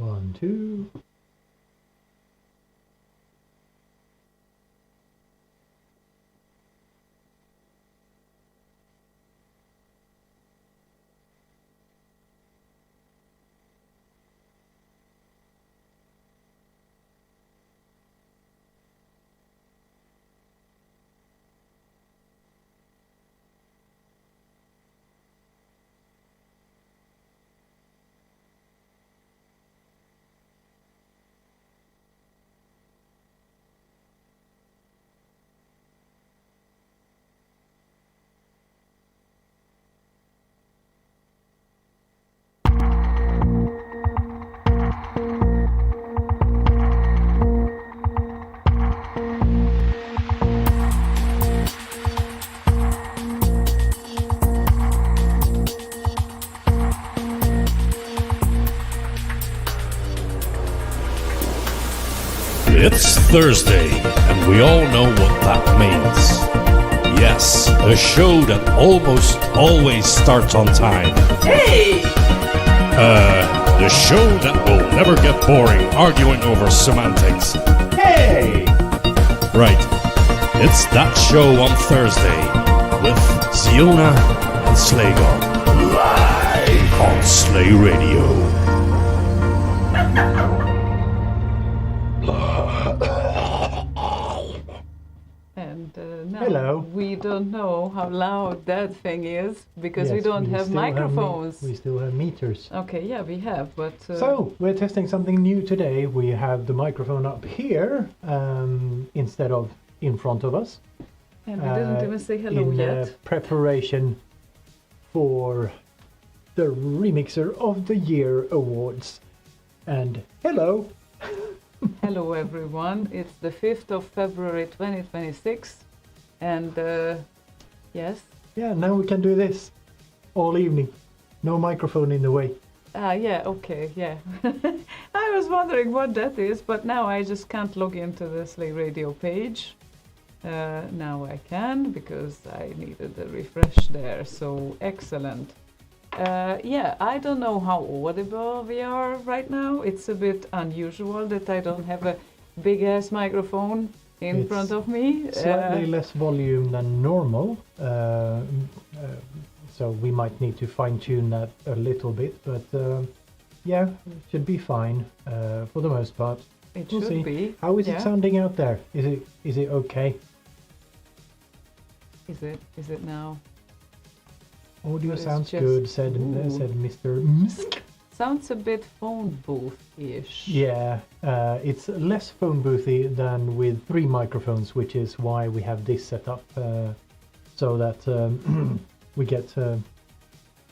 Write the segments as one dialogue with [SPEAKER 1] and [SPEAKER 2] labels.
[SPEAKER 1] 1, 2.
[SPEAKER 2] It's Thursday, and we all know what that means. Yes, a show that almost always starts on time.
[SPEAKER 3] Hey!
[SPEAKER 2] The show that will never get boring arguing over semantics.
[SPEAKER 3] Hey!
[SPEAKER 2] Right, it's that show on Thursday with Ziona and Slaygon. Live on Slay Radio.
[SPEAKER 4] Now
[SPEAKER 1] Hello.
[SPEAKER 4] we don't know how loud that thing is because we
[SPEAKER 1] Yes,
[SPEAKER 4] don't have
[SPEAKER 1] still
[SPEAKER 4] microphones.
[SPEAKER 1] we still have meters.
[SPEAKER 4] Okay, yeah, we have, but
[SPEAKER 1] So, we're testing something new today. We have the microphone up here instead of in front of us.
[SPEAKER 4] and we didn't even say hello
[SPEAKER 1] in
[SPEAKER 4] yet.
[SPEAKER 1] preparation for the Remixer of the Year Awards. And hello!
[SPEAKER 4] Hello, everyone. It's the 5th of February 2026, and yes,
[SPEAKER 1] Yeah, now we can do this all evening. No microphone in the way.
[SPEAKER 4] yeah, okay, yeah. I was wondering what that is, but now I just can't log into the Slay Radio page. Now I can because I needed a refresh there, so excellent. Yeah, I don't know how audible we are right now. It's a bit unusual that I don't have a big ass microphone in
[SPEAKER 1] It's
[SPEAKER 4] front of me.
[SPEAKER 1] Slightly less volume than normal, so we might need to fine tune that a little bit, but yeah, it should be fine for the most part.
[SPEAKER 4] It
[SPEAKER 1] We'll
[SPEAKER 4] should
[SPEAKER 1] see.
[SPEAKER 4] be.
[SPEAKER 1] How is
[SPEAKER 4] yeah.
[SPEAKER 1] it sounding out there? Is it okay?
[SPEAKER 4] Is it now?
[SPEAKER 1] Audio
[SPEAKER 4] It's
[SPEAKER 1] sounds
[SPEAKER 4] just-
[SPEAKER 1] good, said
[SPEAKER 4] Ooh.
[SPEAKER 1] Mr. Msk.
[SPEAKER 4] Sounds a bit phone booth-ish.
[SPEAKER 1] Yeah, it's less phone boothy than with 3 microphones, which is why we have this set up, so that we get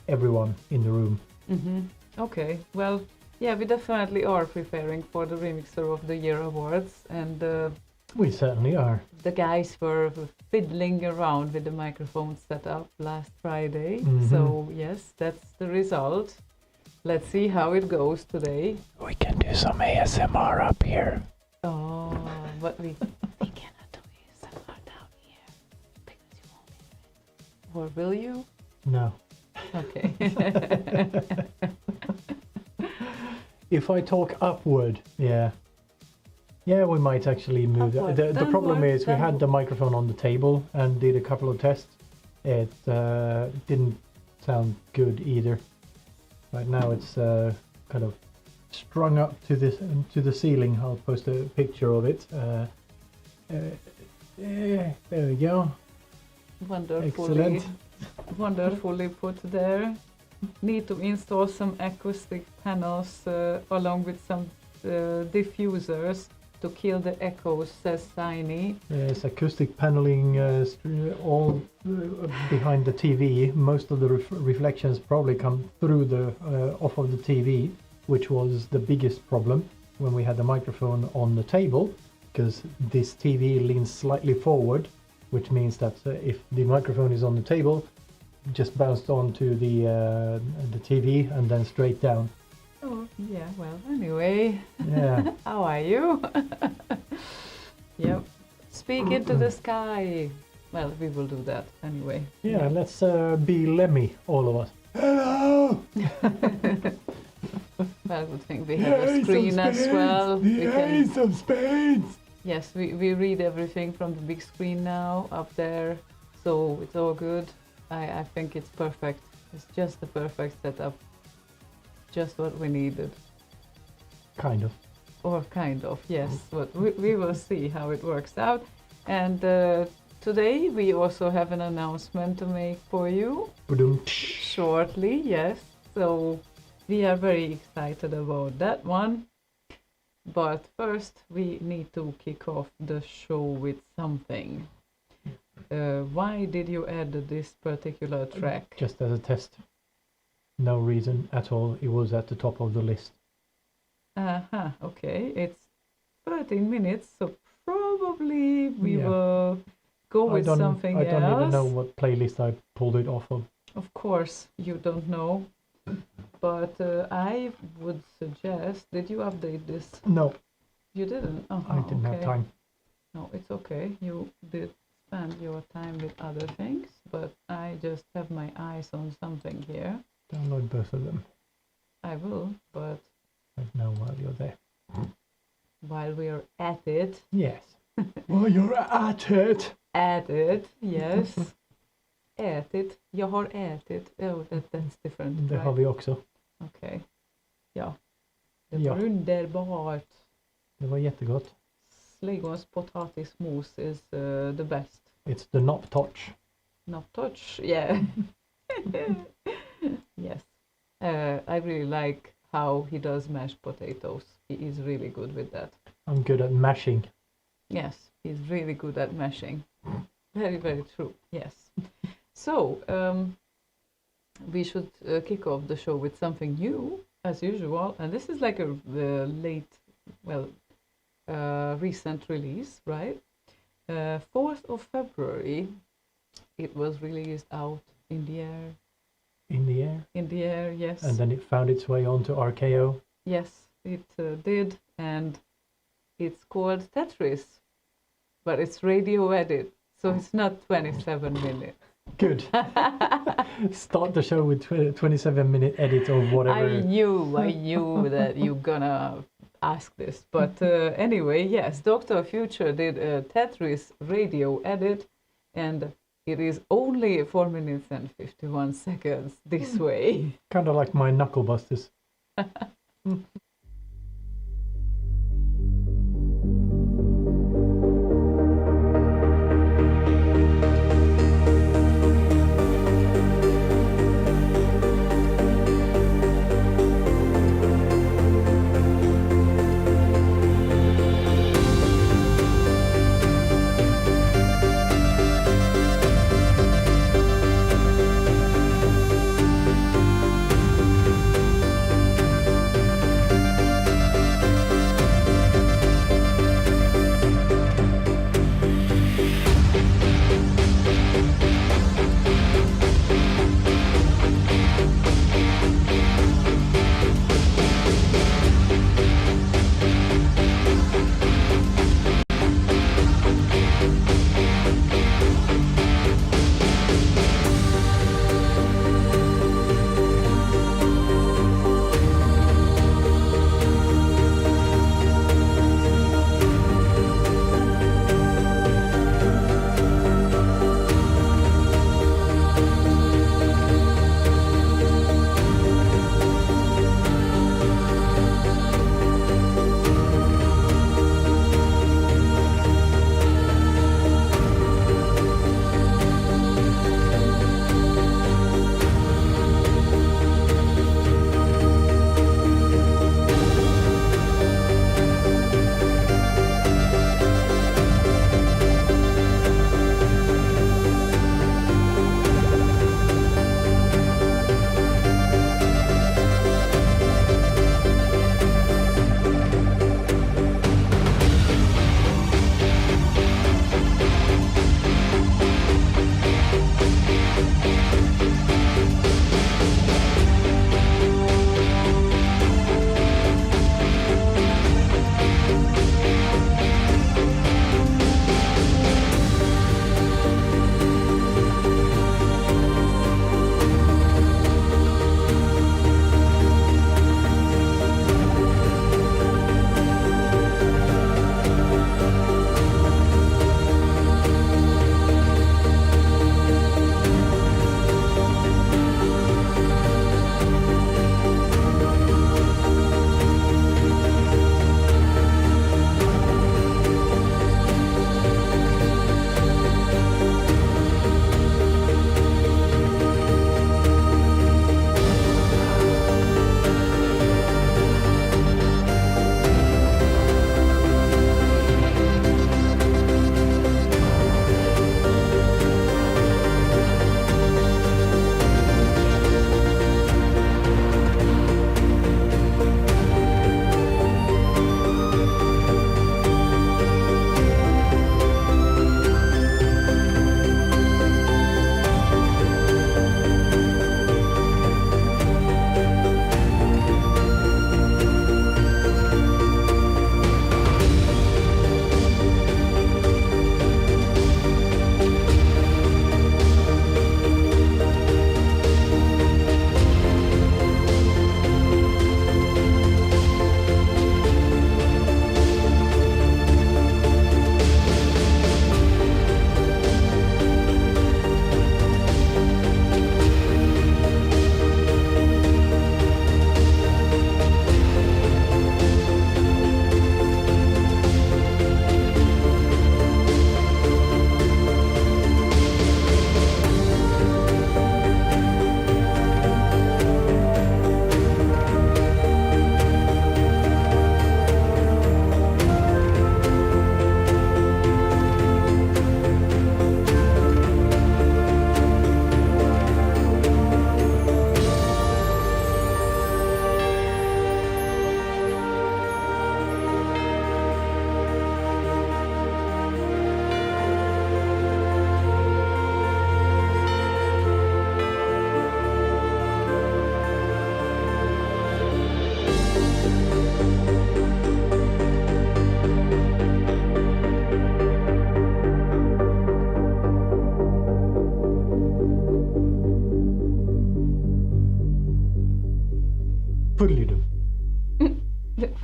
[SPEAKER 1] everyone in the room.
[SPEAKER 4] Mm-hmm. Okay, well, yeah, we definitely are preparing for the Remixer of the Year Awards, and
[SPEAKER 1] We certainly are.
[SPEAKER 4] the guys were fiddling around with the microphone setup last Friday.
[SPEAKER 1] Mhm.
[SPEAKER 4] So yes, that's the result. Let's see how it goes today.
[SPEAKER 1] We can do some ASMR up here.
[SPEAKER 4] Oh, but we cannot do ASMR down here because you won't hear it. Or will you?
[SPEAKER 1] No.
[SPEAKER 4] Okay.
[SPEAKER 1] If I talk upward, yeah. Yeah, we might actually move
[SPEAKER 4] Upward,
[SPEAKER 1] the problem
[SPEAKER 4] downward,
[SPEAKER 1] is we had the microphone on the table and did a couple of tests. It didn't sound good either. Right now it's kind of strung up to the ceiling. I'll post a picture of it. Yeah, there we go. Excellent.
[SPEAKER 4] Wonderfully put there. Need to install some acoustic panels along with some diffusers to kill the echoes, says Tiny.
[SPEAKER 1] There's acoustic paneling all behind the TV. Most of the reflections probably come through the off of the TV, which was the biggest problem when we had the microphone on the table, because this TV leans slightly forward, which means that if the microphone is on the table, just bounced onto the TV and then straight down.
[SPEAKER 4] Oh, yeah, well, anyway.
[SPEAKER 1] Yeah.
[SPEAKER 4] How are you? Yep. Speak into the sky. Well, we will do that anyway.
[SPEAKER 1] Yeah, let's be Lemmy, all of us. Hello!
[SPEAKER 4] Well, good thing we have a screen as well. We can,
[SPEAKER 1] of spades.
[SPEAKER 4] yes, we read everything from the big screen now up there, so it's all good. I think it's perfect. It's just the perfect setup. Just what we needed.
[SPEAKER 1] Kind of.
[SPEAKER 4] Or kind of, yes. But we will see how it works out. And today we also have an announcement to make for you.
[SPEAKER 1] Ba-dum.
[SPEAKER 4] Shortly, yes. So we are very excited about that one. But first we need to kick off the show with something. Why did you add this particular track?
[SPEAKER 1] Just as a test. No reason at all. It was at the top of the list.
[SPEAKER 4] Okay. It's 13 minutes, so probably we
[SPEAKER 1] Yeah.
[SPEAKER 4] will go with something else.
[SPEAKER 1] I don't even know what playlist I pulled it off of.
[SPEAKER 4] Of course, you don't know. But I would suggest, did you update this?
[SPEAKER 1] No,
[SPEAKER 4] You didn't? Oh,
[SPEAKER 1] I didn't have
[SPEAKER 4] okay.
[SPEAKER 1] time.
[SPEAKER 4] No, it's okay. You did spend your time with other things, but I just have my eyes on something here.
[SPEAKER 1] Download both of them.
[SPEAKER 4] I will, but
[SPEAKER 1] Right now while you're there.
[SPEAKER 4] while we're at it,
[SPEAKER 1] Yes. Well, you're at it.
[SPEAKER 4] yes. Ätit. Jag har ätit. Oh, that's different.
[SPEAKER 1] Det
[SPEAKER 4] right?
[SPEAKER 1] har vi också.
[SPEAKER 4] Okej. Ja. Det
[SPEAKER 1] Ja.
[SPEAKER 4] var underbart.
[SPEAKER 1] Det var jättegott.
[SPEAKER 4] Slaygons potatismos is the best.
[SPEAKER 1] It's the not touch.
[SPEAKER 4] Not touch, yeah. Yes. I really like how he does mashed potatoes. He is really good with that.
[SPEAKER 1] I'm good at mashing.
[SPEAKER 4] Yes, he's really good at mashing. Very, very true. Yes. So, we should kick off the show with something new, as usual. And this is like a recent release, right? 4th of February, it was released out in the air.
[SPEAKER 1] In the air.
[SPEAKER 4] In the air, yes.
[SPEAKER 1] And then it found its way onto RKO.
[SPEAKER 4] Yes, it did. And it's called Tetris. But it's radio edit. So it's not 27 minutes.
[SPEAKER 1] Good. Start the show with 27-minute edit or whatever.
[SPEAKER 4] I knew that you're gonna ask this. But anyway, yes, Dr. Future did a Tetris radio edit, and it is only 4 minutes and 51 seconds this way.
[SPEAKER 1] Kind of like my Knuckle Busters.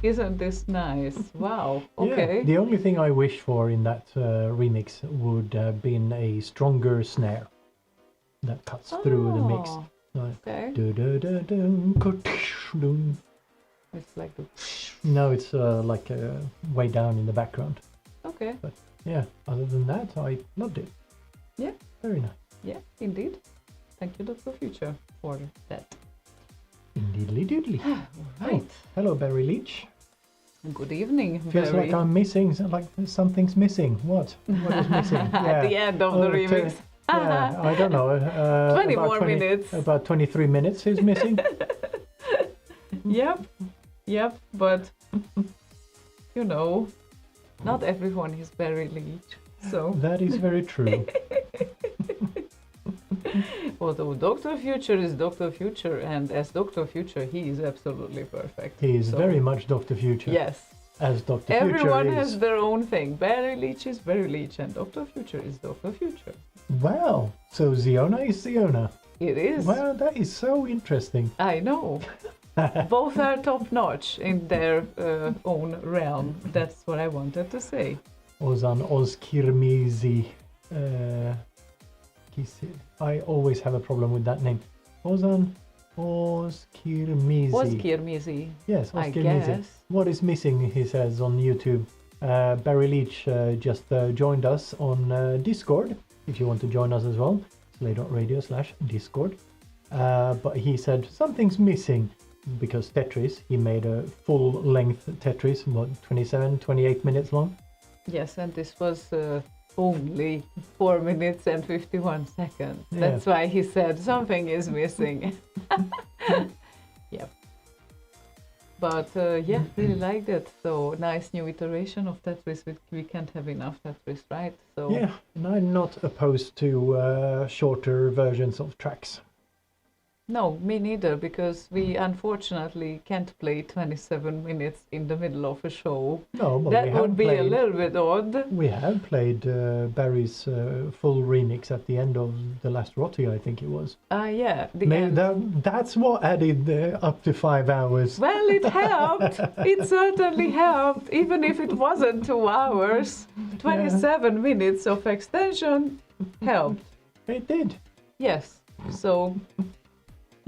[SPEAKER 4] Isn't this nice? Wow. Okay.
[SPEAKER 1] Yeah, the only thing I wish for in that remix would have been a stronger snare that cuts through the mix.
[SPEAKER 4] Oh,
[SPEAKER 1] Like,
[SPEAKER 4] okay.
[SPEAKER 1] dun.
[SPEAKER 4] It's like the.
[SPEAKER 1] No, it's like way down in the background.
[SPEAKER 4] Okay.
[SPEAKER 1] But yeah, other than that, I loved it.
[SPEAKER 4] Yeah.
[SPEAKER 1] Very nice.
[SPEAKER 4] Yeah, indeed. Thank you, Dr. Future, for that.
[SPEAKER 1] Indeedly doodly.
[SPEAKER 4] Right.
[SPEAKER 1] Hello, Barry Leach.
[SPEAKER 4] Good evening.
[SPEAKER 1] Feels like I'm missing, like something's missing. What? What is missing?
[SPEAKER 4] At the end of the remix.
[SPEAKER 1] Yeah, I don't know.
[SPEAKER 4] 20
[SPEAKER 1] about
[SPEAKER 4] more minutes.
[SPEAKER 1] About 23 minutes is missing.
[SPEAKER 4] Yep, but you know, not everyone is Barry Leach, so.
[SPEAKER 1] That is very true.
[SPEAKER 4] Although Dr. Future is Dr. Future, and as Dr. Future, he is absolutely perfect.
[SPEAKER 1] He is
[SPEAKER 4] So,
[SPEAKER 1] very much Dr. Future.
[SPEAKER 4] Yes.
[SPEAKER 1] As Dr.
[SPEAKER 4] Everyone
[SPEAKER 1] Future
[SPEAKER 4] has
[SPEAKER 1] is.
[SPEAKER 4] their own thing. Barry Leach is Barry Leach, and Dr. Future is Dr. Future.
[SPEAKER 1] Wow. So Ziona is Ziona.
[SPEAKER 4] It is.
[SPEAKER 1] Wow, that is so interesting.
[SPEAKER 4] I know. Both are top notch in their own realm. That's what I wanted to say.
[SPEAKER 1] Ozan Ozkirmizi. I always have a problem with that name. Ozan Ozkirmizi.
[SPEAKER 4] Ozkirmizi.
[SPEAKER 1] Yes,
[SPEAKER 4] I
[SPEAKER 1] Ozkirmizi.
[SPEAKER 4] guess.
[SPEAKER 1] What is missing, he says on YouTube. Barry Leach just joined us on Discord. If you want to join us as well, slay.radio/Discord. But he said something's missing because Tetris, he made a full-length Tetris, what, 27, 28 minutes long?
[SPEAKER 4] Yes, and this was only 4 minutes and 51 seconds.
[SPEAKER 1] Yeah.
[SPEAKER 4] That's why he said something is missing. Yep. But yeah, really liked it. So nice new iteration of Tetris. We can't have enough Tetris, right? So
[SPEAKER 1] Yeah, and I'm not opposed to shorter versions of tracks.
[SPEAKER 4] no, me neither, because we unfortunately can't play 27 minutes in the middle of a show.
[SPEAKER 1] No, but
[SPEAKER 4] That
[SPEAKER 1] we
[SPEAKER 4] would
[SPEAKER 1] have
[SPEAKER 4] be a
[SPEAKER 1] played,
[SPEAKER 4] little bit odd.
[SPEAKER 1] we have played Barry's full remix at the end of the last Rotti, I think it was.
[SPEAKER 4] Yeah, the
[SPEAKER 1] Maybe
[SPEAKER 4] end.
[SPEAKER 1] that's what added up to 5 hours.
[SPEAKER 4] Well, it helped. It certainly helped, even if it wasn't 2 hours. 27 minutes of extension helped.
[SPEAKER 1] It did.
[SPEAKER 4] Yes. So,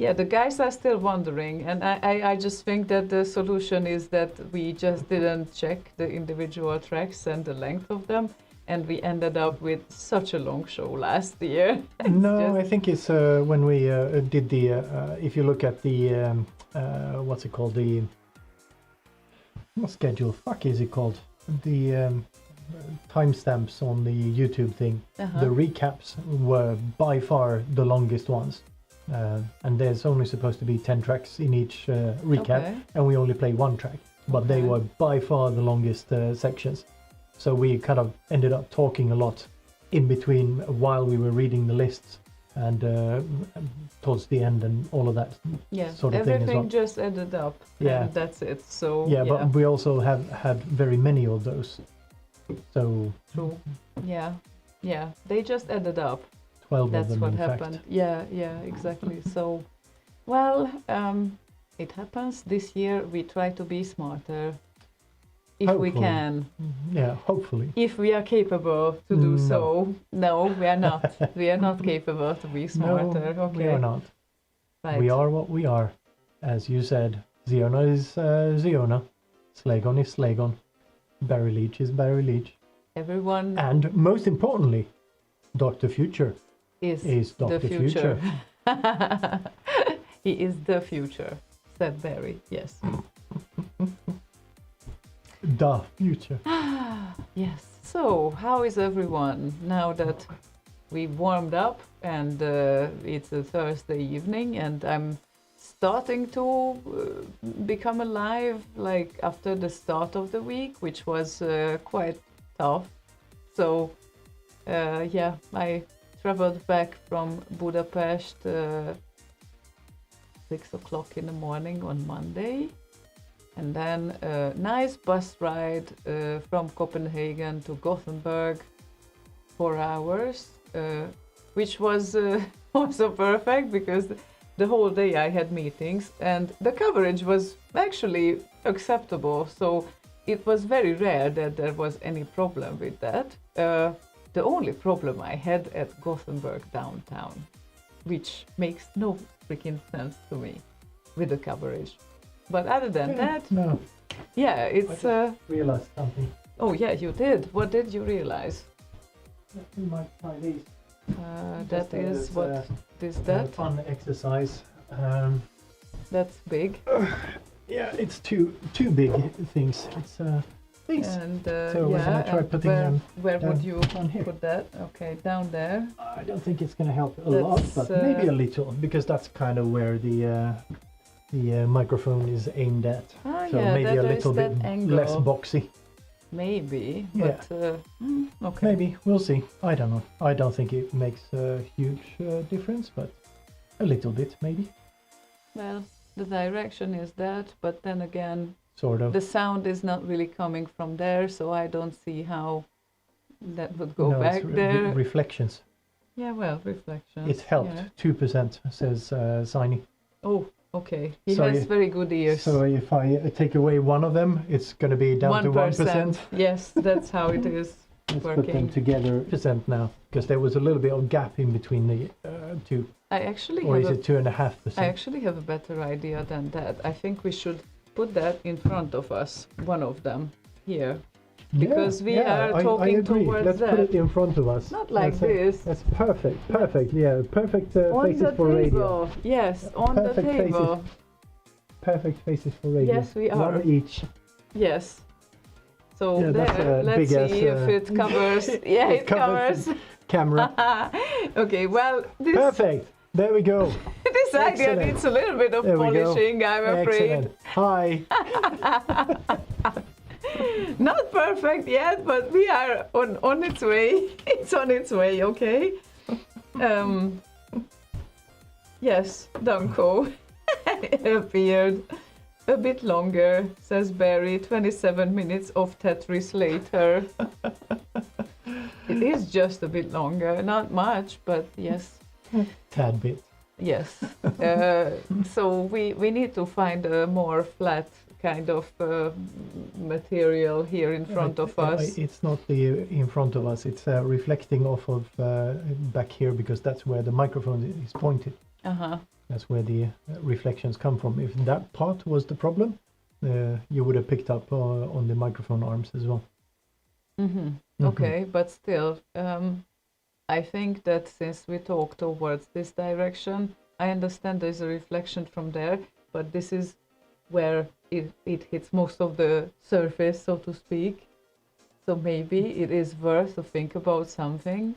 [SPEAKER 4] yeah, the guys are still wondering, and I just think that the solution is that we just didn't check the individual tracks and the length of them, and we ended up with such a long show last year.
[SPEAKER 1] No, I think it's when we did the, if you look at the, what's it called, the, what schedule, fuck is it called? The timestamps on the YouTube thing.
[SPEAKER 4] Uh-huh.
[SPEAKER 1] The recaps were by far the longest ones. And there's only supposed to be 10 tracks in each recap,
[SPEAKER 4] Okay.
[SPEAKER 1] and we only play one track. But they
[SPEAKER 4] Okay.
[SPEAKER 1] were by far the longest sections. So we kind of ended up talking a lot in between while we were reading the lists and towards the end and all of that
[SPEAKER 4] Yeah,
[SPEAKER 1] sort of thing as
[SPEAKER 4] everything
[SPEAKER 1] well.
[SPEAKER 4] just added up,
[SPEAKER 1] Yeah.
[SPEAKER 4] and that's it. So
[SPEAKER 1] Yeah, but we also have had very many of those. So
[SPEAKER 4] true. Yeah, they just added up.
[SPEAKER 1] 12 of
[SPEAKER 4] That's
[SPEAKER 1] them
[SPEAKER 4] what
[SPEAKER 1] in
[SPEAKER 4] happened.
[SPEAKER 1] fact.
[SPEAKER 4] Yeah, exactly. So, well, it happens. This year we try to be smarter, if we
[SPEAKER 1] Hopefully.
[SPEAKER 4] can,
[SPEAKER 1] Yeah, hopefully.
[SPEAKER 4] if we are capable to do
[SPEAKER 1] No.
[SPEAKER 4] so. No, we are not. We are not capable to be smarter.
[SPEAKER 1] No,
[SPEAKER 4] Okay,
[SPEAKER 1] we are not.
[SPEAKER 4] right.
[SPEAKER 1] We are what we are. As you said, Ziona is Ziona. Slaygon is Slaygon. Barry Leach is Barry Leach.
[SPEAKER 4] Everyone
[SPEAKER 1] And most importantly, Dr. Future
[SPEAKER 4] is
[SPEAKER 1] Dr.
[SPEAKER 4] the future. He is the future, said Barry. Yes.
[SPEAKER 1] The Future.
[SPEAKER 4] Yes. So, how is everyone now that we warmed up and it's a Thursday evening and I'm starting to become alive, like after the start of the week, which was quite tough. So, yeah, I traveled back from Budapest 6 o'clock in the morning on Monday. And then a nice bus ride from Copenhagen to Gothenburg, 4 hours, which was also perfect because the whole day I had meetings, and the coverage was actually acceptable. So it was very rare that there was any problem with that. The only problem I had at Gothenburg downtown, which makes no freaking sense to me with the coverage. But other than that,
[SPEAKER 1] No,
[SPEAKER 4] yeah,
[SPEAKER 1] I
[SPEAKER 4] it's.
[SPEAKER 1] just realized something.
[SPEAKER 4] Oh yeah, you did. What did you realize?
[SPEAKER 1] We might try these.
[SPEAKER 4] That is
[SPEAKER 1] Just,
[SPEAKER 4] what is that?
[SPEAKER 1] Fun exercise.
[SPEAKER 4] That's big.
[SPEAKER 1] Yeah, it's two big things. It's these.
[SPEAKER 4] And
[SPEAKER 1] So we're gonna try
[SPEAKER 4] and
[SPEAKER 1] putting them
[SPEAKER 4] where would
[SPEAKER 1] down
[SPEAKER 4] you
[SPEAKER 1] on here.
[SPEAKER 4] put that? Okay, down there.
[SPEAKER 1] I don't think it's going to help a lot,
[SPEAKER 4] That's,
[SPEAKER 1] but maybe a little, because that's kind of where the microphone is aimed at.
[SPEAKER 4] Ah,
[SPEAKER 1] So
[SPEAKER 4] yeah,
[SPEAKER 1] maybe
[SPEAKER 4] that
[SPEAKER 1] a
[SPEAKER 4] is
[SPEAKER 1] little
[SPEAKER 4] that
[SPEAKER 1] bit
[SPEAKER 4] angle.
[SPEAKER 1] less boxy.
[SPEAKER 4] Maybe,
[SPEAKER 1] Yeah.
[SPEAKER 4] but okay.
[SPEAKER 1] Maybe we'll see. I don't know. I don't think it makes a huge difference, but a little bit maybe,
[SPEAKER 4] Well, the direction is that, but then again,
[SPEAKER 1] sort of.
[SPEAKER 4] the sound is not really coming from there, so I don't see how that would go
[SPEAKER 1] No, it's
[SPEAKER 4] back there.
[SPEAKER 1] reflections.
[SPEAKER 4] Yeah, well, reflections.
[SPEAKER 1] It helped.
[SPEAKER 4] yeah.
[SPEAKER 1] 2% says Ziny.
[SPEAKER 4] Oh, okay. He
[SPEAKER 1] So
[SPEAKER 4] has
[SPEAKER 1] you-
[SPEAKER 4] very good ears.
[SPEAKER 1] So if I take away one of them, it's going to be down to 1%.
[SPEAKER 4] Yes, that's how it is
[SPEAKER 1] Let's put them
[SPEAKER 4] working.
[SPEAKER 1] together percent now, because there was a little bit of gap in between the two.
[SPEAKER 4] I actually
[SPEAKER 1] Or
[SPEAKER 4] have
[SPEAKER 1] is
[SPEAKER 4] a
[SPEAKER 1] it 2.5%?
[SPEAKER 4] I actually have a better idea than that. I think we should put that in front of us, one of them, here. because we are talking
[SPEAKER 1] I agree.
[SPEAKER 4] towards
[SPEAKER 1] Let's put it
[SPEAKER 4] that.
[SPEAKER 1] in front of us.
[SPEAKER 4] Not like
[SPEAKER 1] That's
[SPEAKER 4] this.
[SPEAKER 1] That's perfect. Perfect. Yeah. Perfect
[SPEAKER 4] On
[SPEAKER 1] faces
[SPEAKER 4] the
[SPEAKER 1] for radio.
[SPEAKER 4] table. Yes, on the
[SPEAKER 1] Perfect faces.
[SPEAKER 4] table.
[SPEAKER 1] Perfect faces for radio.
[SPEAKER 4] Yes, we are.
[SPEAKER 1] One each.
[SPEAKER 4] Yes. So
[SPEAKER 1] Yeah, that's
[SPEAKER 4] there,
[SPEAKER 1] a
[SPEAKER 4] let's
[SPEAKER 1] big-ass,
[SPEAKER 4] see if it covers. Yeah, it covers.
[SPEAKER 1] Camera.
[SPEAKER 4] Okay, well, this
[SPEAKER 1] Perfect. There we go.
[SPEAKER 4] this idea
[SPEAKER 1] Excellent.
[SPEAKER 4] needs a little bit of
[SPEAKER 1] There we go.
[SPEAKER 4] polishing, I'm afraid.
[SPEAKER 1] Excellent. Hi.
[SPEAKER 4] Not perfect yet, but we are on its way. It's on its way, okay? Yes, Danko appeared a bit longer, says Barry. 27 minutes of Tetris later. It is just a bit longer, not much, but yes.
[SPEAKER 1] Tad bit.
[SPEAKER 4] Yes. So we need to find a more flat kind of material here in front of us.
[SPEAKER 1] It's not the in front of us. It's reflecting off of back here, because that's where the microphone is pointed.
[SPEAKER 4] Uh-huh.
[SPEAKER 1] That's where the reflections come from. If that part was the problem, you would have picked up on the microphone arms as well.
[SPEAKER 4] Mm-hmm. Okay, but still, I think that since we talk towards this direction, I understand there's a reflection from there, but this is where it hits most of the surface, so to speak. So maybe it is worth to think about something.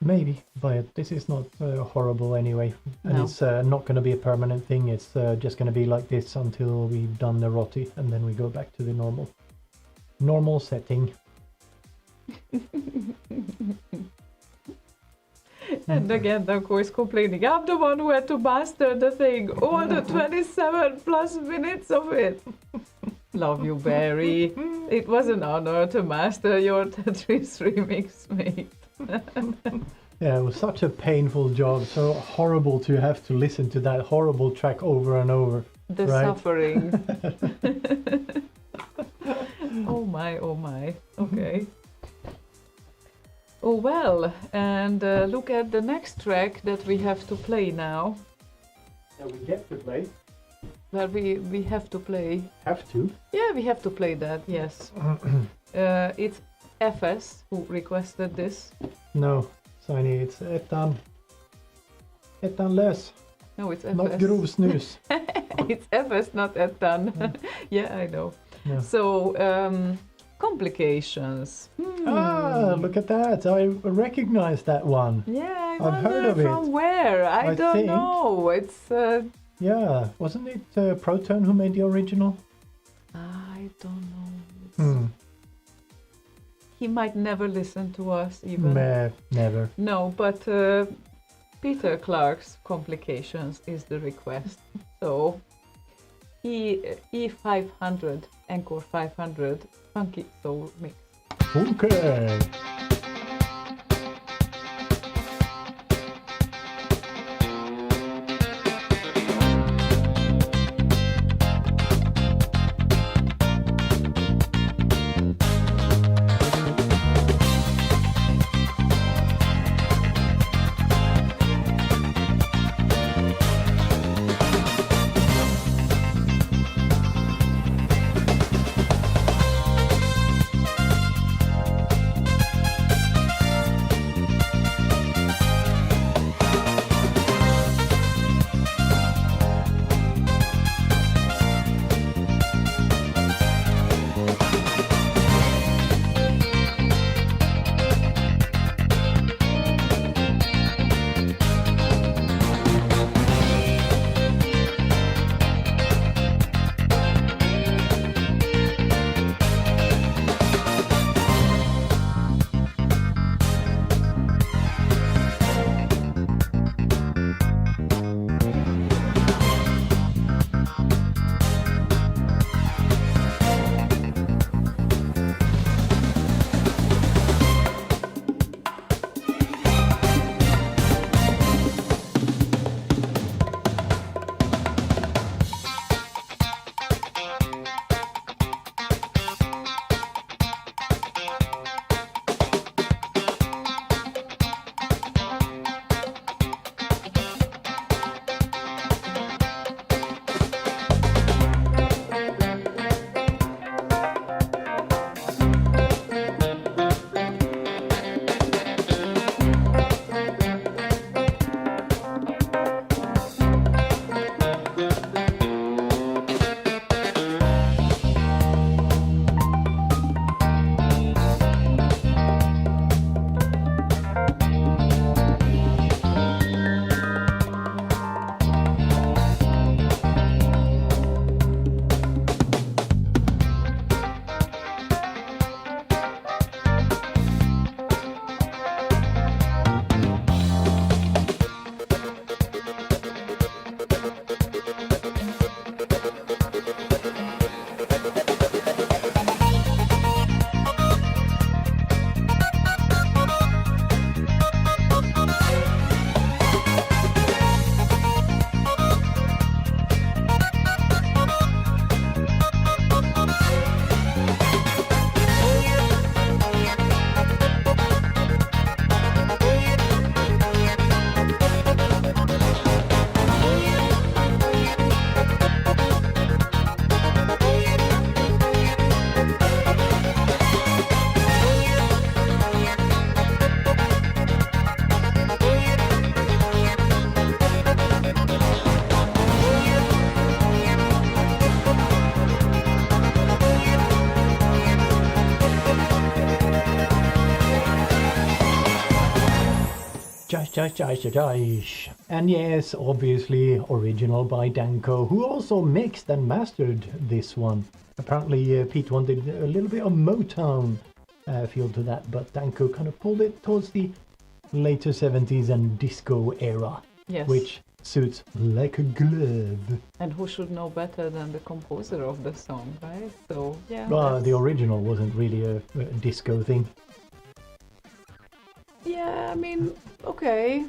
[SPEAKER 1] Maybe, but this is not horrible anyway, and
[SPEAKER 4] No.
[SPEAKER 1] it's not going to be a permanent thing. It's just going to be like this until we've done the roti, and then we go back to the normal setting.
[SPEAKER 4] And again, Danko is complaining, I'm the one who had to master the thing, all the 27 plus minutes of it. Love you, Barry. It was an honor to master your Tetris remix, mate.
[SPEAKER 1] Yeah, it was such a painful job. So horrible to have to listen to that horrible track over and over.
[SPEAKER 4] The
[SPEAKER 1] Right.
[SPEAKER 4] suffering. Oh my, okay. Oh well, and look at the next track that we have to play now.
[SPEAKER 1] Yeah, we get to play.
[SPEAKER 4] Well, we have to play.
[SPEAKER 1] Have to.
[SPEAKER 4] Yeah, we have to play that, yes. It's FS who requested this.
[SPEAKER 1] No, Siny, it's Ettan lös,
[SPEAKER 4] No, it's FS.
[SPEAKER 1] not grov snus.
[SPEAKER 4] It's FS, not Ettan. Yeah, I know.
[SPEAKER 1] Yeah.
[SPEAKER 4] So, complications.
[SPEAKER 1] Ah, look at that! I recognize that one.
[SPEAKER 4] Yeah, I
[SPEAKER 1] I've heard
[SPEAKER 4] wonder
[SPEAKER 1] of it.
[SPEAKER 4] from where. I don't
[SPEAKER 1] think.
[SPEAKER 4] know. It's
[SPEAKER 1] Yeah, wasn't it Proton who made the original?
[SPEAKER 4] I don't know. It's,
[SPEAKER 1] Hmm.
[SPEAKER 4] He might never listen to us even.
[SPEAKER 1] Meh, never.
[SPEAKER 4] No, but Peter Clark's Complications is the request. So E500, Encore 500, Funky Soul Mix.
[SPEAKER 1] Okay. Josh. And yes, obviously original by Danko, who also mixed and mastered this one. Apparently Pete wanted a little bit of Motown feel to that, but Danko kind of pulled it towards the later 70s and disco era,
[SPEAKER 4] Yes.
[SPEAKER 1] which suits like a glove.
[SPEAKER 4] And who should know better than the composer of the song, right? So, yeah.
[SPEAKER 1] Well, the original wasn't really a disco thing.
[SPEAKER 4] Yeah, I mean, okay.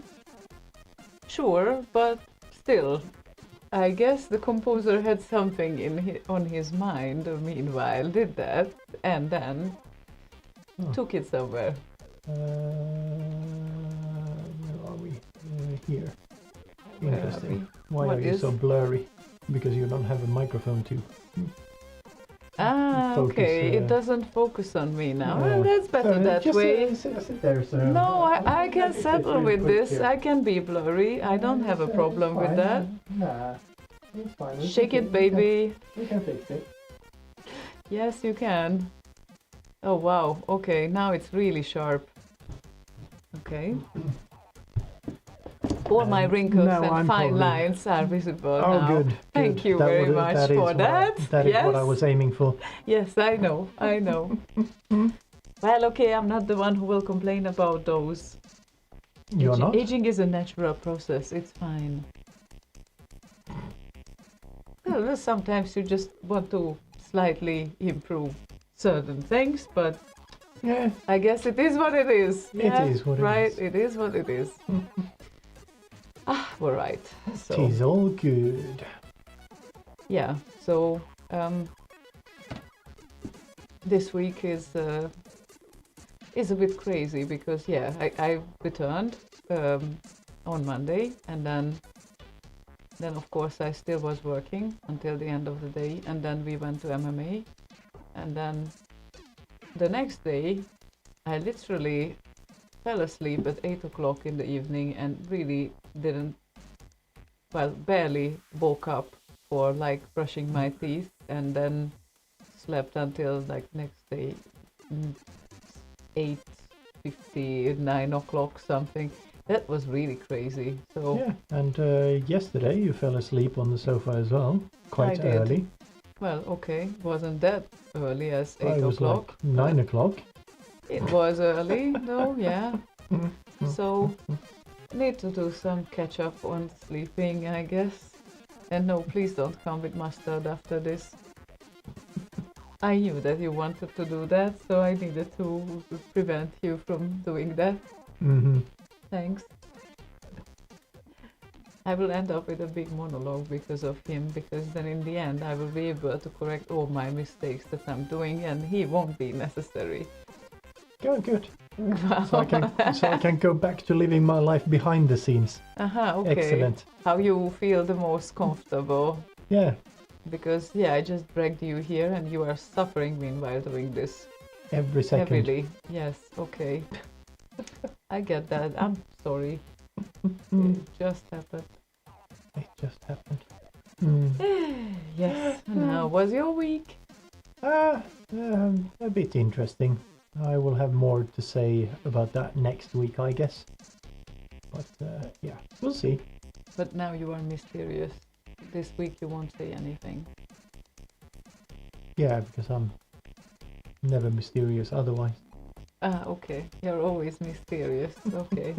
[SPEAKER 4] Sure, but still. I guess the composer had something on his mind, meanwhile, did that, and then took it somewhere.
[SPEAKER 1] Where are we? Here.
[SPEAKER 4] Where are
[SPEAKER 1] Interesting.
[SPEAKER 4] we?
[SPEAKER 1] Why
[SPEAKER 4] What
[SPEAKER 1] are you
[SPEAKER 4] is-
[SPEAKER 1] so blurry? Because you don't have a microphone too.
[SPEAKER 4] Ah,
[SPEAKER 1] Focus,
[SPEAKER 4] okay, it doesn't focus on me now. Well, that's better
[SPEAKER 1] So
[SPEAKER 4] that
[SPEAKER 1] just,
[SPEAKER 4] way.
[SPEAKER 1] sit there, sir.
[SPEAKER 4] No, I can
[SPEAKER 1] Sit
[SPEAKER 4] settle
[SPEAKER 1] real
[SPEAKER 4] with
[SPEAKER 1] quick
[SPEAKER 4] this.
[SPEAKER 1] here.
[SPEAKER 4] I can be blurry. I don't have a
[SPEAKER 1] It's
[SPEAKER 4] problem with
[SPEAKER 1] fine.
[SPEAKER 4] that.
[SPEAKER 1] Nah, it's fine. We
[SPEAKER 4] Shake
[SPEAKER 1] can
[SPEAKER 4] it,
[SPEAKER 1] fi- we can-
[SPEAKER 4] baby.
[SPEAKER 1] We can fix it.
[SPEAKER 4] Yes, you can. Oh, wow. Okay, now it's really sharp. Okay. All my wrinkles
[SPEAKER 1] now
[SPEAKER 4] and
[SPEAKER 1] I'm
[SPEAKER 4] fine
[SPEAKER 1] probably-
[SPEAKER 4] lines are visible
[SPEAKER 1] Oh,
[SPEAKER 4] now.
[SPEAKER 1] good.
[SPEAKER 4] Thank
[SPEAKER 1] good.
[SPEAKER 4] you very much
[SPEAKER 1] is
[SPEAKER 4] for
[SPEAKER 1] what
[SPEAKER 4] that.
[SPEAKER 1] That is what I
[SPEAKER 4] Yes.
[SPEAKER 1] was aiming for.
[SPEAKER 4] Yes, I know. Well, okay, I'm not the one who will complain about those.
[SPEAKER 1] You're not?
[SPEAKER 4] Aging is a natural process. It's fine. Well, sometimes you just want to slightly improve certain things, but
[SPEAKER 1] Yeah.
[SPEAKER 4] I guess it is what it is. Yeah,
[SPEAKER 1] is what it
[SPEAKER 4] right?
[SPEAKER 1] is.
[SPEAKER 4] It is what it is. We're right. So
[SPEAKER 1] It is all good.
[SPEAKER 4] yeah. So this week is a bit crazy because I returned on Monday, and then of course I still was working until the end of the day, and then we went to MMA, and then the next day I literally fell asleep at 8 o'clock in the evening and really barely woke up for like brushing my teeth, and then slept until like next day 8:50, 9 o'clock something. That was really crazy. So
[SPEAKER 1] Yeah. And yesterday you fell asleep on the sofa as well, quite
[SPEAKER 4] I did.
[SPEAKER 1] early.
[SPEAKER 4] well, okay, wasn't that early as 8
[SPEAKER 1] It was
[SPEAKER 4] o'clock?
[SPEAKER 1] like 9 o'clock.
[SPEAKER 4] It was early though, yeah.
[SPEAKER 1] Mm-hmm.
[SPEAKER 4] So need to do some catch up on sleeping, I guess. And no, please don't come with mustard after this. I knew that you wanted to do that, so I needed to prevent you from doing that.
[SPEAKER 1] Mm-hmm.
[SPEAKER 4] Thanks. I will end up with a big monologue because of him, because then in the end I will be able to correct all my mistakes that I'm doing, and he won't be necessary.
[SPEAKER 1] Good. So I can go back to living my life behind the scenes.
[SPEAKER 4] Okay.
[SPEAKER 1] Excellent.
[SPEAKER 4] How you feel the most comfortable?
[SPEAKER 1] Yeah.
[SPEAKER 4] Because I just dragged you here and you are suffering meanwhile doing this
[SPEAKER 1] Every second.
[SPEAKER 4] heavily. Yes, okay. I get that. I'm sorry.
[SPEAKER 1] Mm.
[SPEAKER 4] It just happened.
[SPEAKER 1] It just happened. Mm.
[SPEAKER 4] Yes. And how was your week?
[SPEAKER 1] A bit interesting. I will have more to say about that next week, I guess. But yeah, we'll see.
[SPEAKER 4] But now you are mysterious. This week you won't say anything.
[SPEAKER 1] Yeah, because I'm never mysterious otherwise.
[SPEAKER 4] Okay. You're always mysterious. Okay.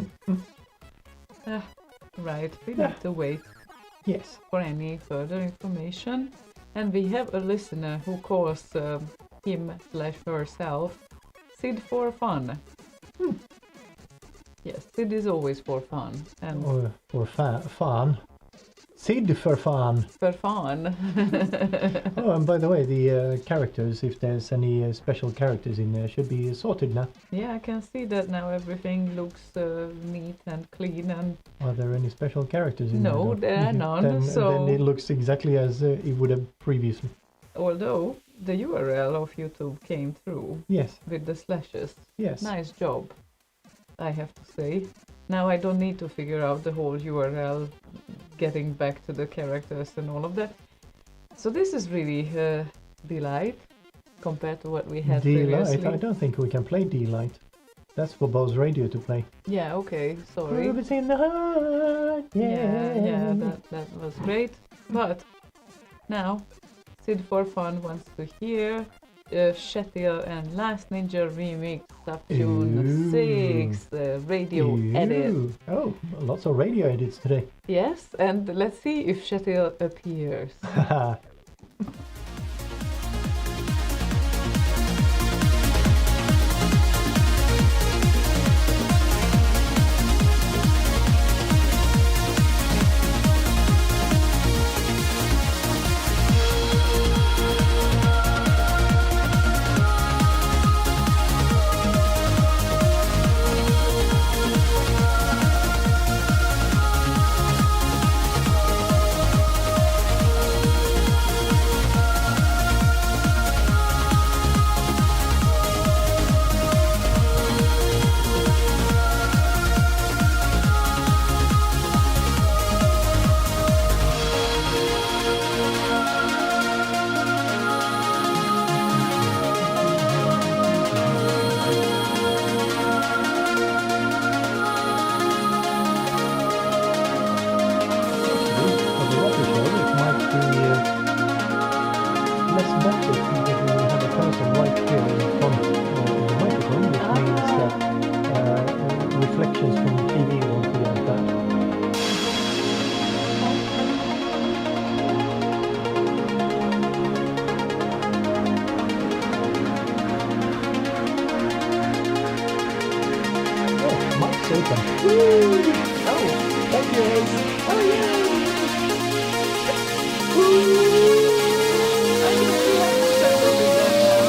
[SPEAKER 4] Right. We
[SPEAKER 1] Yeah.
[SPEAKER 4] need to wait
[SPEAKER 1] Yes.
[SPEAKER 4] for any further information. And we have a listener who calls him/herself Sid for fun. Yes, Sid is always for fun. And
[SPEAKER 1] Or fan. Sid for fan.
[SPEAKER 4] for fun.
[SPEAKER 1] Oh, and by the way, the characters, if there's any special characters in there, should be sorted now.
[SPEAKER 4] Yeah, I can see that now. Everything looks neat and clean, and
[SPEAKER 1] Are there any special characters in
[SPEAKER 4] No,
[SPEAKER 1] there?
[SPEAKER 4] there are none, so-
[SPEAKER 1] Then it looks exactly as it would have previously.
[SPEAKER 4] although the URL of YouTube came through
[SPEAKER 1] Yes.
[SPEAKER 4] with the slashes.
[SPEAKER 1] Yes.
[SPEAKER 4] Nice job, I have to say. Now I don't need to figure out the whole URL, getting back to the characters and all of that. So this is really delight compared to what we had
[SPEAKER 1] Delight.
[SPEAKER 4] previously.
[SPEAKER 1] I don't think we can play Delight. That's for Bose Radio to play.
[SPEAKER 4] Yeah, okay, sorry.
[SPEAKER 1] It's in the heart.
[SPEAKER 4] Yeah, that was great. But now, Sid for Fun wants to hear Shetil and Last Ninja remix of Tune 6, the radio edit.
[SPEAKER 1] Oh, lots of radio edits today.
[SPEAKER 4] Yes, and let's see if Shetil appears.
[SPEAKER 1] Reflections from TV won't be like that. Oh, mic's open. Woo! Oh, thank you, Ace. Oh, yeah! Woo!
[SPEAKER 4] I can see how to settle with that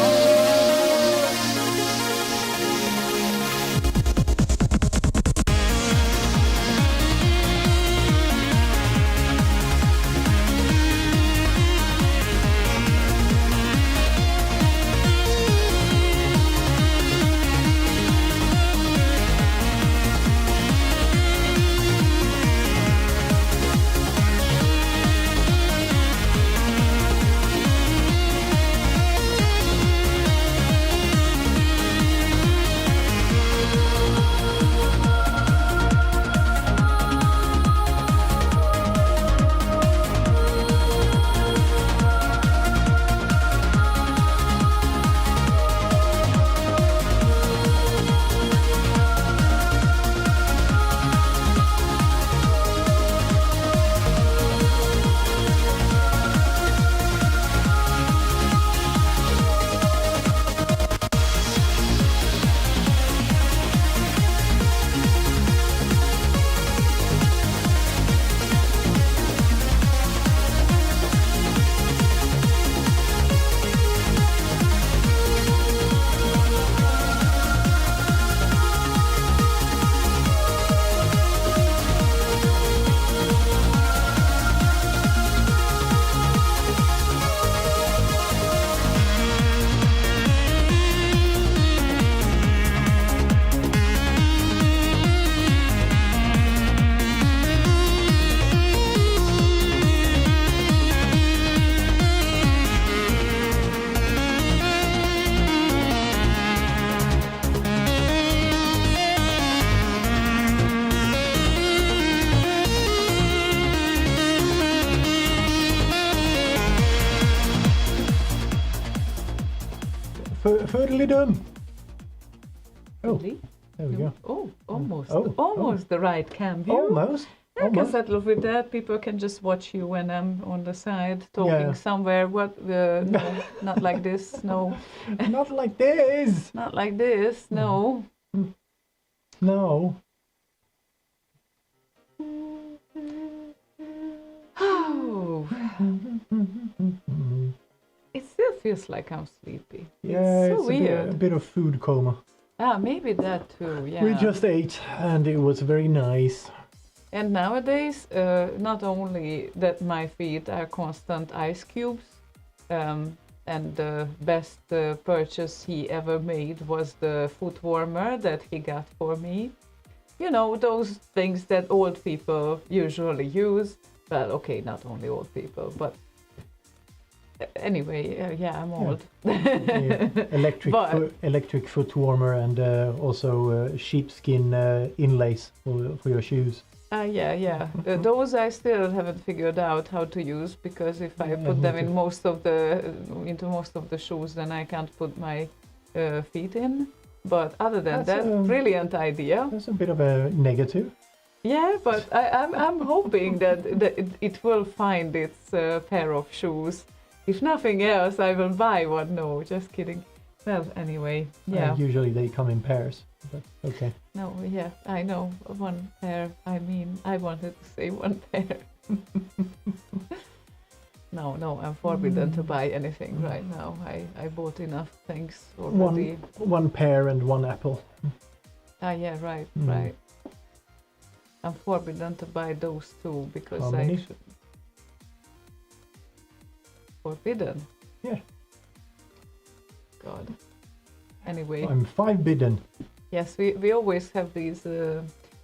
[SPEAKER 1] Furdelydum! Oh,
[SPEAKER 4] Really?
[SPEAKER 1] there we go.
[SPEAKER 4] Oh, almost.
[SPEAKER 1] Oh,
[SPEAKER 4] almost the right cam view.
[SPEAKER 1] Almost.
[SPEAKER 4] I can
[SPEAKER 1] Almost.
[SPEAKER 4] settle with that. People can just watch you when I'm on the side talking
[SPEAKER 1] Yeah.
[SPEAKER 4] somewhere. What? No, not like this. No,
[SPEAKER 1] Not like this!
[SPEAKER 4] not like this. No.
[SPEAKER 1] No.
[SPEAKER 4] Oh, it still feels like I'm sleepy.
[SPEAKER 1] Yeah,
[SPEAKER 4] it's so
[SPEAKER 1] a
[SPEAKER 4] weird.
[SPEAKER 1] bit of food coma.
[SPEAKER 4] Ah, maybe that too. Yeah.
[SPEAKER 1] We just ate and it was very nice.
[SPEAKER 4] And nowadays, not only that my feet are constant ice cubes, and the best purchase he ever made was the foot warmer that he got for me. You know, those things that old people usually use. Well, okay, not only old people, but anyway, yeah, I'm old.
[SPEAKER 1] Electric foot warmer and also sheepskin inlays for your shoes.
[SPEAKER 4] Yeah. Those I still haven't figured out how to use, because if I put them into most of the shoes, then I can't put my feet in. But other than that, brilliant idea.
[SPEAKER 1] That's a bit of a negative.
[SPEAKER 4] Yeah, but I'm hoping that it will find its pair of shoes. If nothing else, I will buy one. No, just kidding. Well, anyway, yeah.
[SPEAKER 1] Usually they come in pairs, but okay.
[SPEAKER 4] No, yeah, I know. One pair. I mean, I wanted to say one pair. No, I'm forbidden to buy anything right now. I bought enough things already.
[SPEAKER 1] One pear and one apple.
[SPEAKER 4] Yeah, right. I'm forbidden to buy those two because
[SPEAKER 1] How many?
[SPEAKER 4] I should. Forbidden?
[SPEAKER 1] Yeah.
[SPEAKER 4] God. Anyway.
[SPEAKER 1] I'm 5 bidden.
[SPEAKER 4] Yes, we always have these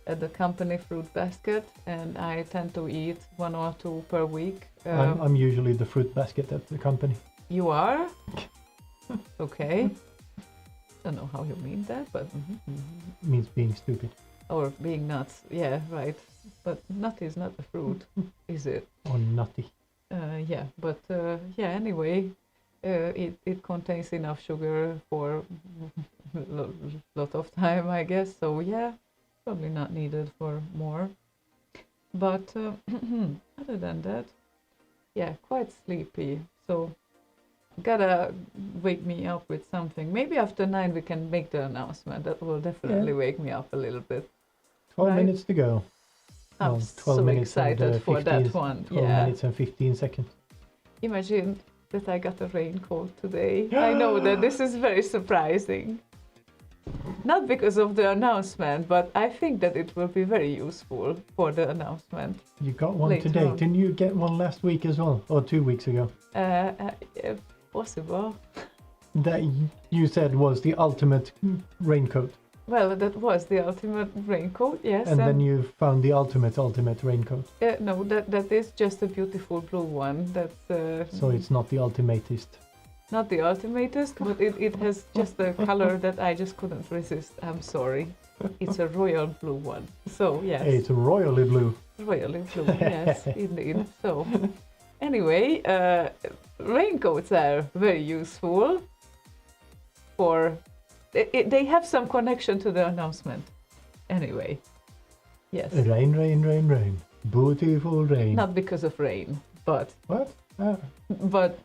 [SPEAKER 4] at the company fruit basket, and I tend to eat 1 or 2 per week.
[SPEAKER 1] I'm usually the fruit basket at the company.
[SPEAKER 4] You are? Okay. Don't know how you mean that, but...
[SPEAKER 1] Means being stupid.
[SPEAKER 4] Or being nuts, yeah, right. But nut is not a fruit, is it?
[SPEAKER 1] Or nutty.
[SPEAKER 4] Yeah, but anyway, it contains enough sugar for a lot of time, I guess. So yeah, probably not needed for more. But other than that, yeah, quite sleepy. So gotta wake me up with something. Maybe after 9 we can make the announcement. That will definitely wake me up a little bit.
[SPEAKER 1] 12 minutes to go.
[SPEAKER 4] I'm so excited for that one.
[SPEAKER 1] 12 minutes and 15 seconds.
[SPEAKER 4] Imagine that I got a raincoat today. I know that this is very surprising. Not because of the announcement, but I think that it will be very useful for the announcement.
[SPEAKER 1] You got one
[SPEAKER 4] later
[SPEAKER 1] today.
[SPEAKER 4] on.
[SPEAKER 1] Didn't you get one last week as well? Or 2 weeks ago?
[SPEAKER 4] Possible.
[SPEAKER 1] That you said was the ultimate raincoat.
[SPEAKER 4] Well, that was the ultimate raincoat, yes.
[SPEAKER 1] And then you found the ultimate raincoat.
[SPEAKER 4] No, that is just a beautiful blue one. That's
[SPEAKER 1] So it's not the ultimatist.
[SPEAKER 4] not the ultimatest, but it has just a color that I just couldn't resist. I'm sorry. It's a royal blue one. So, yes.
[SPEAKER 1] It's royally blue.
[SPEAKER 4] Royally blue, yes, indeed. So, anyway, raincoats are very useful for... They have some connection to the announcement. Anyway, yes.
[SPEAKER 1] Rain, rain, rain, rain. Beautiful rain.
[SPEAKER 4] Not because of rain, but...
[SPEAKER 1] What?
[SPEAKER 4] But...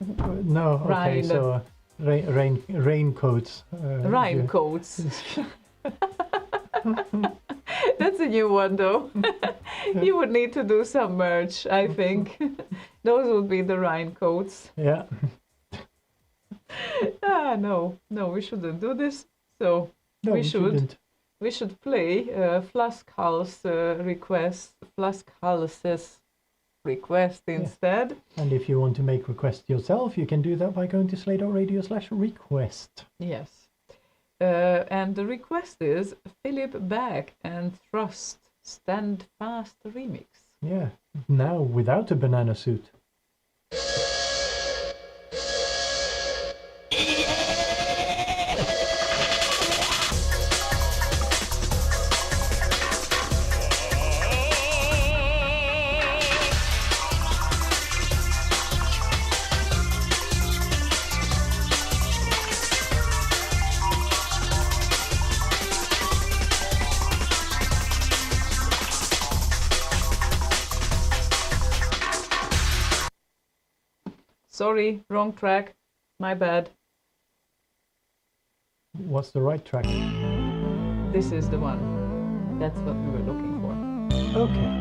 [SPEAKER 1] No, okay,
[SPEAKER 4] Rain.
[SPEAKER 1] so raincoats.
[SPEAKER 4] Raincoats. That's a new one, though. You would need to do some merch, I think. Those would be the raincoats.
[SPEAKER 1] Yeah.
[SPEAKER 4] No, we shouldn't do this. So
[SPEAKER 1] No,
[SPEAKER 4] we should.
[SPEAKER 1] shouldn't.
[SPEAKER 4] We should play Flaskhals' request instead.
[SPEAKER 1] And if you want to make requests yourself, you can do that by going to slay.radio/request.
[SPEAKER 4] Yes. And the request is Philip Back and Thrust Stand Fast remix.
[SPEAKER 1] Yeah, now without a banana suit.
[SPEAKER 4] Sorry, wrong track. My bad.
[SPEAKER 1] What's the right track?
[SPEAKER 4] This is the one. That's what we were looking for.
[SPEAKER 1] Okay.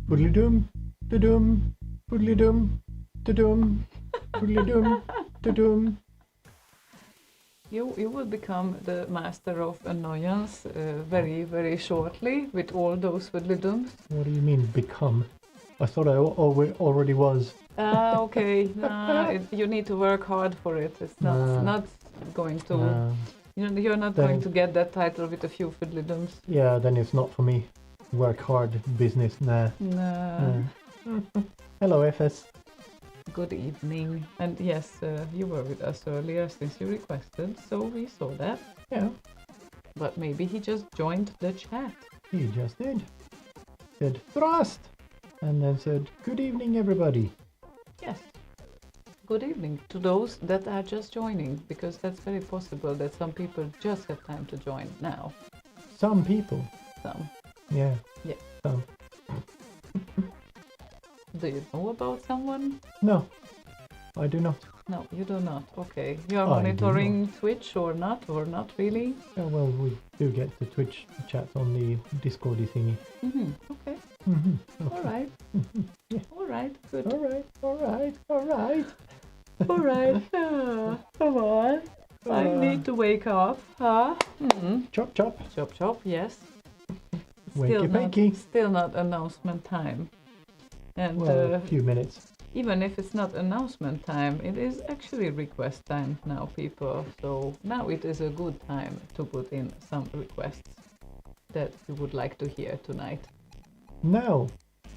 [SPEAKER 1] Poodly-dum, da-dum, poodly-dum, da-dum, poodly-dum, da-dum.
[SPEAKER 4] You will become the master of annoyance very, very shortly with all those fiddly-dums.
[SPEAKER 1] What do you mean, become? I thought I already was.
[SPEAKER 4] Okay. You need to work hard for it. It's not going to... You're not going to get that title with a few fiddly-dums.
[SPEAKER 1] Yeah, then it's not for me. Work hard business, nah.
[SPEAKER 4] Nah.
[SPEAKER 1] Hello, FS.
[SPEAKER 4] Good evening. And yes, you were with us earlier since you requested, so we saw that.
[SPEAKER 1] Yeah,
[SPEAKER 4] But maybe he just joined the chat.
[SPEAKER 1] he just did. Said, thrust! And then said, good evening, everybody.
[SPEAKER 4] Yes. Good evening to those that are just joining, because that's very possible that some people just have time to join now.
[SPEAKER 1] Some people.
[SPEAKER 4] Some.
[SPEAKER 1] Yeah.
[SPEAKER 4] Yeah.
[SPEAKER 1] Some.
[SPEAKER 4] Do you know about someone?
[SPEAKER 1] No, I do not.
[SPEAKER 4] No, you do not. Okay. You are
[SPEAKER 1] I do
[SPEAKER 4] monitoring Twitch or not really?
[SPEAKER 1] Well, we do get the Twitch chat on the Discordy thingy.
[SPEAKER 4] Mm-hmm. Okay.
[SPEAKER 1] Mm-hmm.
[SPEAKER 4] All right.
[SPEAKER 1] Yeah.
[SPEAKER 4] All right. Good.
[SPEAKER 1] All right. All right.
[SPEAKER 4] All right. Come on. I need to wake up. Huh? Mm-hmm.
[SPEAKER 1] Chop, chop.
[SPEAKER 4] Chop chop. Yes.
[SPEAKER 1] Wakey, wakey.
[SPEAKER 4] Still not announcement time. And
[SPEAKER 1] Well, a few minutes.
[SPEAKER 4] even if it's not announcement time, it is actually request time now, people. So now it is a good time to put in some requests that you would like to hear tonight.
[SPEAKER 1] Now.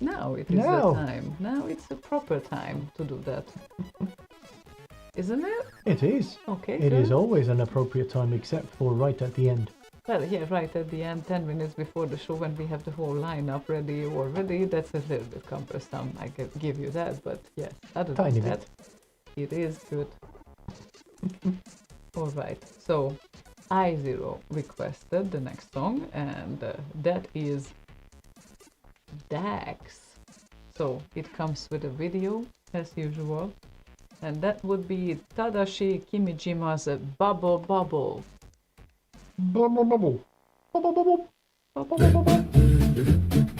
[SPEAKER 4] Now it is
[SPEAKER 1] Now.
[SPEAKER 4] the time. Now it's a proper time to do that. Isn't it?
[SPEAKER 1] It is.
[SPEAKER 4] Okay.
[SPEAKER 1] It
[SPEAKER 4] good.
[SPEAKER 1] is always an appropriate time, except for right at the end.
[SPEAKER 4] Well, yeah, right at the end, 10 minutes before the show, when we have the whole lineup ready already. That's a little bit cumbersome, I can give you that, but yes, other
[SPEAKER 1] Tiny
[SPEAKER 4] than that, it is good. Alright, so I0 requested the next song, and that is Dax. So it comes with a video, as usual, and that would be Tadashi Kimijima's Bubble Bubble.
[SPEAKER 1] Bubble, bubble. Bubble, bubble. Bubble, bubble, bubble.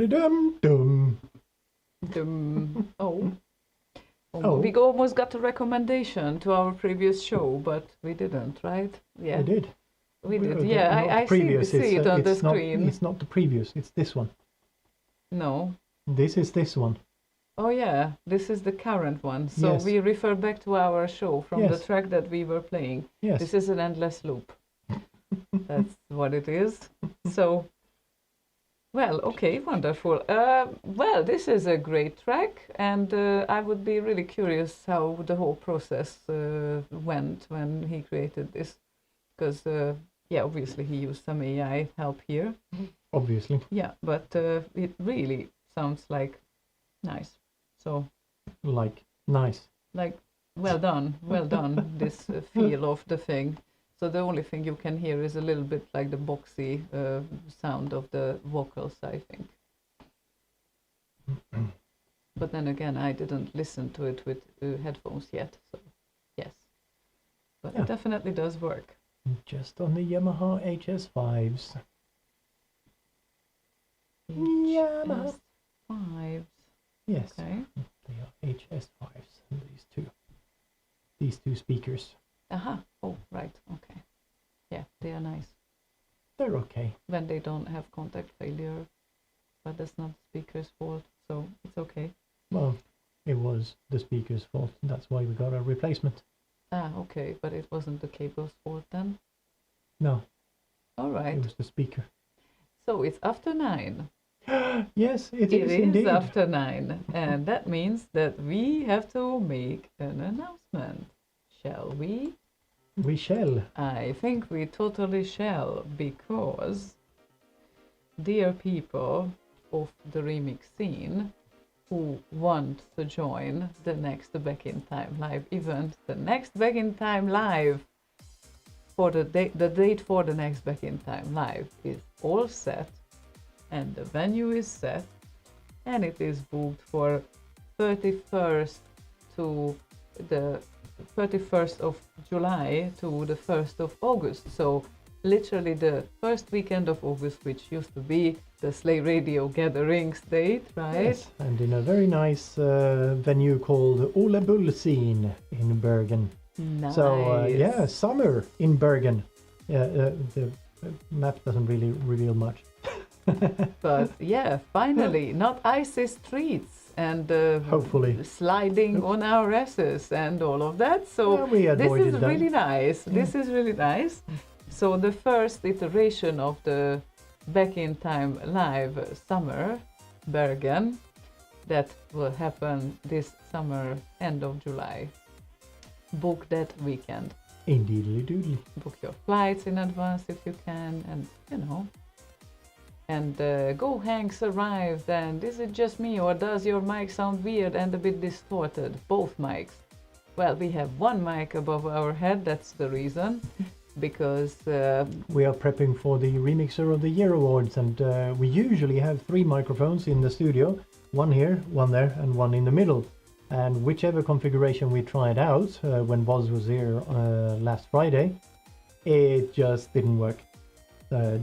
[SPEAKER 1] Dum dum.
[SPEAKER 4] Oh.
[SPEAKER 1] Oh.
[SPEAKER 4] We almost got a recommendation to our previous show, but we didn't, right? Yeah.
[SPEAKER 1] We did.
[SPEAKER 4] We did.
[SPEAKER 1] Not
[SPEAKER 4] Yeah, I
[SPEAKER 1] previous,
[SPEAKER 4] see it on the
[SPEAKER 1] it's not,
[SPEAKER 4] screen.
[SPEAKER 1] it's not the previous, it's this one.
[SPEAKER 4] No.
[SPEAKER 1] This is this one.
[SPEAKER 4] Oh yeah, this is the current one. So
[SPEAKER 1] Yes.
[SPEAKER 4] we refer back to our show from the
[SPEAKER 1] Yes.
[SPEAKER 4] track that we were playing.
[SPEAKER 1] Yes.
[SPEAKER 4] This is an endless loop. That's what it is. So, well, okay, wonderful. Well, this is a great track, and I would be really curious how the whole process went when he created this. Because, yeah, obviously he used some AI help here.
[SPEAKER 1] Obviously.
[SPEAKER 4] Yeah, but it really sounds like nice. So,
[SPEAKER 1] Like, nice.
[SPEAKER 4] like, well done, this feel of the thing. So the only thing you can hear is a little bit like the boxy sound of the vocals, I think. But then again, I didn't listen to it with headphones yet, so yes. But
[SPEAKER 1] Yeah.
[SPEAKER 4] it definitely does work.
[SPEAKER 1] Just on the Yamaha HS5s. Yamaha.
[SPEAKER 4] HS5s.
[SPEAKER 1] Yes,
[SPEAKER 4] Okay.
[SPEAKER 1] they are HS5s. These two speakers.
[SPEAKER 4] Aha. Oh, right. Okay. Yeah, they are nice.
[SPEAKER 1] They're okay.
[SPEAKER 4] When they don't have contact failure, but that's not the speaker's fault, so it's okay.
[SPEAKER 1] Well, it was the speaker's fault. That's why we got a replacement.
[SPEAKER 4] Ah, okay, but it wasn't the cable's fault then?
[SPEAKER 1] No,
[SPEAKER 4] All right.
[SPEAKER 1] it was the speaker.
[SPEAKER 4] So it's after 9.
[SPEAKER 1] Yes, it
[SPEAKER 4] It
[SPEAKER 1] is
[SPEAKER 4] is
[SPEAKER 1] indeed.
[SPEAKER 4] after 9, and that means that we have to make an announcement. Shall we?
[SPEAKER 1] We shall.
[SPEAKER 4] I think we totally shall, because dear people of the remix scene who want to join the next Back in Time live event, the next Back in Time live, for the date for the next Back in Time live is all set, and the venue is set, and it is booked for 31st to the 31st of July to the 1st of August. So literally the first weekend of August, which used to be the Slay Radio Gatherings date, right?
[SPEAKER 1] Yes, and in a very nice venue called Ole Bull Scene in Bergen.
[SPEAKER 4] Nice.
[SPEAKER 1] So yeah, summer in Bergen. The map doesn't really reveal much.
[SPEAKER 4] But yeah, finally, not icy streets and
[SPEAKER 1] Hopefully.
[SPEAKER 4] sliding on our asses and all of that. So
[SPEAKER 1] Well, we
[SPEAKER 4] this
[SPEAKER 1] avoided
[SPEAKER 4] is
[SPEAKER 1] that.
[SPEAKER 4] really nice. This is really nice. So the first iteration of the Back in Time live summer Bergen, that will happen this summer, end of July. Book that weekend.
[SPEAKER 1] Indeedly doodly.
[SPEAKER 4] Book your flights in advance if you can, and you know. And Go Hanks arrived, and is it just me, or does your mic sound weird and a bit distorted? Both mics. Well, we have one mic above our head, that's the reason. Because
[SPEAKER 1] We are prepping for the Remixer of the Year awards, and we usually have 3 microphones in the studio. One here, one there, and one in the middle. And whichever configuration we tried out when Boz was here last Friday, it just didn't work.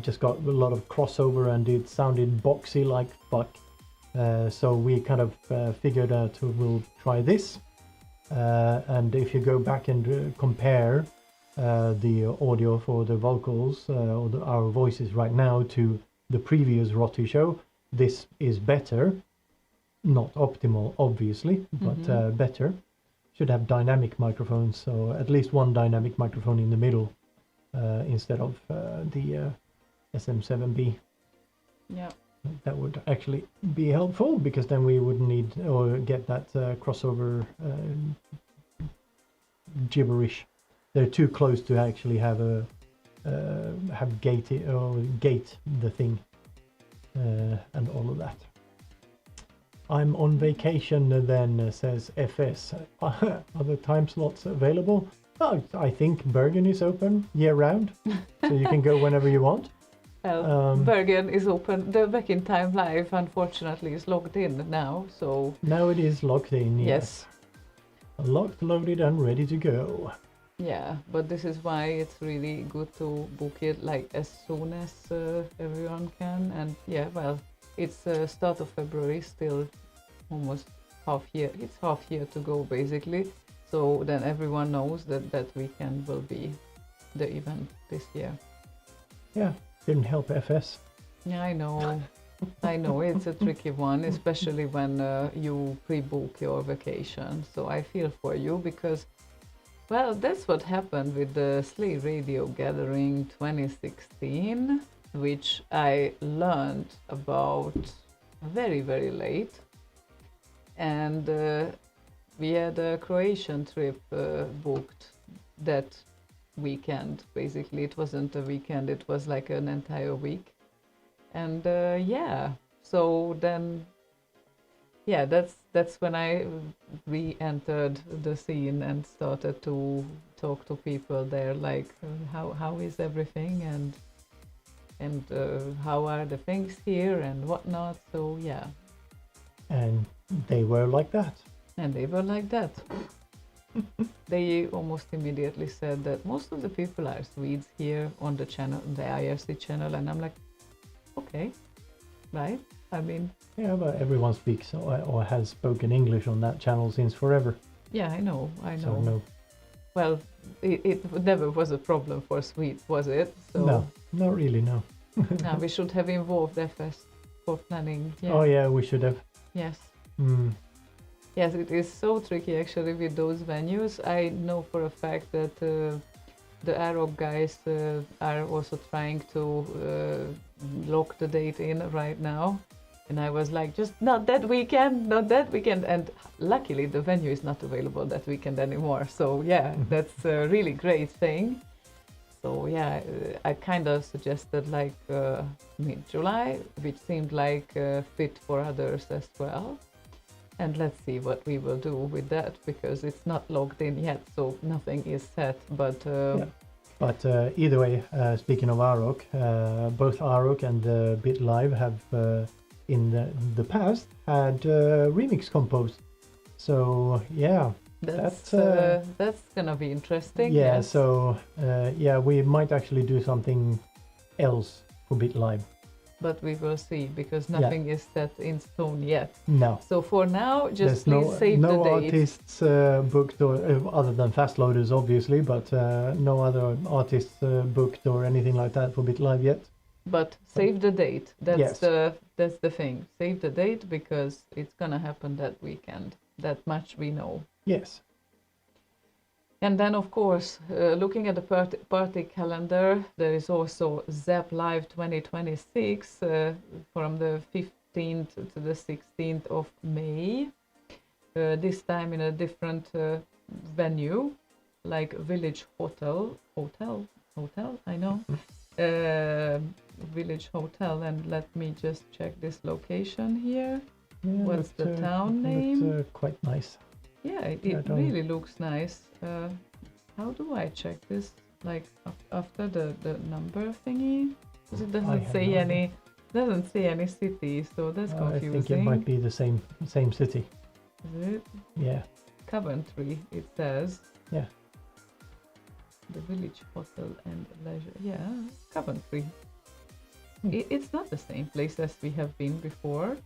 [SPEAKER 1] Just got a lot of crossover, and it sounded boxy like fuck. So we kind of figured out we'll try this. And if you go back and compare the audio for the vocals or our voices right now to the previous Rotti show, this is better. Not optimal, obviously, but better. Should have dynamic microphones, so at least one dynamic microphone in the middle instead of the SM7B.
[SPEAKER 4] yeah,
[SPEAKER 1] That would actually be helpful, because then we wouldn't need or get that crossover gibberish. They're too close to actually have a gate the thing and all of that. I'm on vacation then, says FS. Are the time slots available? Oh, I think Bergen is open year round, so you can go whenever you want.
[SPEAKER 4] well, Bergen is open. The Back in Time live, unfortunately, is logged in now, so
[SPEAKER 1] Now it is locked in, yes. Locked, loaded, and ready to go.
[SPEAKER 4] yeah. But this is why it's really good to book it like as soon as everyone can. And yeah, well, it's start of February, still almost half year. It's half year to go basically. So then everyone knows that that weekend will be the event this year.
[SPEAKER 1] Yeah, didn't help FS.
[SPEAKER 4] Yeah, I know. I know it's a tricky one, especially when you pre-book your vacation. So I feel for you because, well, that's what happened with the Slay Radio Gathering 2016, which I learned about very, very late. And we had a Croatian trip booked that weekend. Basically, it wasn't a weekend, it was like an entire week. And yeah, so then, yeah, that's when I re-entered the scene and started to talk to people there, like how is everything and how are the things here and whatnot. So yeah,
[SPEAKER 1] And they were like that.
[SPEAKER 4] and they were like that. They almost immediately said that most of the people are Swedes here on the channel, the IRC channel, and I'm like, okay, right? I mean,
[SPEAKER 1] Yeah, but everyone speaks or has spoken English on that channel since forever.
[SPEAKER 4] yeah, I know.
[SPEAKER 1] So no,
[SPEAKER 4] Well, it never was a problem for Swedes, was it? So
[SPEAKER 1] no, not really, no.
[SPEAKER 4] we should have involved FS for planning. Yeah.
[SPEAKER 1] Oh yeah, we should have.
[SPEAKER 4] Yes.
[SPEAKER 1] Mm.
[SPEAKER 4] Yes, it is so tricky actually with those venues. I know for a fact that the Arab guys are also trying to lock the date in right now. And I was like, just not that weekend, not that weekend. And luckily the venue is not available that weekend anymore. So yeah, that's a really great thing. So yeah, I kind of suggested like mid-July, which seemed like fit for others as well. And let's see what we will do with that, because it's not logged in yet, so nothing is set. But
[SPEAKER 1] Yeah. But either way, speaking of Arok, both Arok and BitLive have in the past had remix composed. So yeah,
[SPEAKER 4] that's gonna be interesting.
[SPEAKER 1] yeah.
[SPEAKER 4] Yes.
[SPEAKER 1] So yeah, we might actually do something else for BitLive.
[SPEAKER 4] But we will see, because nothing is set in stone yet.
[SPEAKER 1] No.
[SPEAKER 4] So for now, just
[SPEAKER 1] There's
[SPEAKER 4] please save the
[SPEAKER 1] no
[SPEAKER 4] date.
[SPEAKER 1] artists booked, or other than fast loaders, obviously, but no other artists booked or anything like that for BitLive yet.
[SPEAKER 4] But save the date. That's
[SPEAKER 1] Yes.
[SPEAKER 4] that's the thing. Save the date, because it's gonna happen that weekend. That much we know.
[SPEAKER 1] Yes.
[SPEAKER 4] And then, of course, looking at the party calendar, there is also Zap Live 2026 from the 15th to the 16th of May. This time in a different venue, like Village Hotel. I know. Village Hotel, and let me just check this location here.
[SPEAKER 1] Yeah,
[SPEAKER 4] What's the town name?
[SPEAKER 1] Looks quite nice.
[SPEAKER 4] Yeah, it
[SPEAKER 1] I don't-
[SPEAKER 4] really looks nice. How do I check this? Like after the number thingy? Because it
[SPEAKER 1] I
[SPEAKER 4] doesn't
[SPEAKER 1] have
[SPEAKER 4] say
[SPEAKER 1] no
[SPEAKER 4] any.
[SPEAKER 1] idea.
[SPEAKER 4] Doesn't say any city, so that's
[SPEAKER 1] I
[SPEAKER 4] confusing.
[SPEAKER 1] think it might be the same city.
[SPEAKER 4] Is it
[SPEAKER 1] Yeah.
[SPEAKER 4] Coventry? It says.
[SPEAKER 1] Yeah.
[SPEAKER 4] The Village Hotel and Leisure. Yeah, Coventry.
[SPEAKER 1] Hmm.
[SPEAKER 4] It's not the same place as we have been before,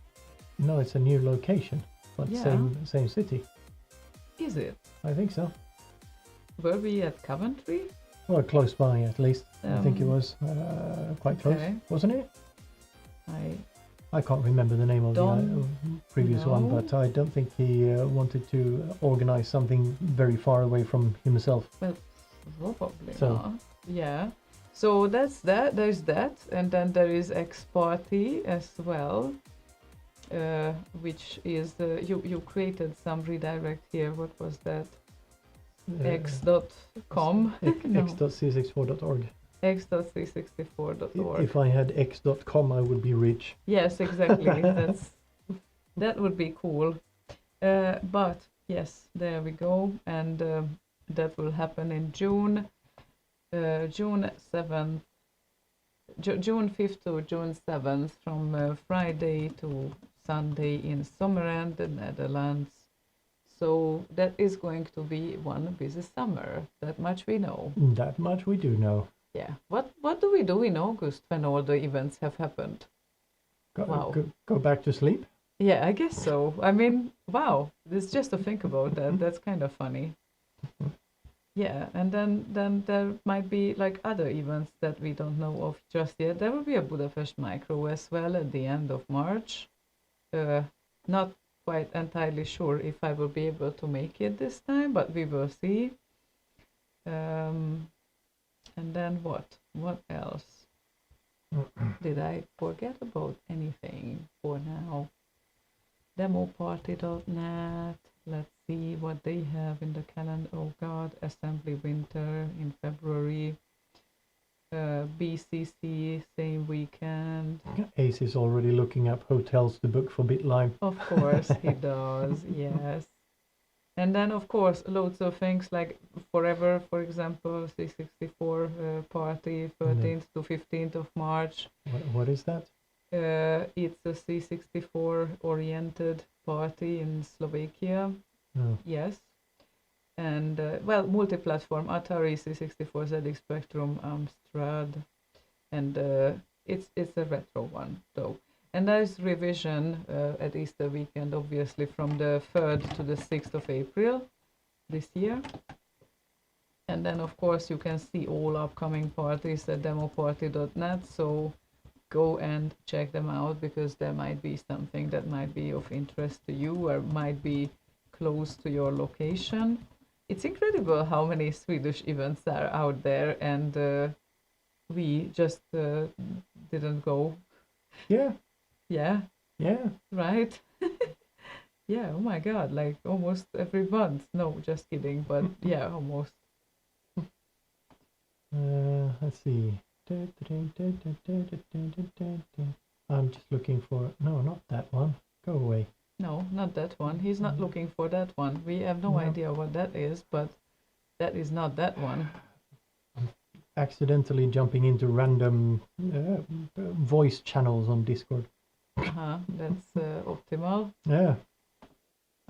[SPEAKER 1] No, it's a new location, but
[SPEAKER 4] Yeah.
[SPEAKER 1] same city.
[SPEAKER 4] is it?
[SPEAKER 1] I think so.
[SPEAKER 4] Were we at Coventry?
[SPEAKER 1] Well, close by at least. I think it was quite close,
[SPEAKER 4] okay.
[SPEAKER 1] wasn't it?
[SPEAKER 4] I
[SPEAKER 1] I can't remember the name of the previous one,
[SPEAKER 4] No.
[SPEAKER 1] but I don't think he wanted to organize something very far away from himself.
[SPEAKER 4] Probably
[SPEAKER 1] So-
[SPEAKER 4] not. Yeah. So that's that. There's that, and then there is X Party as well, which is you created some redirect here. What was that? X.com. No.
[SPEAKER 1] X.c64.org.
[SPEAKER 4] X.364.org.
[SPEAKER 1] If I had x.com, I would be rich.
[SPEAKER 4] Yes, exactly. That would be cool. But yes, there we go, and that will happen in June. June 7th, June 5th to June 7th, from Friday to Sunday in Sommerend, the Netherlands. So that is going to be one busy summer. That much we know.
[SPEAKER 1] That much we do know.
[SPEAKER 4] Yeah. What do we do in August when all the events have happened? Wow.
[SPEAKER 1] Go back to sleep?
[SPEAKER 4] Yeah, I guess so. I mean, wow, it's just to think about that. That's kind of funny. Yeah, and then there might be like other events that we don't know of just yet. There will be a Budapest Micro as well at the end of March. Not quite entirely sure if I will be able to make it this time, but we will see. And then what? What else? Did I forget about anything for now? Demoparty.net. Let's see what they have in the calendar. Oh God, Assembly Winter in February. BCC same weekend.
[SPEAKER 1] Ace is already looking up hotels to book for BitLive.
[SPEAKER 4] Of course he does. Yes. And then of course loads of things like Forever, for example, C64 party, 13th to 15th of March.
[SPEAKER 1] What is that?
[SPEAKER 4] It's a C64 oriented party in Slovakia.
[SPEAKER 1] Oh.
[SPEAKER 4] Yes. And well, multi-platform, Atari, C64, ZX Spectrum, Amstrad, and it's a retro one though. And there's revision at Easter weekend, obviously from the 3rd to the 6th of April this year. And then of course you can see all upcoming parties at demoparty.net, so go and check them out because there might be something that might be of interest to you or might be close to your location. It's incredible how many Swedish events are out there, and we just didn't go.
[SPEAKER 1] Yeah.
[SPEAKER 4] Yeah,
[SPEAKER 1] Yeah.
[SPEAKER 4] right? Yeah, oh my God, like almost every month. No, just kidding, but yeah, almost.
[SPEAKER 1] Let's see. I'm just looking for... No, not that one. Go away.
[SPEAKER 4] No, not that one. He's not looking for that one. We have no idea what that is, but that is not that one.
[SPEAKER 1] Accidentally jumping into random voice channels on Discord.
[SPEAKER 4] That's optimal.
[SPEAKER 1] Yeah.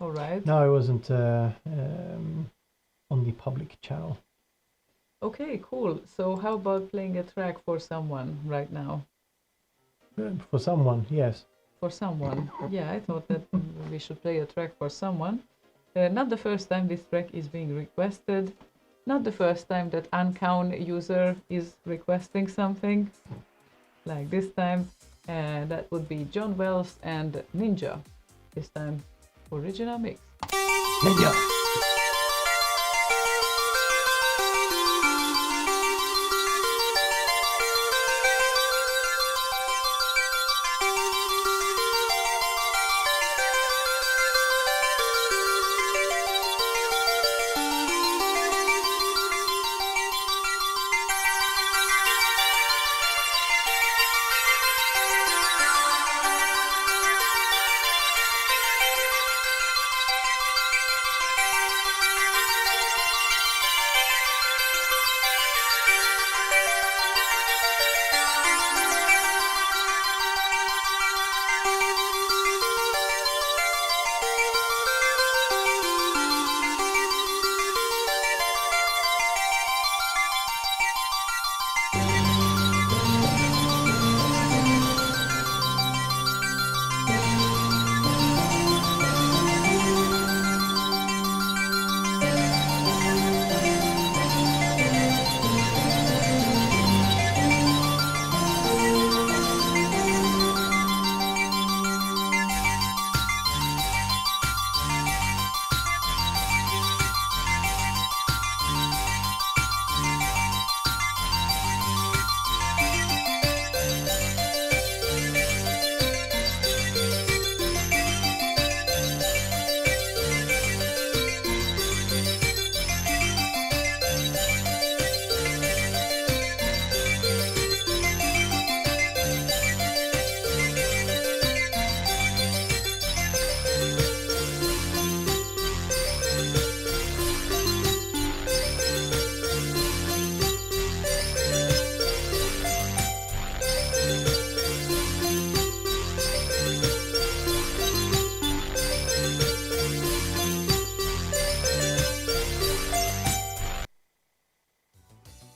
[SPEAKER 4] All right.
[SPEAKER 1] No, I wasn't on the public channel.
[SPEAKER 4] Okay, cool. So how about playing a track for someone right now?
[SPEAKER 1] For someone, yes.
[SPEAKER 4] For someone. Yeah, I thought that we should play a track for someone. Not the first time this track is being requested. Not the first time that Uncount user is requesting something like this time. That would be John Wells and Ninja. This time, original mix.
[SPEAKER 1] Ninja!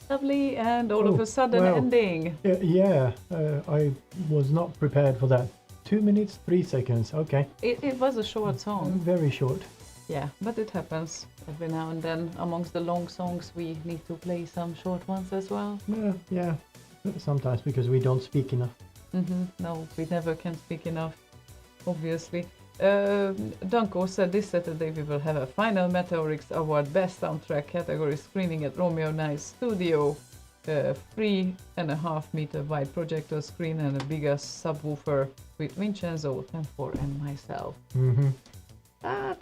[SPEAKER 4] Lovely, and all of a sudden
[SPEAKER 1] well,
[SPEAKER 4] ending.
[SPEAKER 1] Yeah, I was not prepared for that. 2 minutes, 3 seconds. Okay.
[SPEAKER 4] It was a short song.
[SPEAKER 1] Very short.
[SPEAKER 4] Yeah, but it happens every now and then. Amongst the long songs, we need to play some short ones as well.
[SPEAKER 1] Yeah. Sometimes because we don't speak enough.
[SPEAKER 4] No, we never can speak enough, obviously. Danko said this Saturday we will have a final Meteorix Award Best Soundtrack category screening at Romeo Nice Studio. 3.5 meter wide projector screen and a bigger subwoofer with Vincenzo, 10-4 and myself.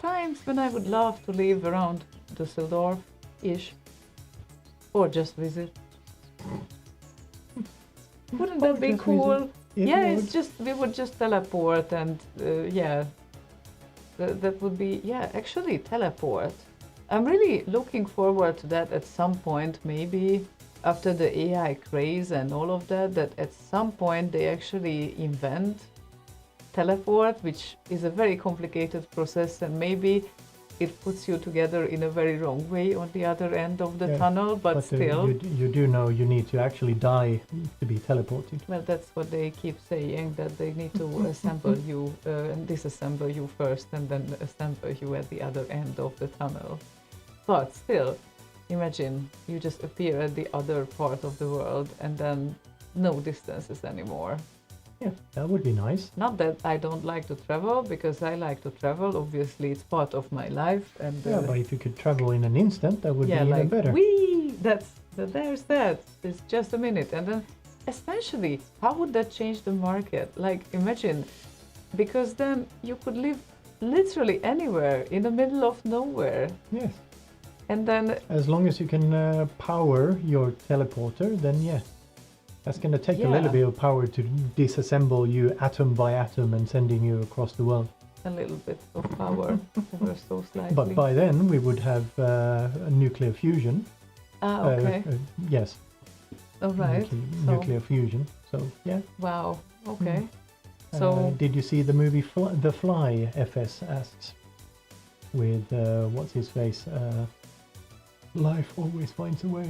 [SPEAKER 4] Times when I would love to live around Düsseldorf-ish or just visit. Wouldn't that be cool? Yeah, it's just we would just teleport and that would be actually teleport. I'm really looking forward to that at some point, maybe after the AI craze and all of that at some point they actually invent teleport, which is a very complicated process, and maybe it puts you together in a very wrong way on the other end of the tunnel, but still.
[SPEAKER 1] You do know you need to actually die to be teleported.
[SPEAKER 4] Well, that's what they keep saying, that they need to assemble you and disassemble you first and then assemble you at the other end of the tunnel. But still, imagine you just appear at the other part of the world and then no distances anymore.
[SPEAKER 1] Yeah, that would be nice.
[SPEAKER 4] Not that I don't like to travel, because I like to travel. Obviously, it's part of my life. And
[SPEAKER 1] but if you could travel in an instant, that would be even better.
[SPEAKER 4] There's that. It's just a minute. And then, essentially, how would that change the market? Like, imagine, because then you could live literally anywhere in the middle of nowhere.
[SPEAKER 1] Yes.
[SPEAKER 4] And then,
[SPEAKER 1] as long as you can power your teleporter, then yeah. That's going to take a little bit of power to disassemble you atom by atom and sending you across the world.
[SPEAKER 4] A little bit of power, ever so slightly.
[SPEAKER 1] But by then we would have a nuclear fusion.
[SPEAKER 4] Okay.
[SPEAKER 1] Yes.
[SPEAKER 4] All right.
[SPEAKER 1] Nuclear fusion. So yeah.
[SPEAKER 4] Wow. Okay. So
[SPEAKER 1] did you see the movie The Fly? FS asks. With what's his face? Life always finds a way.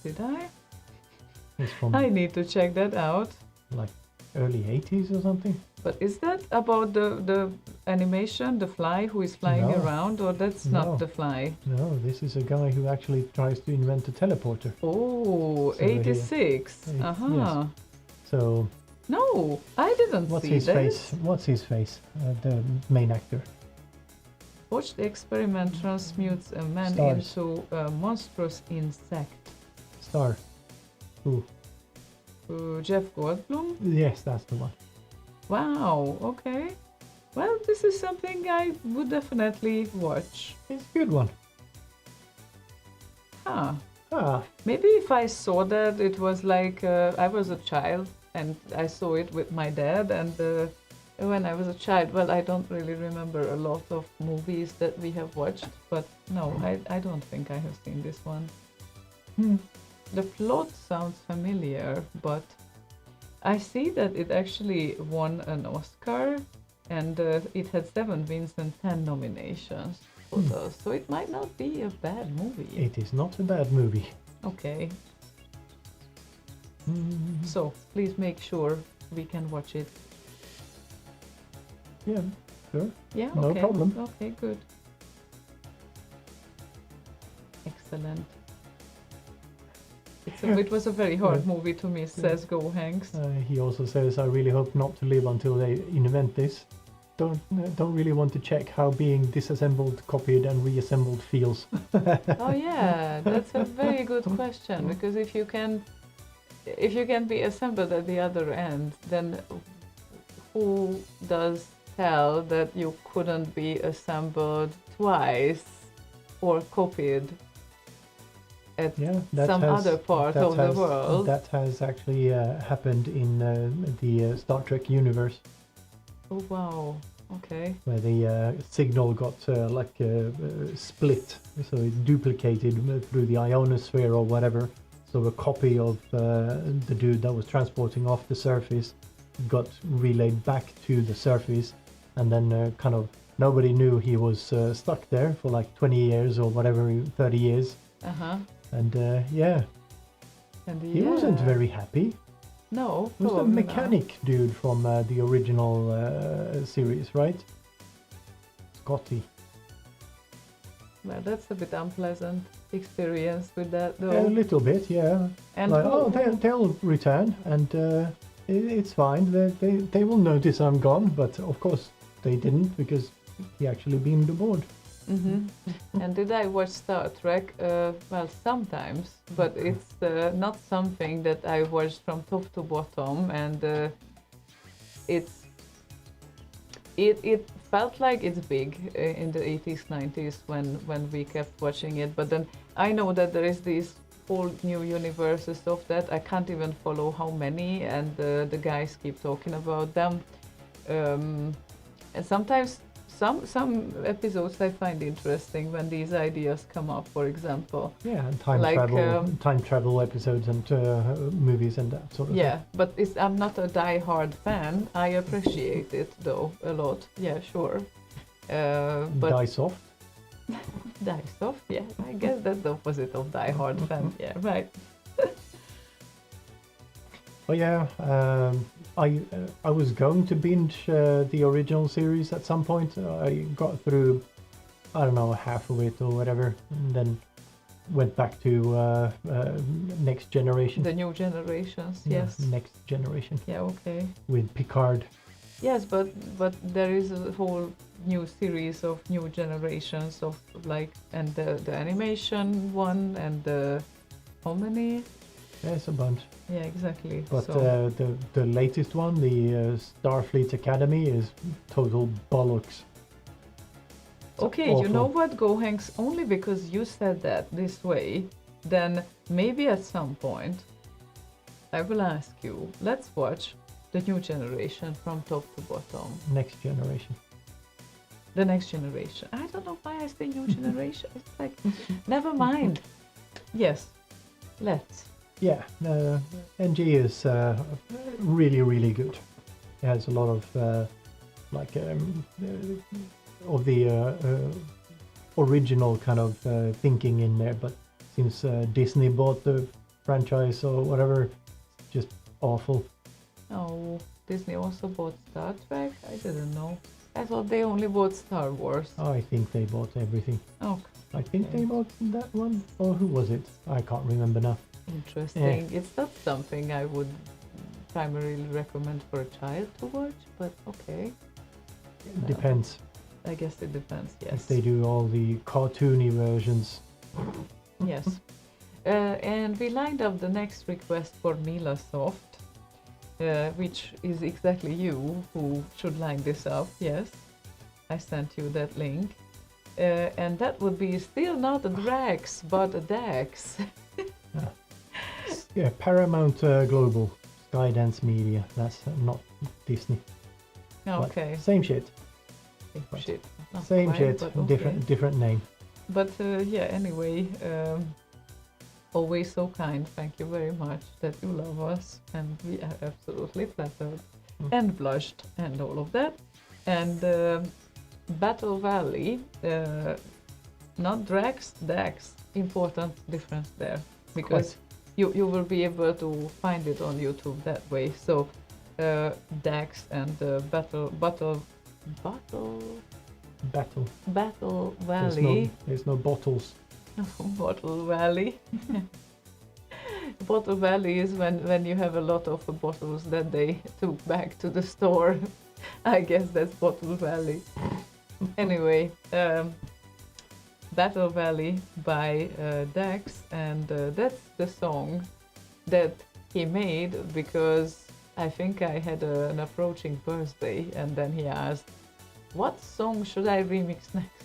[SPEAKER 4] Did I?
[SPEAKER 1] It's from
[SPEAKER 4] I need to check that out.
[SPEAKER 1] Like early 80s or something.
[SPEAKER 4] But is that about the animation, the fly who is flying around, or that's not the fly?
[SPEAKER 1] No, this is a guy who actually tries to invent a teleporter.
[SPEAKER 4] Oh, so 86.
[SPEAKER 1] Yes. So.
[SPEAKER 4] No, I didn't see
[SPEAKER 1] his
[SPEAKER 4] this.
[SPEAKER 1] Face? What's his face? The main actor.
[SPEAKER 4] Watch the experiment transmutes a man into a monstrous insect.
[SPEAKER 1] Star. Who?
[SPEAKER 4] Jeff Goldblum?
[SPEAKER 1] Yes, that's the one.
[SPEAKER 4] Wow, okay. Well, this is something I would definitely watch.
[SPEAKER 1] It's a good one.
[SPEAKER 4] Maybe if I saw that, it was like I was a child and I saw it with my dad, and when I was a child, well, I don't really remember a lot of movies that we have watched, but no, I don't think I have seen this one. The plot sounds familiar, but I see that it actually won an Oscar, and it had 7 wins and 10 nominations for those. So it might not be a bad movie.
[SPEAKER 1] It is not a bad movie.
[SPEAKER 4] Okay. So please make sure we can watch it.
[SPEAKER 1] Yeah, sure.
[SPEAKER 4] Yeah,
[SPEAKER 1] no problem.
[SPEAKER 4] Okay, good. Excellent. It was a very hard movie to miss, says Go Hanks.
[SPEAKER 1] He also says, I really hope not to live until they invent this. Don't really want to check how being disassembled, copied and reassembled feels.
[SPEAKER 4] Oh yeah, that's a very good question, because if you can be assembled at the other end, then who does tell that you couldn't be assembled twice or copied at some other part of the world?
[SPEAKER 1] That has actually happened in the Star Trek universe.
[SPEAKER 4] Oh wow, okay.
[SPEAKER 1] Where the signal got split, so it duplicated through the ionosphere or whatever. So a copy of the dude that was transporting off the surface got relayed back to the surface, and then kind of nobody knew he was stuck there for like 20 years or whatever, 30 years.
[SPEAKER 4] Uh-huh.
[SPEAKER 1] And he wasn't very happy.
[SPEAKER 4] No,
[SPEAKER 1] It was the
[SPEAKER 4] probably not.
[SPEAKER 1] mechanic dude from the original series, right? Scotty.
[SPEAKER 4] Well, that's a bit unpleasant experience with that, though.
[SPEAKER 1] A little bit, yeah.
[SPEAKER 4] And
[SPEAKER 1] Like,
[SPEAKER 4] who-
[SPEAKER 1] they'll return, and it's fine. They will notice I'm gone, but of course they didn't because he actually beamed aboard.
[SPEAKER 4] And did I watch Star Trek? Well, sometimes, but it's not something that I watched from top to bottom, and it felt like it's big in the 80s, 90s when we kept watching it. But then I know that there is these whole new universes of that. I can't even follow how many, and the guys keep talking about them. And sometimes some episodes I find interesting when these ideas come up, for example.
[SPEAKER 1] Yeah, and
[SPEAKER 4] Like,
[SPEAKER 1] time travel episodes and movies and that sort of
[SPEAKER 4] Yeah, but I'm not a die-hard fan. I appreciate it though a lot. Yeah, sure.
[SPEAKER 1] thing.
[SPEAKER 4] But
[SPEAKER 1] Die soft.
[SPEAKER 4] die soft, yeah. I guess that's the opposite of die-hard fan. Yeah, right.
[SPEAKER 1] Oh yeah, I was going to binge the original series at some point. I got through, I don't know, half of it or whatever, and then went back to Next Generation.
[SPEAKER 4] The new generations.
[SPEAKER 1] Yeah,
[SPEAKER 4] Yes.
[SPEAKER 1] Next Generation
[SPEAKER 4] Yeah. Okay.
[SPEAKER 1] with Picard.
[SPEAKER 4] Yes, but there is a whole new series of new generations of like, and the animation one and the how many?
[SPEAKER 1] There's a bunch.
[SPEAKER 4] Yeah, exactly.
[SPEAKER 1] But
[SPEAKER 4] So
[SPEAKER 1] the latest one, the Starfleet Academy, is total bollocks. It's
[SPEAKER 4] okay, you know
[SPEAKER 1] awful.
[SPEAKER 4] what, Gohanks? Only because you said that this way, then maybe at some point I will ask you. Let's watch the new generation from top to bottom.
[SPEAKER 1] Next Generation.
[SPEAKER 4] The next generation. I don't know why I say new generation. It's like, never mind. Yes, let's.
[SPEAKER 1] Yeah, NG is really, really good. It has a lot of of the original kind of thinking in there, but since Disney bought the franchise or whatever, it's just awful.
[SPEAKER 4] Oh, Disney also bought Star Trek? I didn't know. I thought they only bought Star Wars.
[SPEAKER 1] I think they bought everything.
[SPEAKER 4] Oh,
[SPEAKER 1] I think
[SPEAKER 4] Okay.
[SPEAKER 1] they bought that one, or who was it? I can't remember now.
[SPEAKER 4] interesting. It's not something I would primarily recommend for a child to watch, but okay.
[SPEAKER 1] It depends
[SPEAKER 4] I guess it depends, yes.
[SPEAKER 1] if they do all the cartoony versions.
[SPEAKER 4] Yes. And we lined up the next request for Mila Soft, which is exactly you who should line this up, yes. I sent you that link. And that would be still not a Drax, but a Dax.
[SPEAKER 1] Yeah, Paramount Global, Skydance Media. That's not Disney. but
[SPEAKER 4] Okay.
[SPEAKER 1] Same shit. but
[SPEAKER 4] Shit. Not
[SPEAKER 1] Same
[SPEAKER 4] quite,
[SPEAKER 1] shit.
[SPEAKER 4] but okay.
[SPEAKER 1] Different name.
[SPEAKER 4] But yeah, anyway, always so kind. Thank you very much that you love us, and we are absolutely flattered and blushed and all of that. And Battle Valley, not Drax, Dax. Important difference there, because you will be able to find it on YouTube that way. So Dax and Battle Valley.
[SPEAKER 1] There's no bottles.
[SPEAKER 4] Bottle Valley. Bottle Valley is when you have a lot of bottles that they took back to the store. I guess that's Bottle Valley. Anyway, Battle Valley by Dax, and that's the song that he made because I think I had an approaching birthday, and then he asked, what song should I remix next?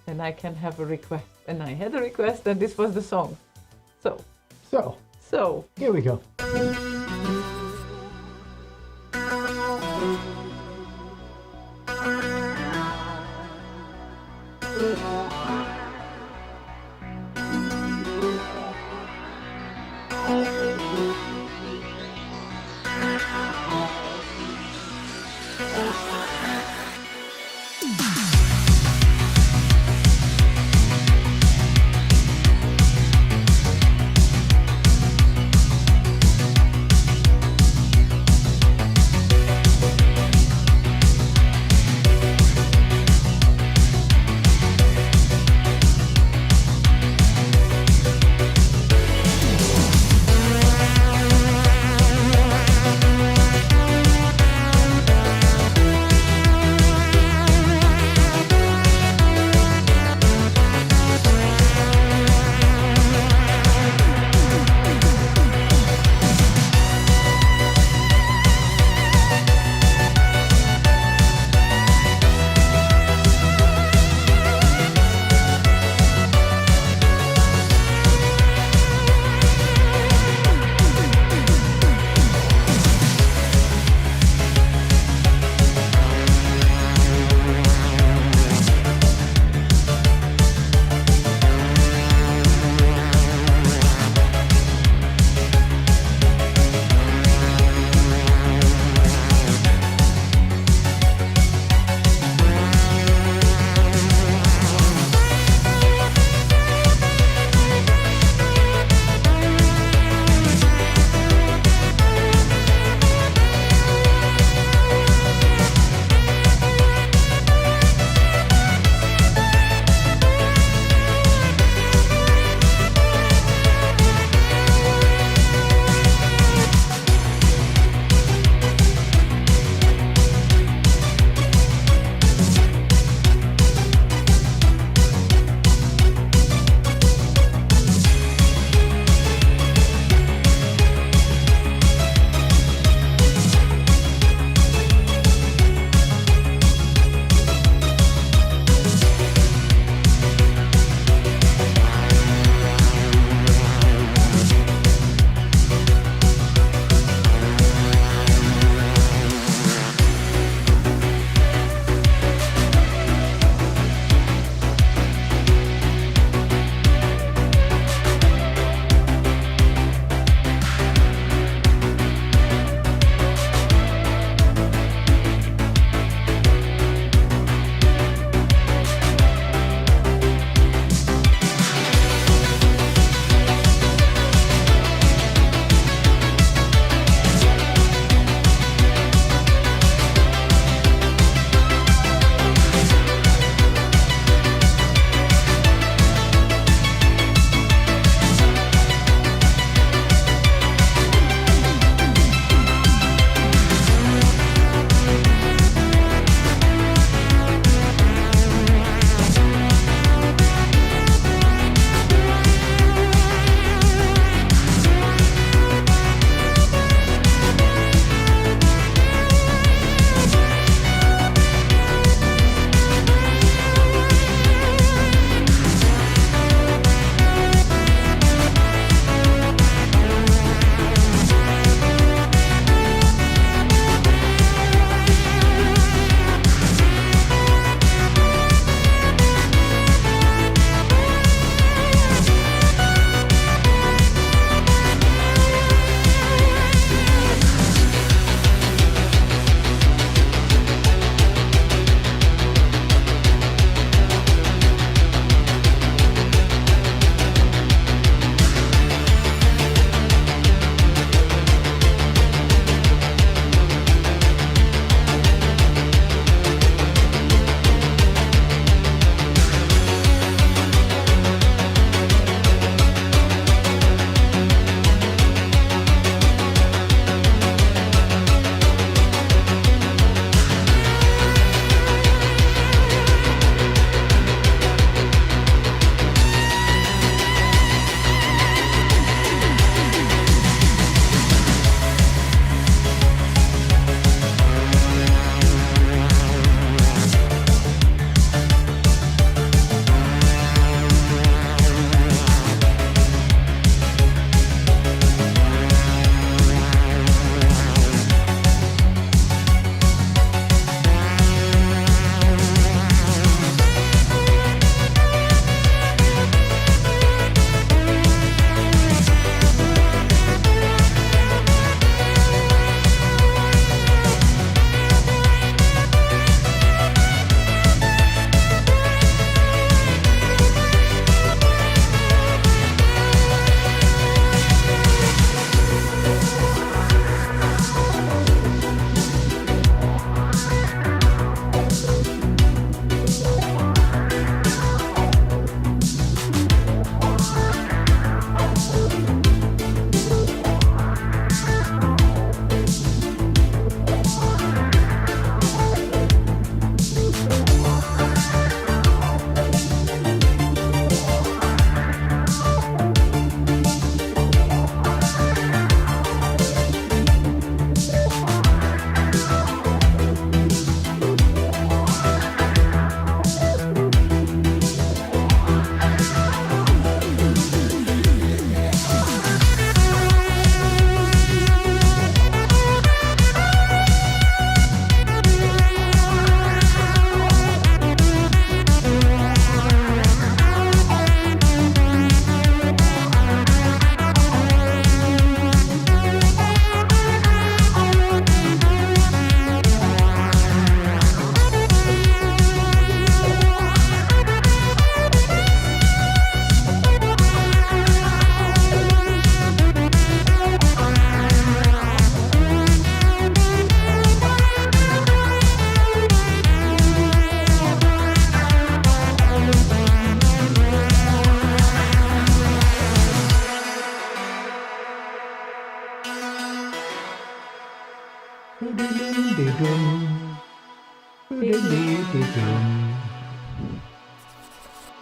[SPEAKER 4] And I can have a request. And I had a request, and this was the song. So,
[SPEAKER 1] Here we go.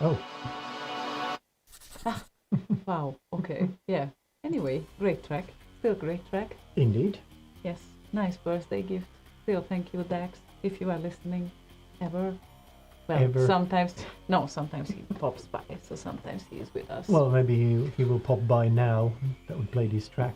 [SPEAKER 1] Oh,
[SPEAKER 4] Wow. Okay. Yeah. Anyway, great track. Still great track.
[SPEAKER 1] indeed.
[SPEAKER 4] Yes. Nice birthday gift. Still, thank you, Dax, if you are listening. Ever. Well,
[SPEAKER 1] Ever.
[SPEAKER 4] sometimes he pops by, so sometimes he is with us.
[SPEAKER 1] Well, maybe he will pop by now. That would play this track.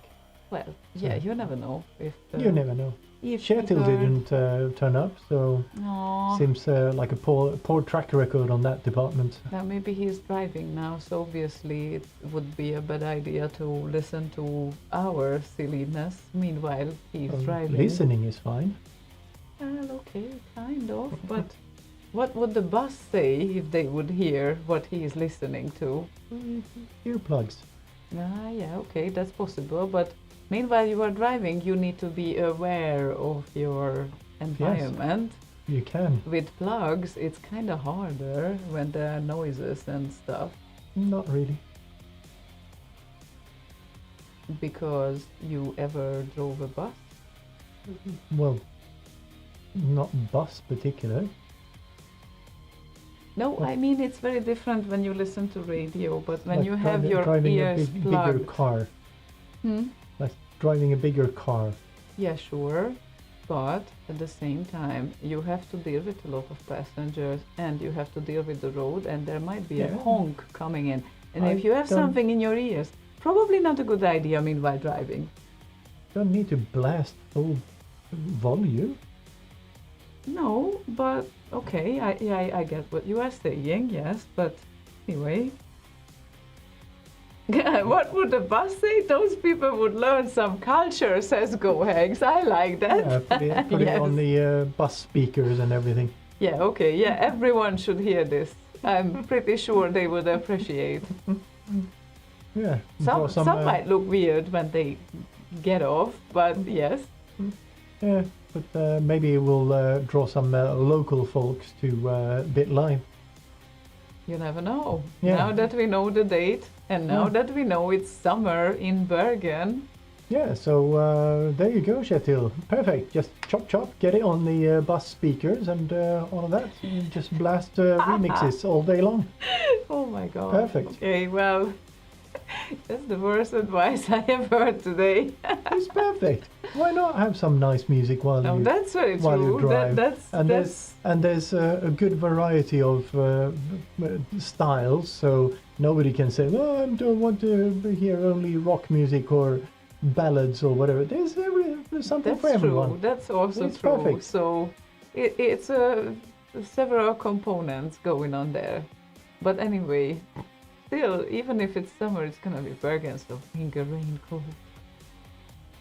[SPEAKER 4] Well, yeah, you never know if.
[SPEAKER 1] You never know.
[SPEAKER 4] If
[SPEAKER 1] Kjetil
[SPEAKER 4] people-
[SPEAKER 1] didn't turn up, so
[SPEAKER 4] Aw.
[SPEAKER 1] seems like a poor track record on that department.
[SPEAKER 4] Now maybe he's driving now, so obviously it would be a bad idea to listen to our silliness. Meanwhile, he's driving.
[SPEAKER 1] Listening is fine.
[SPEAKER 4] Well, okay, kind of. But what would the bus say if they would hear what he is listening to?
[SPEAKER 1] Earplugs.
[SPEAKER 4] Yeah, okay, that's possible. But meanwhile, you are driving, you need to be aware of your environment.
[SPEAKER 1] You can.
[SPEAKER 4] With plugs, it's kind of harder when there are noises and stuff.
[SPEAKER 1] Not really.
[SPEAKER 4] Because you ever drove a bus?
[SPEAKER 1] Well, not bus particular.
[SPEAKER 4] No, I mean it's very different when you listen to radio, but when
[SPEAKER 1] Like
[SPEAKER 4] you have your
[SPEAKER 1] driving
[SPEAKER 4] ears
[SPEAKER 1] bigger
[SPEAKER 4] plugged.
[SPEAKER 1] car.
[SPEAKER 4] Hmm?
[SPEAKER 1] Like driving a bigger car.
[SPEAKER 4] Yeah, sure. But at the same time, you have to deal with a lot of passengers and you have to deal with the road, and there might be a
[SPEAKER 1] Yeah.
[SPEAKER 4] honk coming in. And
[SPEAKER 1] I
[SPEAKER 4] if you have
[SPEAKER 1] don't-
[SPEAKER 4] something in your ears, probably not a good idea meanwhile driving.
[SPEAKER 1] Don't need to blast full volume.
[SPEAKER 4] No, but okay, I get what you are saying, yes, but anyway. What would the bus say? Those people would learn some culture, says Go Hags. I like that.
[SPEAKER 1] Yeah, put it on
[SPEAKER 4] Yes.
[SPEAKER 1] the bus speakers and everything.
[SPEAKER 4] Yeah, okay, yeah, everyone should hear this. I'm pretty sure they would appreciate.
[SPEAKER 1] Yeah.
[SPEAKER 4] Some might look weird when they get off, but yes.
[SPEAKER 1] Yeah, but maybe we'll draw some local folks to Bit Live.
[SPEAKER 4] You never know.
[SPEAKER 1] Yeah.
[SPEAKER 4] Now that we know the date, and now
[SPEAKER 1] Yeah.
[SPEAKER 4] that we know it's summer in Bergen,
[SPEAKER 1] Yeah, so there you go, Kjetil. Perfect. Just chop chop, get it on the bus speakers and all of that. And just blast remixes all day long.
[SPEAKER 4] oh my god.
[SPEAKER 1] Perfect.
[SPEAKER 4] Okay, well, that's the worst advice I have heard today.
[SPEAKER 1] It's perfect. Why not have some nice music while
[SPEAKER 4] No,
[SPEAKER 1] you
[SPEAKER 4] that's very
[SPEAKER 1] while you
[SPEAKER 4] true.
[SPEAKER 1] drive?
[SPEAKER 4] That's
[SPEAKER 1] and there's a good variety of styles, so nobody can say, "Oh, I don't want to hear only rock music or ballads or whatever." There's something for everyone.
[SPEAKER 4] true. That's also
[SPEAKER 1] It's
[SPEAKER 4] true.
[SPEAKER 1] perfect.
[SPEAKER 4] So it's several components going on there. But anyway, still, even if it's summer, it's gonna be Bergen, so finger rain cold.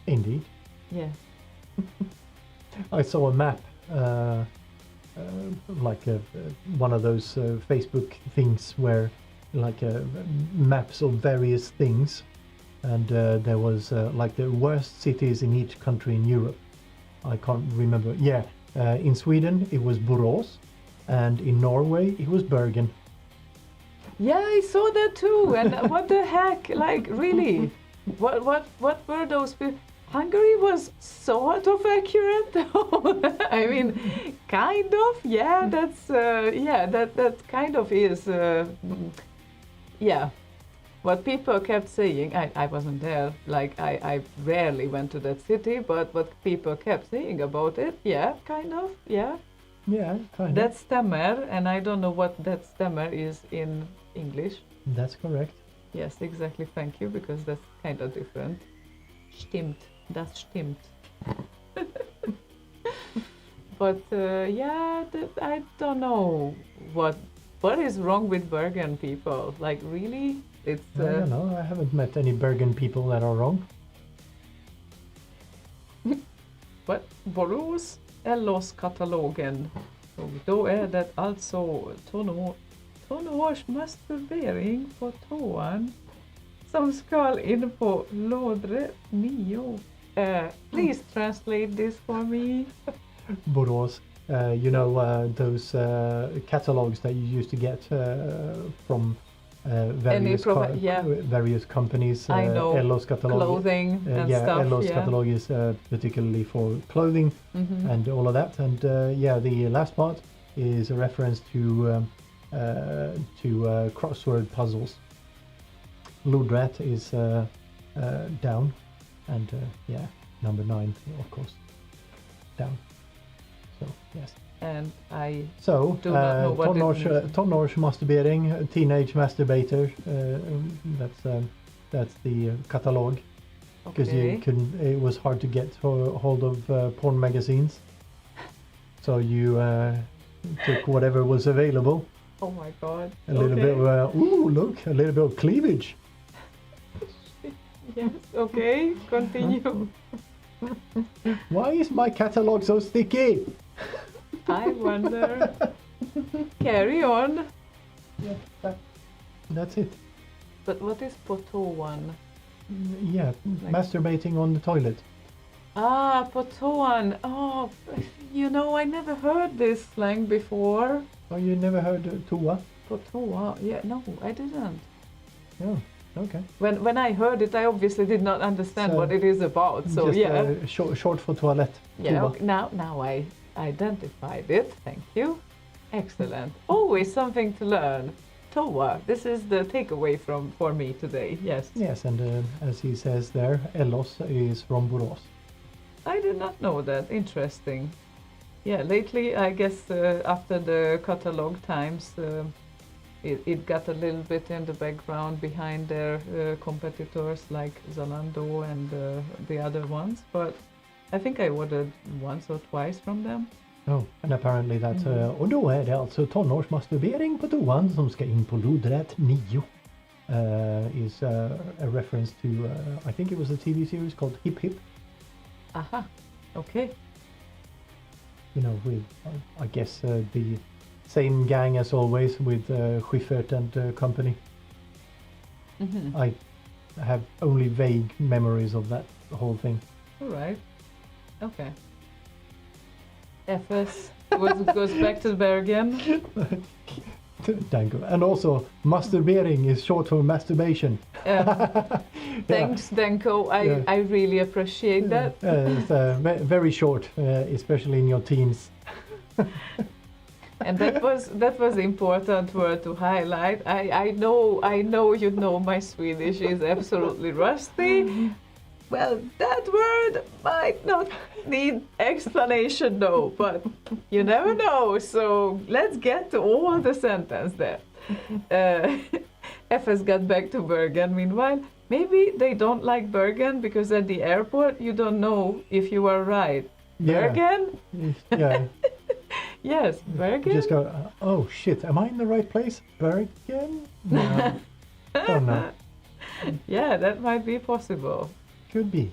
[SPEAKER 1] Indeed.
[SPEAKER 4] Yeah.
[SPEAKER 1] I saw a map, like one of those Facebook things where, like, maps of various things, and there was like the worst cities in each country in Europe. I can't remember. Yeah, in Sweden it was Borås, and in Norway it was Bergen.
[SPEAKER 4] Yeah, I saw that too. And what the heck? Like, really? What were those people? Hungary was sort of accurate, though. I mean, kind of. Yeah, that's that kind of is. Yeah, what people kept saying. I wasn't there. Like, I rarely went to that city, but what people kept saying about it. Yeah, kind of. Yeah.
[SPEAKER 1] Yeah, kind
[SPEAKER 4] That's stammer, and I don't know what that stammer is in English.
[SPEAKER 1] of. That's correct.
[SPEAKER 4] Yes, exactly. Thank you, because that's kind of different. Stimmt. Das stimmt. But yeah, I don't know what is wrong with Bergen people. Like, really, it's.
[SPEAKER 1] I don't know. I haven't met any Bergen people that are wrong.
[SPEAKER 4] What? Borås är losskatalogen. Och då är det alltså tonårs masturbering på toan som ska in på lådre 9. Please translate this for me.
[SPEAKER 1] Borås. You know those catalogs that you used to get from various companies.
[SPEAKER 4] I know.
[SPEAKER 1] Ellos catalog.
[SPEAKER 4] Clothing and
[SPEAKER 1] yeah,
[SPEAKER 4] stuff.
[SPEAKER 1] Ellos
[SPEAKER 4] Yeah.
[SPEAKER 1] catalog is particularly for clothing
[SPEAKER 4] Mhm.
[SPEAKER 1] and all of that. And yeah, the last part is a reference to to crossword puzzles. Lodrätt is down, and yeah, number 9, of course, down. So yes.
[SPEAKER 4] And I
[SPEAKER 1] So
[SPEAKER 4] do not know what it means.
[SPEAKER 1] tonårs masturbering, teenage masturbator. That's the catalog, because
[SPEAKER 4] Okay.
[SPEAKER 1] you couldn't. It was hard to get hold of porn magazines, so you took whatever was available.
[SPEAKER 4] Oh my God.
[SPEAKER 1] A little bit of look, a little bit of cleavage.
[SPEAKER 4] Yes. Okay. Continue.
[SPEAKER 1] Why is my catalog so sticky?
[SPEAKER 4] I wonder. Carry on.
[SPEAKER 1] Yeah, that's it.
[SPEAKER 4] But what is potoan?
[SPEAKER 1] Yeah, masturbating on the toilet.
[SPEAKER 4] Ah, potoan. Oh, you know, I never heard this slang before.
[SPEAKER 1] Oh, you never heard toa?
[SPEAKER 4] Potoa. Yeah, no, I didn't.
[SPEAKER 1] Oh, okay.
[SPEAKER 4] When I heard it, I obviously did not understand
[SPEAKER 1] So,
[SPEAKER 4] what it is about. So
[SPEAKER 1] Just,
[SPEAKER 4] yeah,
[SPEAKER 1] short for toilet.
[SPEAKER 4] yeah.
[SPEAKER 1] Toa.
[SPEAKER 4] Okay, now I identified it. Thank you. Excellent. Always something to learn. Toa. This is the takeaway for me today. Yes.
[SPEAKER 1] Yes, and as he says there, Ellos is from Borås.
[SPEAKER 4] I did not know that. Interesting. Yeah, lately I guess after the catalog times, it got a little bit in the background behind their competitors like Zalando and the other ones. But I think I ordered once or twice from them.
[SPEAKER 1] Oh, and apparently that's... och då är det alltså tonårsmasturbering på toan som ska in på lodrätt 9. Is a reference to, I think it was a TV series called Hip Hip.
[SPEAKER 4] Aha. Okay.
[SPEAKER 1] You know, with, I guess, the same gang as always with Schyffert and company.
[SPEAKER 4] Mm-hmm.
[SPEAKER 1] I have only vague memories of that whole thing.
[SPEAKER 4] All right. Okay. FS goes back to Bergen.
[SPEAKER 1] Danko. And also, masturbering is short for masturbation.
[SPEAKER 4] Thanks, Danko. I really appreciate that.
[SPEAKER 1] It's very short, especially in your teens.
[SPEAKER 4] And that was important word to highlight. I know you know my Swedish is absolutely rusty. Well, that word might not need explanation though, but you never know. So let's get to all the sentence there. FS got back to Bergen. Meanwhile, maybe they don't like Bergen because at the airport you don't know if you are right.
[SPEAKER 1] Yeah.
[SPEAKER 4] Bergen?
[SPEAKER 1] Yeah.
[SPEAKER 4] Yes, Bergen.
[SPEAKER 1] Just go, oh shit, am I in the right place? Bergen? No. Don't know.
[SPEAKER 4] Yeah, that might be possible.
[SPEAKER 1] Could be.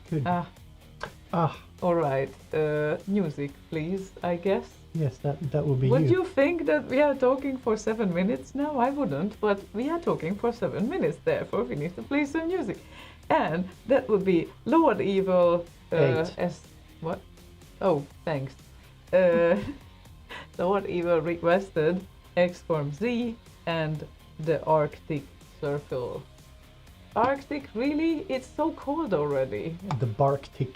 [SPEAKER 4] All right. Music, please, I guess.
[SPEAKER 1] Yes, that would be
[SPEAKER 4] Would you think that we are talking for 7 minutes now? I wouldn't, but we are talking for 7 minutes, therefore we need to play some music. And that would be Lord Evil
[SPEAKER 1] 8.
[SPEAKER 4] What? Oh, thanks. Lord Evil requested X Form Z and the Arctic Circle. Arctic, really? It's so cold already.
[SPEAKER 1] The Barktic.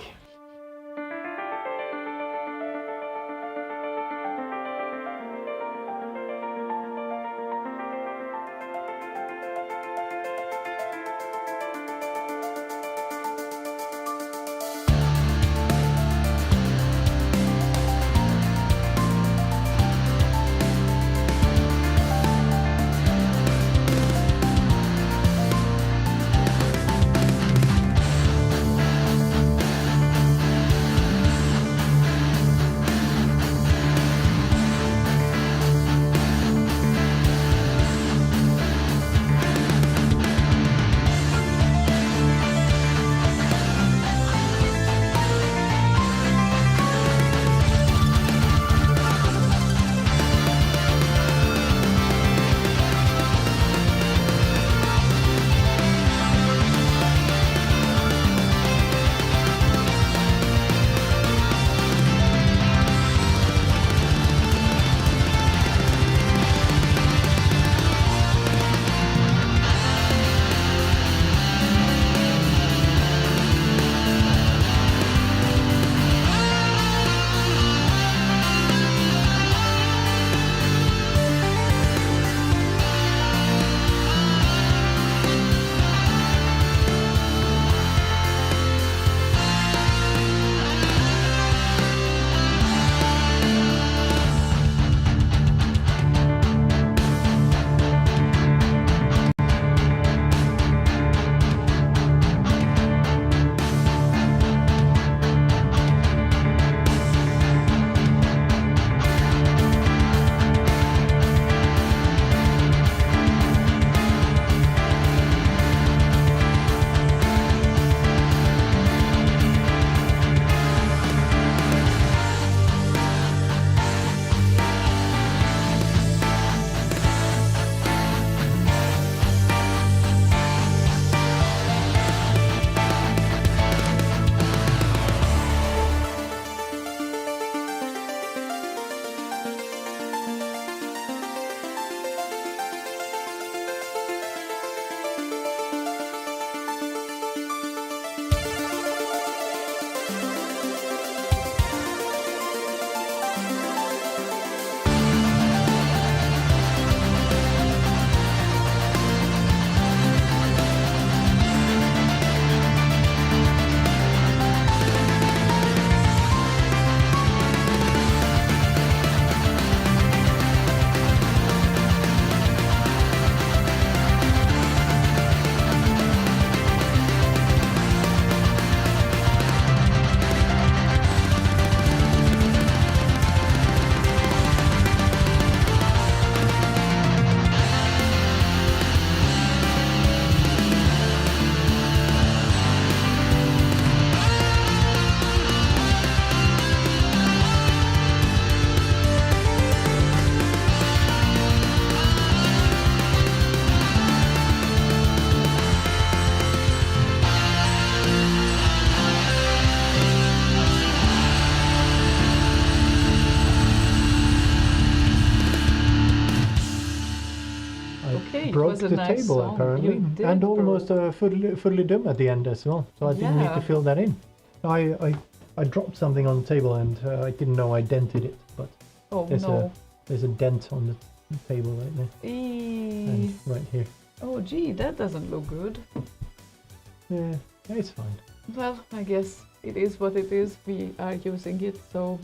[SPEAKER 1] I
[SPEAKER 4] Okay, it
[SPEAKER 1] broke
[SPEAKER 4] was a
[SPEAKER 1] the
[SPEAKER 4] nice
[SPEAKER 1] table
[SPEAKER 4] song.
[SPEAKER 1] apparently,
[SPEAKER 4] You did
[SPEAKER 1] and almost
[SPEAKER 4] broke.
[SPEAKER 1] fully done at the end as well. So I didn't need to
[SPEAKER 4] Yeah.
[SPEAKER 1] fill that in. I dropped something on the table and I didn't know I dented it, but
[SPEAKER 4] Oh
[SPEAKER 1] there's
[SPEAKER 4] no.
[SPEAKER 1] a dent on the table right there and
[SPEAKER 4] Eee.
[SPEAKER 1] right here.
[SPEAKER 4] Oh gee, that doesn't look good.
[SPEAKER 1] Yeah, it's fine.
[SPEAKER 4] Well, I guess it is what it is. We are using it, so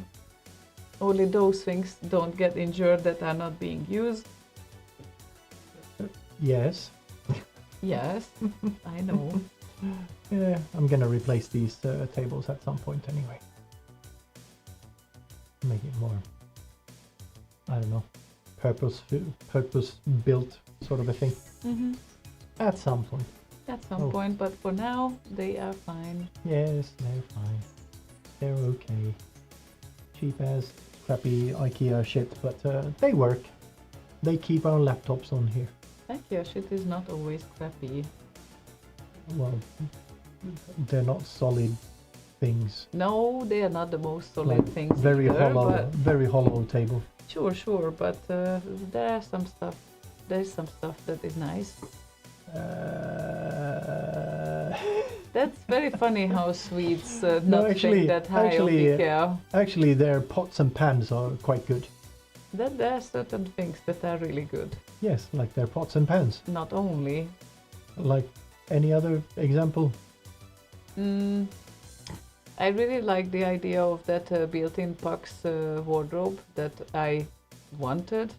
[SPEAKER 4] only those things don't get injured that are not being used.
[SPEAKER 1] Yes.
[SPEAKER 4] Yes, I know.
[SPEAKER 1] Yeah, I'm gonna replace these tables at some point anyway. Make it more, I don't know, purpose built sort of a thing
[SPEAKER 4] Hmm.
[SPEAKER 1] at some point.
[SPEAKER 4] At some
[SPEAKER 1] Oh.
[SPEAKER 4] point, but for now, they are fine.
[SPEAKER 1] Yes, they're fine. They're okay. Cheap as crappy IKEA shit, but they work. They keep our laptops on here.
[SPEAKER 4] IKEA shit is not always crappy.
[SPEAKER 1] Well, they're not solid things.
[SPEAKER 4] No, they are not the most solid
[SPEAKER 1] Like
[SPEAKER 4] things
[SPEAKER 1] very
[SPEAKER 4] either,
[SPEAKER 1] hollow,
[SPEAKER 4] but
[SPEAKER 1] very hollow table.
[SPEAKER 4] sure, but there are some stuff. There's some stuff that is nice. That's very funny how Swedes
[SPEAKER 1] No,
[SPEAKER 4] not
[SPEAKER 1] actually-
[SPEAKER 4] think that high
[SPEAKER 1] actually,
[SPEAKER 4] of IKEA.
[SPEAKER 1] Actually, their pots and pans are quite good.
[SPEAKER 4] That there are certain things that are really good.
[SPEAKER 1] Yes, like their pots and pans.
[SPEAKER 4] Not only.
[SPEAKER 1] Like any other example?
[SPEAKER 4] Mm, I really like the idea of that built-in Pax wardrobe that I wanted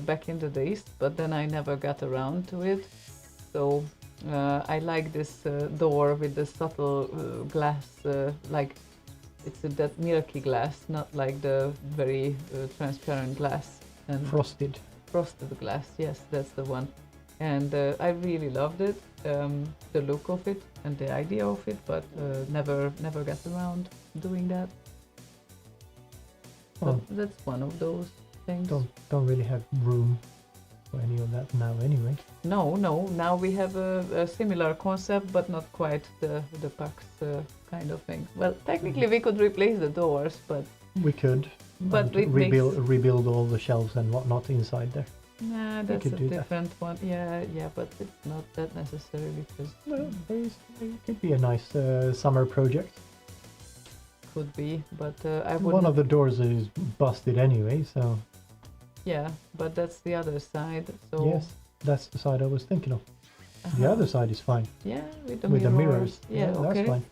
[SPEAKER 4] back in the days, but then I never got around to it. So I like this door with the subtle glass, like it's that milky glass, not like the very transparent glass. And
[SPEAKER 1] Frosted.
[SPEAKER 4] frosted glass, yes, that's the one. And I really loved it, the look of it and the idea of it, but never got around doing that. So
[SPEAKER 1] Well,
[SPEAKER 4] that's one of those things.
[SPEAKER 1] don't really have room for any of that now anyway.
[SPEAKER 4] No, now we have a similar concept, but not quite the Pax kind of thing. Well, technically we could replace the doors, but
[SPEAKER 1] We could.
[SPEAKER 4] But
[SPEAKER 1] and
[SPEAKER 4] it
[SPEAKER 1] rebuild all the shelves and whatnot inside there.
[SPEAKER 4] nah, that's a
[SPEAKER 1] could do that.
[SPEAKER 4] different one. Yeah, but it's not that necessarily because
[SPEAKER 1] Well, it could be a nice summer project.
[SPEAKER 4] could be, but I wouldn't.
[SPEAKER 1] One of the doors is busted anyway, so
[SPEAKER 4] Yeah, but that's the other side. So
[SPEAKER 1] yes, that's the side I was thinking of. The
[SPEAKER 4] uh-huh.
[SPEAKER 1] other side is fine
[SPEAKER 4] Yeah, with the
[SPEAKER 1] with
[SPEAKER 4] mirrors.
[SPEAKER 1] the mirrors.
[SPEAKER 4] Yeah, okay.
[SPEAKER 1] That's fine.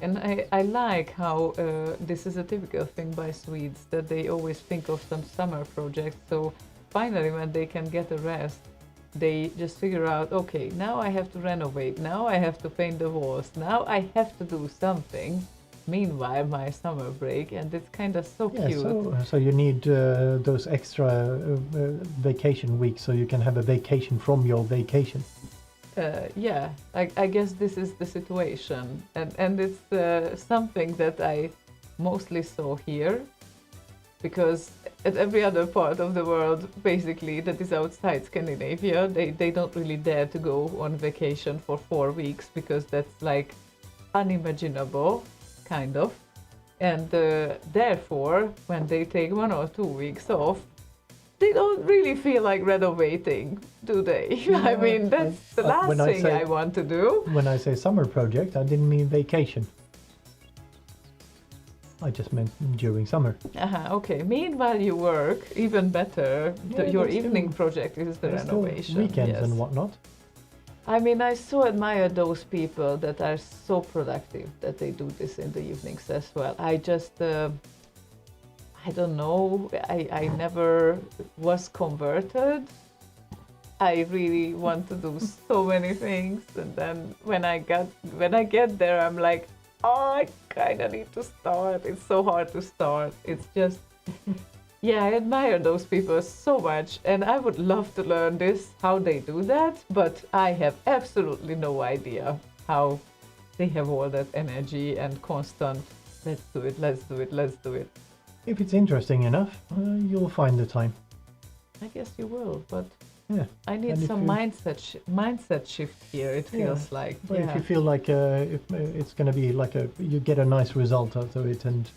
[SPEAKER 4] And I like how this is a typical thing by Swedes that they always think of some summer project. So finally, when they can get a rest, they just figure out, okay, now I have to renovate. Now I have to paint the walls. Now I have to do something. Meanwhile, my summer break, and it's kind of so
[SPEAKER 1] Yeah,
[SPEAKER 4] cute.
[SPEAKER 1] so you need those extra vacation weeks so you can have a vacation from your vacation.
[SPEAKER 4] Yeah, I guess this is the situation, and it's something that I mostly saw here, because at every other part of the world, basically, that is outside Scandinavia, they don't really dare to go on vacation for 4 weeks because that's like unimaginable, kind of, and therefore, when they take 1 or 2 weeks off, they don't really feel like renovating, do they? I
[SPEAKER 1] Yeah,
[SPEAKER 4] mean, that's the last
[SPEAKER 1] when I
[SPEAKER 4] thing
[SPEAKER 1] say-
[SPEAKER 4] I want to do.
[SPEAKER 1] When I say summer project, I didn't mean vacation. I just meant during summer.
[SPEAKER 4] Okay. Meanwhile, you work even better.
[SPEAKER 1] Yeah,
[SPEAKER 4] Your
[SPEAKER 1] there's
[SPEAKER 4] evening
[SPEAKER 1] still-
[SPEAKER 4] project is the
[SPEAKER 1] There's still
[SPEAKER 4] renovation.
[SPEAKER 1] weekends
[SPEAKER 4] yes.
[SPEAKER 1] and whatnot.
[SPEAKER 4] I mean, I so admire those people that are so productive that they do this in the evenings as well. I just, I don't know. I never was converted. I really want to do so many things, and then when I get there, I'm like, oh, I kind of need to start. It's so hard to start. It's just, yeah, I admire those people so much, and I would love to learn how they do that, but I have absolutely no idea how they have all that energy and constant, let's do it.
[SPEAKER 1] If it's interesting enough, you'll find the time.
[SPEAKER 4] I guess you will, but
[SPEAKER 1] Yeah.
[SPEAKER 4] I need
[SPEAKER 1] And if
[SPEAKER 4] some
[SPEAKER 1] you-
[SPEAKER 4] mindset shift here, it
[SPEAKER 1] Yeah.
[SPEAKER 4] feels like.
[SPEAKER 1] But
[SPEAKER 4] Yeah.
[SPEAKER 1] if you feel like it's going to be like you get a nice result out of it, and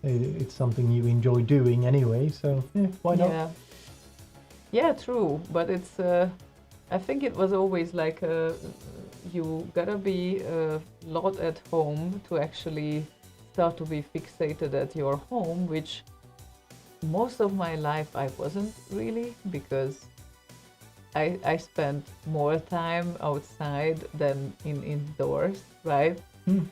[SPEAKER 1] it's something you enjoy doing anyway, so yeah, why not?
[SPEAKER 4] Yeah. Yeah, true, but it's. I think it was always like you gotta be a lot at home to actually start to be fixated at your home, which most of my life I wasn't really, because I spent more time outside than indoors, right?
[SPEAKER 1] Hmm.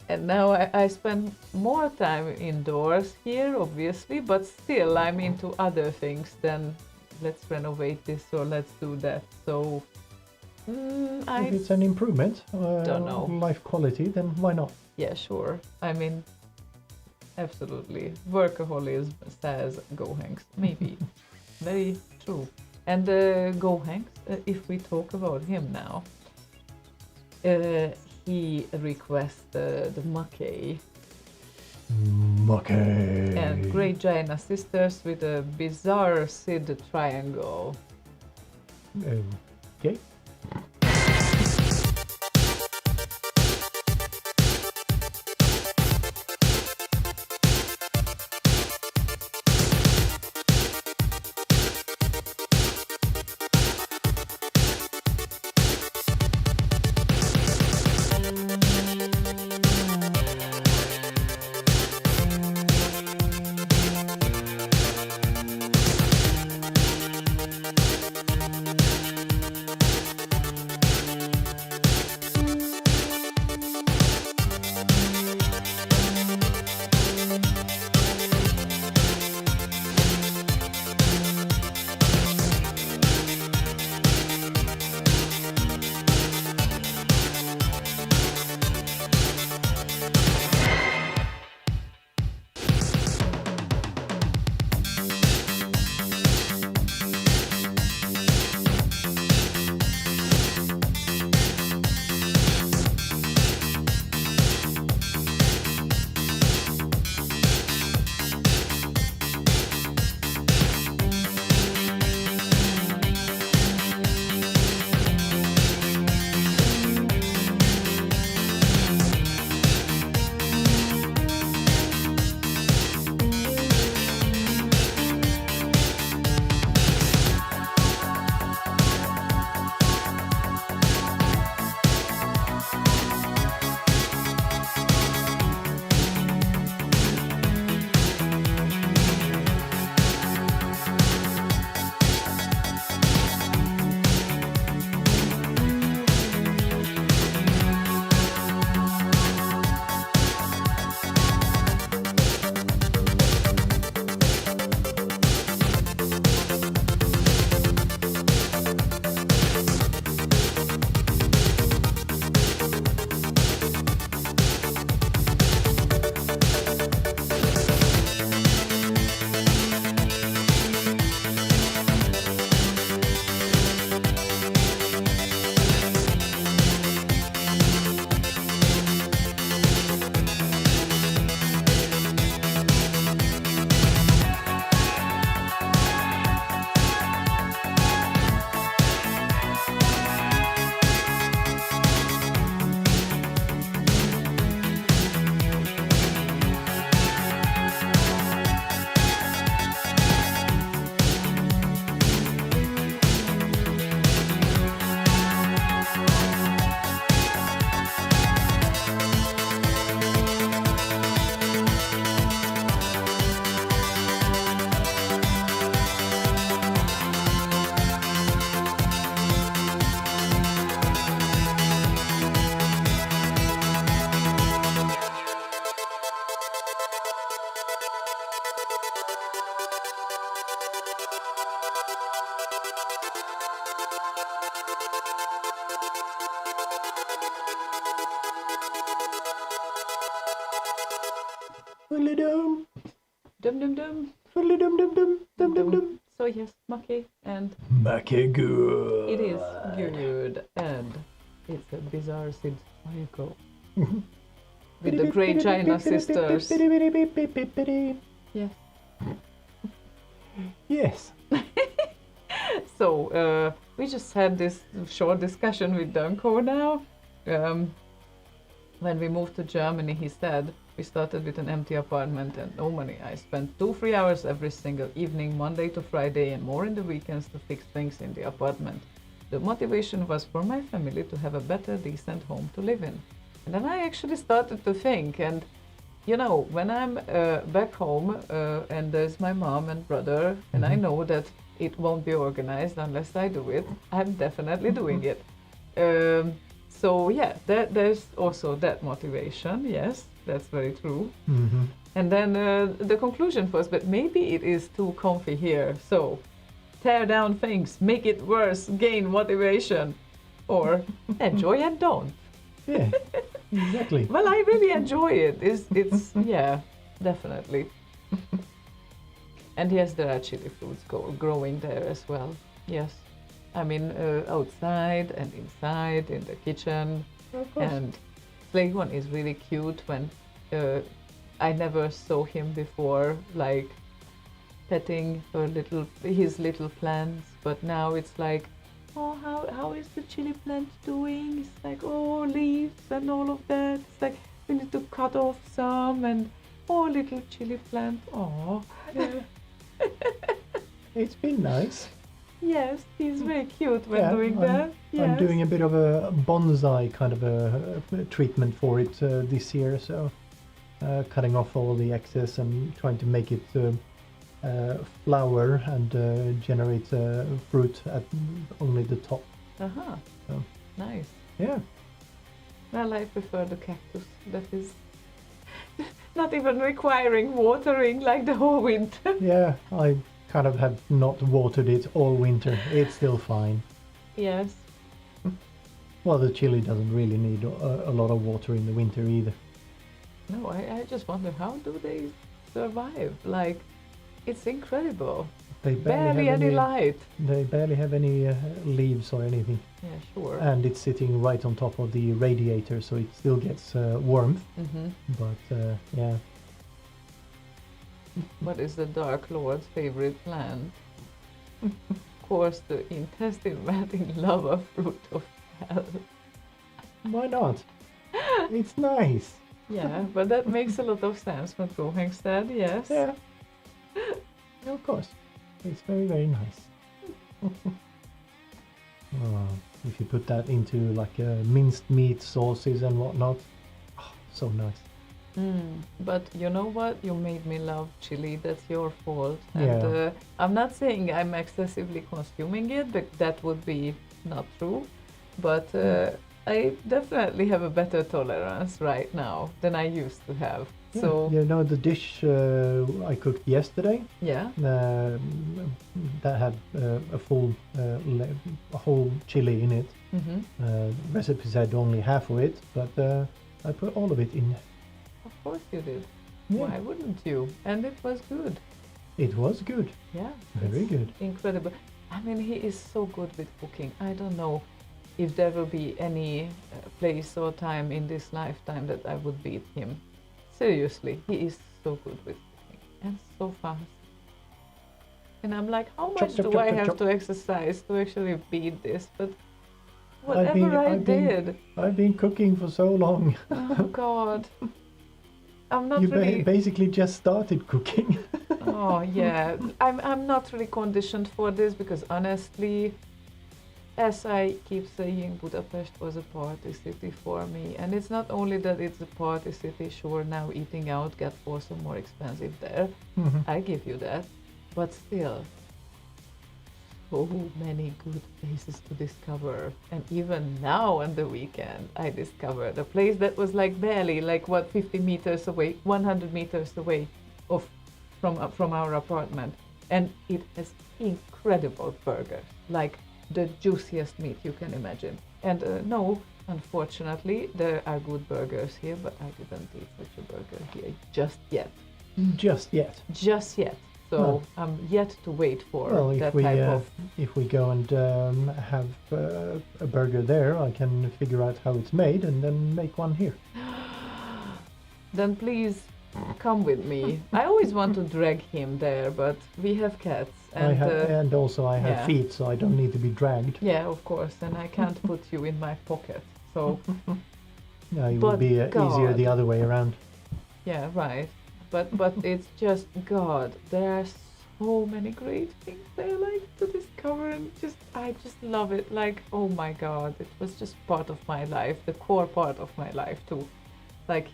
[SPEAKER 4] And now I spend more time indoors here, obviously, but still I'm into other things than let's renovate this or let's do that. So
[SPEAKER 1] If it's an improvement,
[SPEAKER 4] don't know.
[SPEAKER 1] life quality, then why not?
[SPEAKER 4] Yeah, sure. I mean, absolutely. Workaholism says Go Hanks. Maybe. Very true. And Go Hanks, if we talk about him now, he requests the Mackay
[SPEAKER 1] Mackay.
[SPEAKER 4] and Great Giant Sisters with a bizarre Sid triangle.
[SPEAKER 1] Okay. Fiddly-dum,
[SPEAKER 4] Dum dum dum.
[SPEAKER 1] fiddly-dum-dum-dum-dum-dum-dum.
[SPEAKER 4] So yes, Mackay, and
[SPEAKER 1] Mackay good.
[SPEAKER 4] it is good, and it's a bizarre Sid triangle with the Great Giant Sisters. Yes.
[SPEAKER 1] Yes.
[SPEAKER 4] So we just had this short discussion with Danko now. when we moved to Germany, he said, we started with an empty apartment and no money. I spent 2-3 hours every single evening, Monday to Friday, and more in the weekends to fix things in the apartment. The motivation was for my family to have a better, decent home to live in. And then I actually started to think, and you know, when I'm back home and there's my mom and brother, and I know that it won't be organized unless I do it, I'm definitely doing it. So yeah, there's also that motivation. Yes, that's very true. And then the conclusion was, but maybe it is too comfy here. So tear down things, make it worse, gain motivation, or enjoy and don't.
[SPEAKER 1] Yeah, exactly.
[SPEAKER 4] Well, I really enjoy it. It's yeah, definitely. And yes, there are chili fruits growing there as well. Yes, I mean outside and inside in the kitchen.
[SPEAKER 1] Of course.
[SPEAKER 4] And Slaygon is really cute. When I never saw him before, like petting his little plants, but now it's like, oh, how is the chili plant doing? It's like, oh, leaves and all of that. It's like, we need to cut off some, and oh, little chili plant. Oh,
[SPEAKER 1] Yeah. It's been nice.
[SPEAKER 4] yes, he's very cute when doing that. Yes.
[SPEAKER 1] I'm doing a bit of a bonsai kind of a treatment for it this year, so cutting off all the excess and trying to make it flower and generate fruit at only the top.
[SPEAKER 4] Uh-huh.
[SPEAKER 1] So.
[SPEAKER 4] Nice.
[SPEAKER 1] Yeah.
[SPEAKER 4] Well, I prefer the cactus that is not even requiring watering like the whole winter.
[SPEAKER 1] Yeah, I kind of have not watered it all winter. It's still fine.
[SPEAKER 4] Yes.
[SPEAKER 1] Well, the chili doesn't really need a lot of water in the winter either.
[SPEAKER 4] No, I just wonder, how do they survive? Like, it's incredible.
[SPEAKER 1] They
[SPEAKER 4] Barely any light.
[SPEAKER 1] They barely have any leaves or anything.
[SPEAKER 4] Yeah, sure.
[SPEAKER 1] And it's sitting right on top of the radiator, so it still gets warmth.
[SPEAKER 4] Mm-hmm.
[SPEAKER 1] But yeah,
[SPEAKER 4] What is the Dark Lord's favorite plant? Of course, the intestine-melting lava fruit of hell.
[SPEAKER 1] why not? It's nice.
[SPEAKER 4] Yeah, but that makes a lot of sense what Roheng said, yes.
[SPEAKER 1] Yeah. Of course. It's very, very nice. Oh, if you put that into like minced meat sauces and whatnot, oh, so nice.
[SPEAKER 4] But you know what? You made me love chili. That's your fault.
[SPEAKER 1] Yeah.
[SPEAKER 4] And I'm not saying I'm excessively consuming it, but that would be not true. But I definitely have a better tolerance right now than I used to have.
[SPEAKER 1] Yeah.
[SPEAKER 4] So
[SPEAKER 1] You know the dish I cooked yesterday?
[SPEAKER 4] yeah.
[SPEAKER 1] That had a whole chili in it.
[SPEAKER 4] Mm-hmm.
[SPEAKER 1] Recipe said only half of it, but I put all of it in.
[SPEAKER 4] Of course you did.
[SPEAKER 1] Yeah.
[SPEAKER 4] Why wouldn't you? And it was good.
[SPEAKER 1] It was good.
[SPEAKER 4] Yeah.
[SPEAKER 1] Very
[SPEAKER 4] it's
[SPEAKER 1] good.
[SPEAKER 4] Incredible. I mean, he is so good with cooking. I don't know if there will be any place or time in this lifetime that I would beat him. Seriously, he is so good with cooking and so fast. And I'm like, how much
[SPEAKER 1] chop,
[SPEAKER 4] do
[SPEAKER 1] chop,
[SPEAKER 4] I
[SPEAKER 1] chop,
[SPEAKER 4] have
[SPEAKER 1] chop.
[SPEAKER 4] to exercise to actually beat this? But whatever I did,
[SPEAKER 1] I've been cooking for so long.
[SPEAKER 4] oh God, I'm not
[SPEAKER 1] You
[SPEAKER 4] really.
[SPEAKER 1] basically just started cooking.
[SPEAKER 4] Oh yeah, I'm not really conditioned for this because honestly, as I keep saying, Budapest was a party city for me, and it's not only that it's a party city. Sure, now eating out gets also more expensive there. I give you that, but still, so many good places to discover. And even now on the weekend, I discovered a place that was like barely like 50 meters away, 100 meters away from our apartment, and it has incredible burgers, like the juiciest meat you can imagine. And no, unfortunately, there are good burgers here, but I didn't eat such a burger here just yet.
[SPEAKER 1] Just yet.
[SPEAKER 4] Just yet. So
[SPEAKER 1] Well.
[SPEAKER 4] I'm yet to wait for
[SPEAKER 1] Well,
[SPEAKER 4] that type of.
[SPEAKER 1] if we go and have a burger there, I can figure out how it's made and then make one here.
[SPEAKER 4] Then please come with me. I always want to drag him there, but we have cats, and
[SPEAKER 1] And also I have
[SPEAKER 4] yeah.
[SPEAKER 1] feet, so I don't need to be dragged.
[SPEAKER 4] yeah, of course, and I can't put you in my pocket. So
[SPEAKER 1] Yeah, it
[SPEAKER 4] But
[SPEAKER 1] would be easier
[SPEAKER 4] God.
[SPEAKER 1] the other way around.
[SPEAKER 4] Yeah, right. But it's just God. There are so many great things there, like to discover, and I just love it. Like, oh my God, it was just part of my life, the core part of my life too. Like,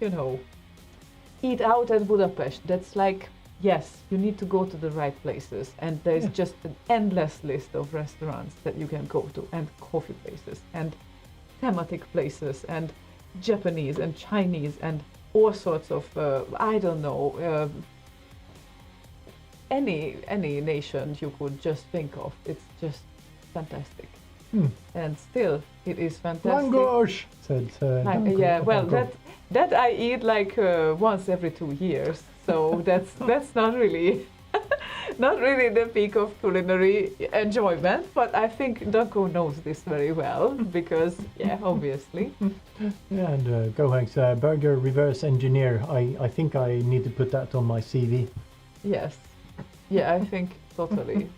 [SPEAKER 4] eat out at Budapest. That's like, yes, you need to go to the right places, and there's
[SPEAKER 1] Yeah.
[SPEAKER 4] just an endless list of restaurants that you can go to, and coffee places, and thematic places, and Japanese and Chinese, and all sorts of I don't know, any nation you could just think of. It's just fantastic, and still it is fantastic.
[SPEAKER 1] Langosh, said.
[SPEAKER 4] Yeah, well,
[SPEAKER 1] Danko.
[SPEAKER 4] that I eat like once every 2 years, so that's not really not really the peak of culinary enjoyment. But I think Danko knows this very well because, yeah, obviously.
[SPEAKER 1] Yeah, and Gohank's burger reverse engineer. I think I need to put that on my CV.
[SPEAKER 4] Yes. Yeah, I think totally.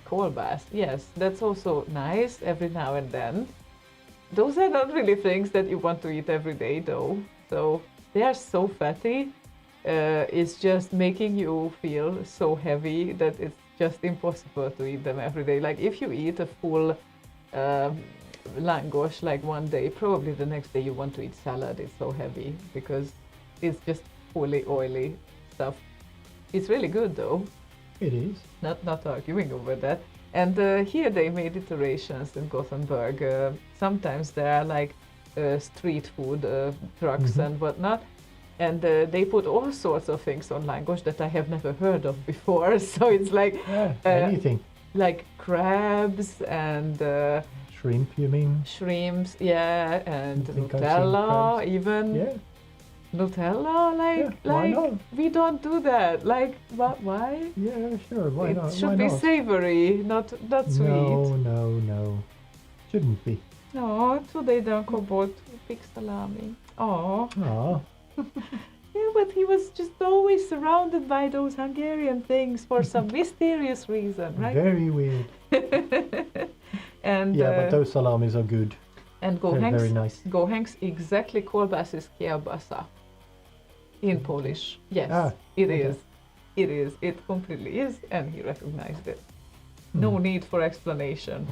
[SPEAKER 4] Kolbas. Yes, that's also nice every now and then. Those are not really things that you want to eat every day, though. So they are so fatty. It's just making you feel so heavy that it's just impossible to eat them every day. Like if you eat a full langosh like one day, probably the next day you want to eat salad. It's so heavy because it's just fully oily stuff. It's really good though.
[SPEAKER 1] It is.
[SPEAKER 4] Not arguing over that. And here they made iterations in Gothenburg. Sometimes there are like street food trucks and whatnot. And they put all sorts of things on langosh that I have never heard of before. So it's like
[SPEAKER 1] Anything.
[SPEAKER 4] like crabs and
[SPEAKER 1] Shrimp, you mean?
[SPEAKER 4] shrimps, yeah, and
[SPEAKER 1] I think I've seen
[SPEAKER 4] Nutella
[SPEAKER 1] crabs.
[SPEAKER 4] even.
[SPEAKER 1] Yeah.
[SPEAKER 4] Nutella,
[SPEAKER 1] why not?
[SPEAKER 4] we don't do that. Like, why?
[SPEAKER 1] Yeah, sure. Why
[SPEAKER 4] It
[SPEAKER 1] not?
[SPEAKER 4] should
[SPEAKER 1] Why
[SPEAKER 4] be
[SPEAKER 1] not?
[SPEAKER 4] savory, not sweet.
[SPEAKER 1] No. Shouldn't be.
[SPEAKER 4] No, today Danko bought big salami. Oh,
[SPEAKER 1] Ah,
[SPEAKER 4] yeah, but he was just always surrounded by those Hungarian things for some mysterious reason, right?
[SPEAKER 1] very weird.
[SPEAKER 4] And
[SPEAKER 1] Yeah, but those salamis are good.
[SPEAKER 4] and
[SPEAKER 1] They're very nice.
[SPEAKER 4] Gohanks exactly kolbasa is kielbasa in Polish. Yes,
[SPEAKER 1] Ah,
[SPEAKER 4] it
[SPEAKER 1] okay.
[SPEAKER 4] is. It is. It completely is, and he recognized it. No
[SPEAKER 1] Hmm.
[SPEAKER 4] need for explanation.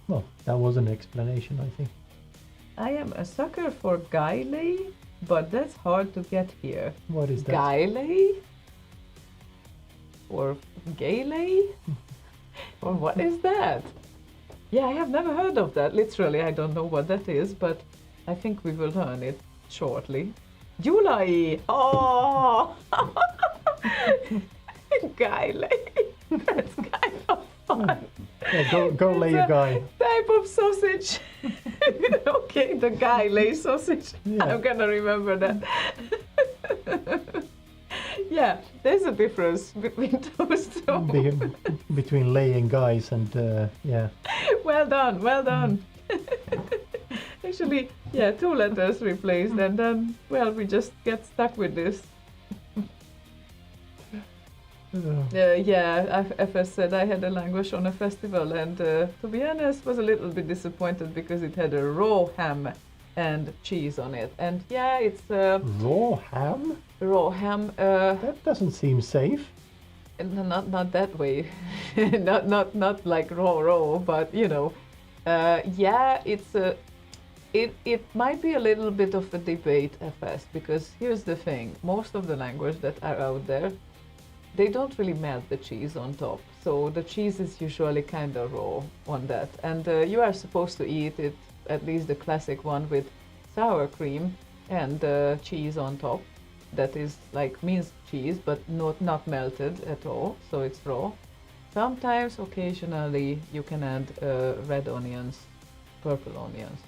[SPEAKER 1] Well, that was an explanation, I think.
[SPEAKER 4] I am a sucker for gaile, but that's hard to get here.
[SPEAKER 1] What is that?
[SPEAKER 4] Gaile? Or gaile? Or what is that? Yeah, I have never heard of that. Literally, I don't know what that is, but I think we will learn it shortly. Julai! Oh! Gaile! That's kind of fun.
[SPEAKER 1] Yeah, go lay
[SPEAKER 4] It's
[SPEAKER 1] your
[SPEAKER 4] a
[SPEAKER 1] guy.
[SPEAKER 4] Type of sausage. Okay, the gaile sausage.
[SPEAKER 1] Yeah.
[SPEAKER 4] I'm gonna remember that. Yeah, there's a difference between those two.
[SPEAKER 1] Between laying guys and yeah.
[SPEAKER 4] Well done, well done. Actually, yeah, 2 letters replaced, and then, well, we just get stuck with this. Yeah, FS said I had a language on a festival, and to be honest, was a little bit disappointed because it had a raw ham and cheese on it. And yeah, it's
[SPEAKER 1] Raw ham?
[SPEAKER 4] raw ham.
[SPEAKER 1] That doesn't seem safe.
[SPEAKER 4] Not that way, not like raw, but yeah, it's it might be a little bit of a debate at first, because here's the thing: most of the language that are out there, they don't really melt the cheese on top, so the cheese is usually kind of raw on that, and you are supposed to eat it, at least the classic one, with sour cream and cheese on top. That is like minced cheese, but not melted at all, so it's raw. Sometimes, occasionally, you can add red onions, purple onions,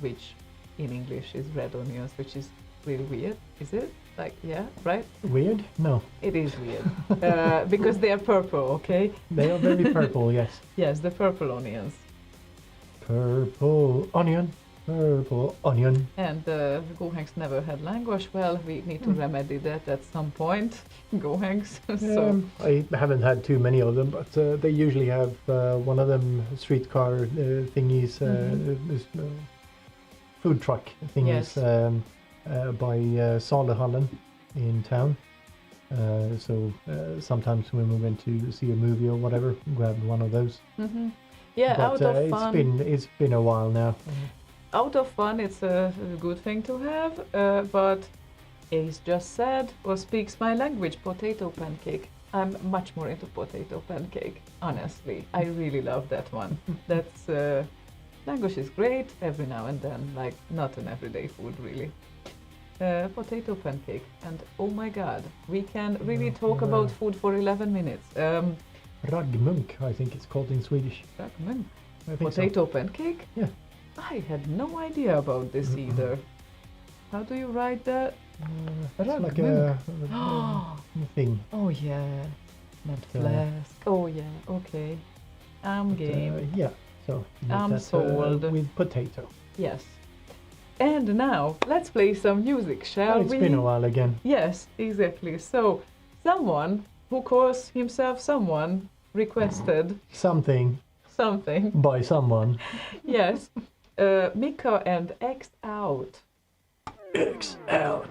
[SPEAKER 4] which in English is red onions, which is really weird, is it? Like, yeah, right?
[SPEAKER 1] Weird? No.
[SPEAKER 4] It is weird. Because they are purple, okay?
[SPEAKER 1] They are very purple, yes.
[SPEAKER 4] Yes, the purple onions.
[SPEAKER 1] Purple onion. Purple onion.
[SPEAKER 4] And Gohanks never had language. Well, we need to remedy that at some point. Gohanks. So
[SPEAKER 1] I haven't had too many of them, but they usually have one of them streetcar thingies. food truck thingies
[SPEAKER 4] Yes.
[SPEAKER 1] by Saluhallen in town. So sometimes when we went to see a movie or whatever, grabbed one of those.
[SPEAKER 4] Mm-hmm. Yeah,
[SPEAKER 1] But
[SPEAKER 4] out of fun.
[SPEAKER 1] it's been a while now.
[SPEAKER 4] Out of fun, it's a good thing to have. But Ace just said, or speaks my language, potato pancake. I'm much more into potato pancake, honestly. I really love that one. That's language is great every now and then, like not an everyday food really. Potato pancake, and oh my god, we can really talk about food for 11 minutes.
[SPEAKER 1] Raggmunk, I think it's called in Swedish.
[SPEAKER 4] Raggmunk.
[SPEAKER 1] I think
[SPEAKER 4] Potato pancake?
[SPEAKER 1] Yeah.
[SPEAKER 4] I had no idea about this either. How do you write that?
[SPEAKER 1] It's like
[SPEAKER 4] Raggmunk.
[SPEAKER 1] a thing.
[SPEAKER 4] Oh yeah, not flask. Oh yeah, okay. I'm game.
[SPEAKER 1] Yeah, so make
[SPEAKER 4] I'm
[SPEAKER 1] that,
[SPEAKER 4] sold.
[SPEAKER 1] with potato.
[SPEAKER 4] Yes. And now let's play some music, shall
[SPEAKER 1] Oh, it's
[SPEAKER 4] we?
[SPEAKER 1] been a while again.
[SPEAKER 4] Yes, exactly. So someone who calls himself someone requested
[SPEAKER 1] Something
[SPEAKER 4] something.
[SPEAKER 1] by someone.
[SPEAKER 4] Yes. Mika and X Out.
[SPEAKER 1] X out.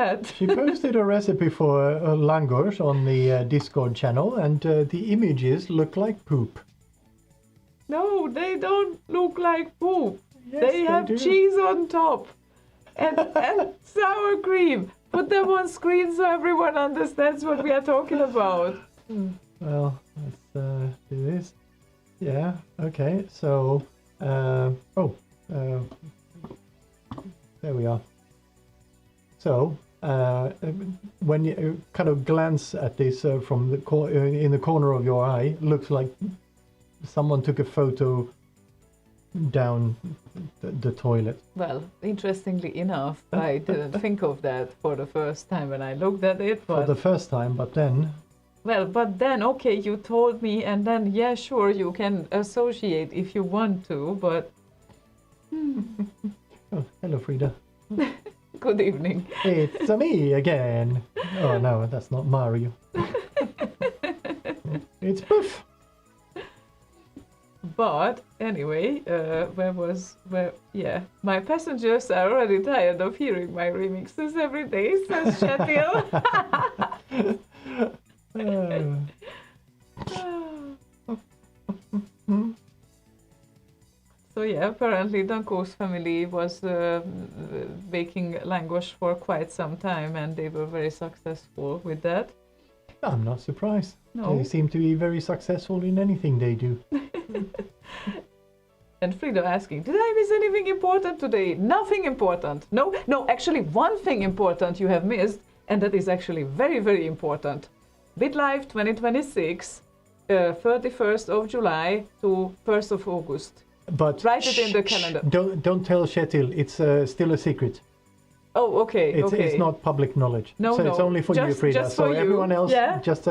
[SPEAKER 4] that?
[SPEAKER 1] She posted a recipe for langos on the Discord channel, and the images look like poop.
[SPEAKER 4] No, they don't look like poop.
[SPEAKER 1] Yes,
[SPEAKER 4] they have
[SPEAKER 1] do.
[SPEAKER 4] cheese on top and sour cream. Put them on screen so everyone understands what we are talking about.
[SPEAKER 1] Well, let's do this. Yeah, okay, so, there we are. So, when you kind of glance at this from the in the corner of your eye, looks like someone took a photo down the toilet.
[SPEAKER 4] Well, interestingly enough, I didn't think of that for the first time when I looked at it. But
[SPEAKER 1] For the first time, but then...
[SPEAKER 4] well, but then, okay, you told me, and then, yeah, sure, you can associate if you want to, but...
[SPEAKER 1] Oh, hello, Frida.
[SPEAKER 4] Good evening.
[SPEAKER 1] It's me again. Oh, no, that's not Mario. It's Poof.
[SPEAKER 4] But anyway, my passengers are already tired of hearing my remixes every day, says Shetil. So yeah, apparently Danko's family was baking langosh for quite some time, and they were very successful with that.
[SPEAKER 1] I'm not surprised.
[SPEAKER 4] No.
[SPEAKER 1] They seem to be very successful in anything they do.
[SPEAKER 4] And Frida asking, did I miss anything important today? Nothing important. No, actually one thing important you have missed, and that is actually very, very important. BitLife 2026, 31st of July to 1st of August.
[SPEAKER 1] But
[SPEAKER 4] Write it in the calendar.
[SPEAKER 1] Don't tell Shetil. It's still a secret.
[SPEAKER 4] Oh, okay,
[SPEAKER 1] It's not public knowledge.
[SPEAKER 4] No,
[SPEAKER 1] so it's only for you, Frida.
[SPEAKER 4] Just
[SPEAKER 1] so
[SPEAKER 4] for you.
[SPEAKER 1] everyone else,
[SPEAKER 4] Yeah?
[SPEAKER 1] just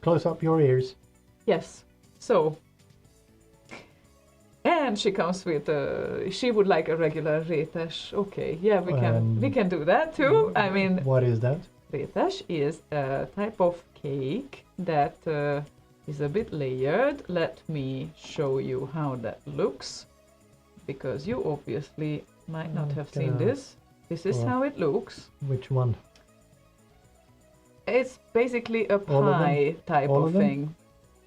[SPEAKER 1] close up your ears.
[SPEAKER 4] Yes. So, and she comes with she would like a regular rétes. Okay, yeah, we can do that too. I mean,
[SPEAKER 1] What is that?
[SPEAKER 4] rétes is a type of cake that is a bit layered. Let me show you how that looks, because you obviously might not have seen this. This is how it looks.
[SPEAKER 1] Which one?
[SPEAKER 4] It's basically a pie type
[SPEAKER 1] All
[SPEAKER 4] of
[SPEAKER 1] of them?
[SPEAKER 4] thing.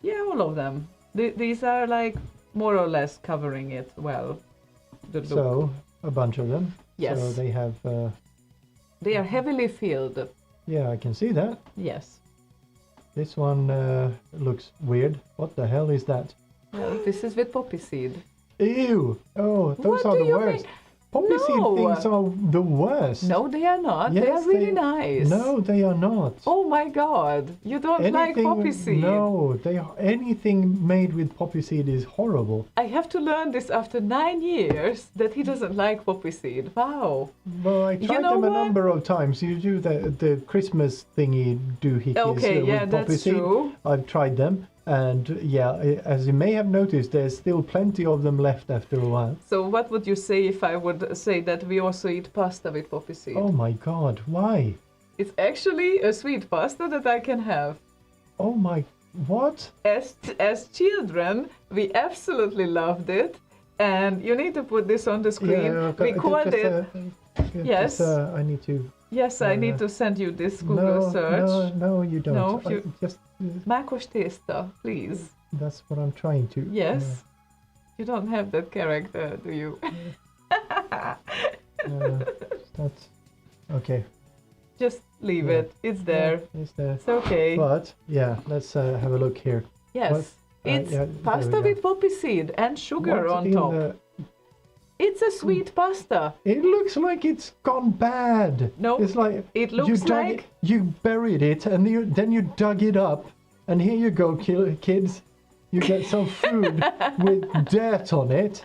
[SPEAKER 4] Yeah, all of them. These are like more or less covering it well. The look.
[SPEAKER 1] So, a bunch of them.
[SPEAKER 4] Yes.
[SPEAKER 1] So they have...
[SPEAKER 4] They are heavily filled.
[SPEAKER 1] yeah, I can see that.
[SPEAKER 4] Yes.
[SPEAKER 1] This one looks weird. What the hell is that?
[SPEAKER 4] Well, this is with poppy seed.
[SPEAKER 1] Ew! Oh, those
[SPEAKER 4] What
[SPEAKER 1] are
[SPEAKER 4] do
[SPEAKER 1] the
[SPEAKER 4] you
[SPEAKER 1] worst.
[SPEAKER 4] mean?
[SPEAKER 1] Poppy seed
[SPEAKER 4] No.
[SPEAKER 1] things are the worst.
[SPEAKER 4] No, they are not. they
[SPEAKER 1] Yes,
[SPEAKER 4] are really nice.
[SPEAKER 1] No, they are not.
[SPEAKER 4] Oh my god. You don't like poppy seed.
[SPEAKER 1] No, anything made with poppy seed is horrible.
[SPEAKER 4] I have to learn this after 9 years that he doesn't like poppy seed. Wow.
[SPEAKER 1] Well, I tried
[SPEAKER 4] know
[SPEAKER 1] them a
[SPEAKER 4] what?
[SPEAKER 1] number of times. You do the Christmas thingy doohickeys
[SPEAKER 4] Okay,
[SPEAKER 1] with
[SPEAKER 4] yeah,
[SPEAKER 1] poppy
[SPEAKER 4] that's
[SPEAKER 1] seed.
[SPEAKER 4] true.
[SPEAKER 1] I've tried them, and yeah, as you may have noticed, there's still plenty of them left after a while.
[SPEAKER 4] So what would you say if I would say that we also eat pasta with poppy seed?
[SPEAKER 1] Oh my god, why?
[SPEAKER 4] It's actually a sweet pasta that I can have.
[SPEAKER 1] Oh my, what?
[SPEAKER 4] As children, we absolutely loved it. And you need to put this on the screen. We called it... Yes.
[SPEAKER 1] I need to...
[SPEAKER 4] Yes, I need to send you this Google search.
[SPEAKER 1] No, you don't.
[SPEAKER 4] No,
[SPEAKER 1] Just
[SPEAKER 4] Mákos tészta, please.
[SPEAKER 1] that's what I'm trying to.
[SPEAKER 4] Yes. You don't have that character, do you?
[SPEAKER 1] That's okay.
[SPEAKER 4] Just leave
[SPEAKER 1] Yeah.
[SPEAKER 4] it. It's there.
[SPEAKER 1] Yeah, it's there.
[SPEAKER 4] It's okay.
[SPEAKER 1] But yeah, let's have a look here.
[SPEAKER 4] Yes.
[SPEAKER 1] What?
[SPEAKER 4] It's
[SPEAKER 1] yeah, there we
[SPEAKER 4] pasta
[SPEAKER 1] go.
[SPEAKER 4] with poppy seed and sugar
[SPEAKER 1] What
[SPEAKER 4] on
[SPEAKER 1] in
[SPEAKER 4] top.
[SPEAKER 1] the-
[SPEAKER 4] It's a sweet pasta.
[SPEAKER 1] It looks like it's gone bad.
[SPEAKER 4] No,
[SPEAKER 1] it's like
[SPEAKER 4] it
[SPEAKER 1] you
[SPEAKER 4] looks
[SPEAKER 1] dug
[SPEAKER 4] like...
[SPEAKER 1] you buried it and then you dug it up, and here you go, kids. You get some food with dirt on it.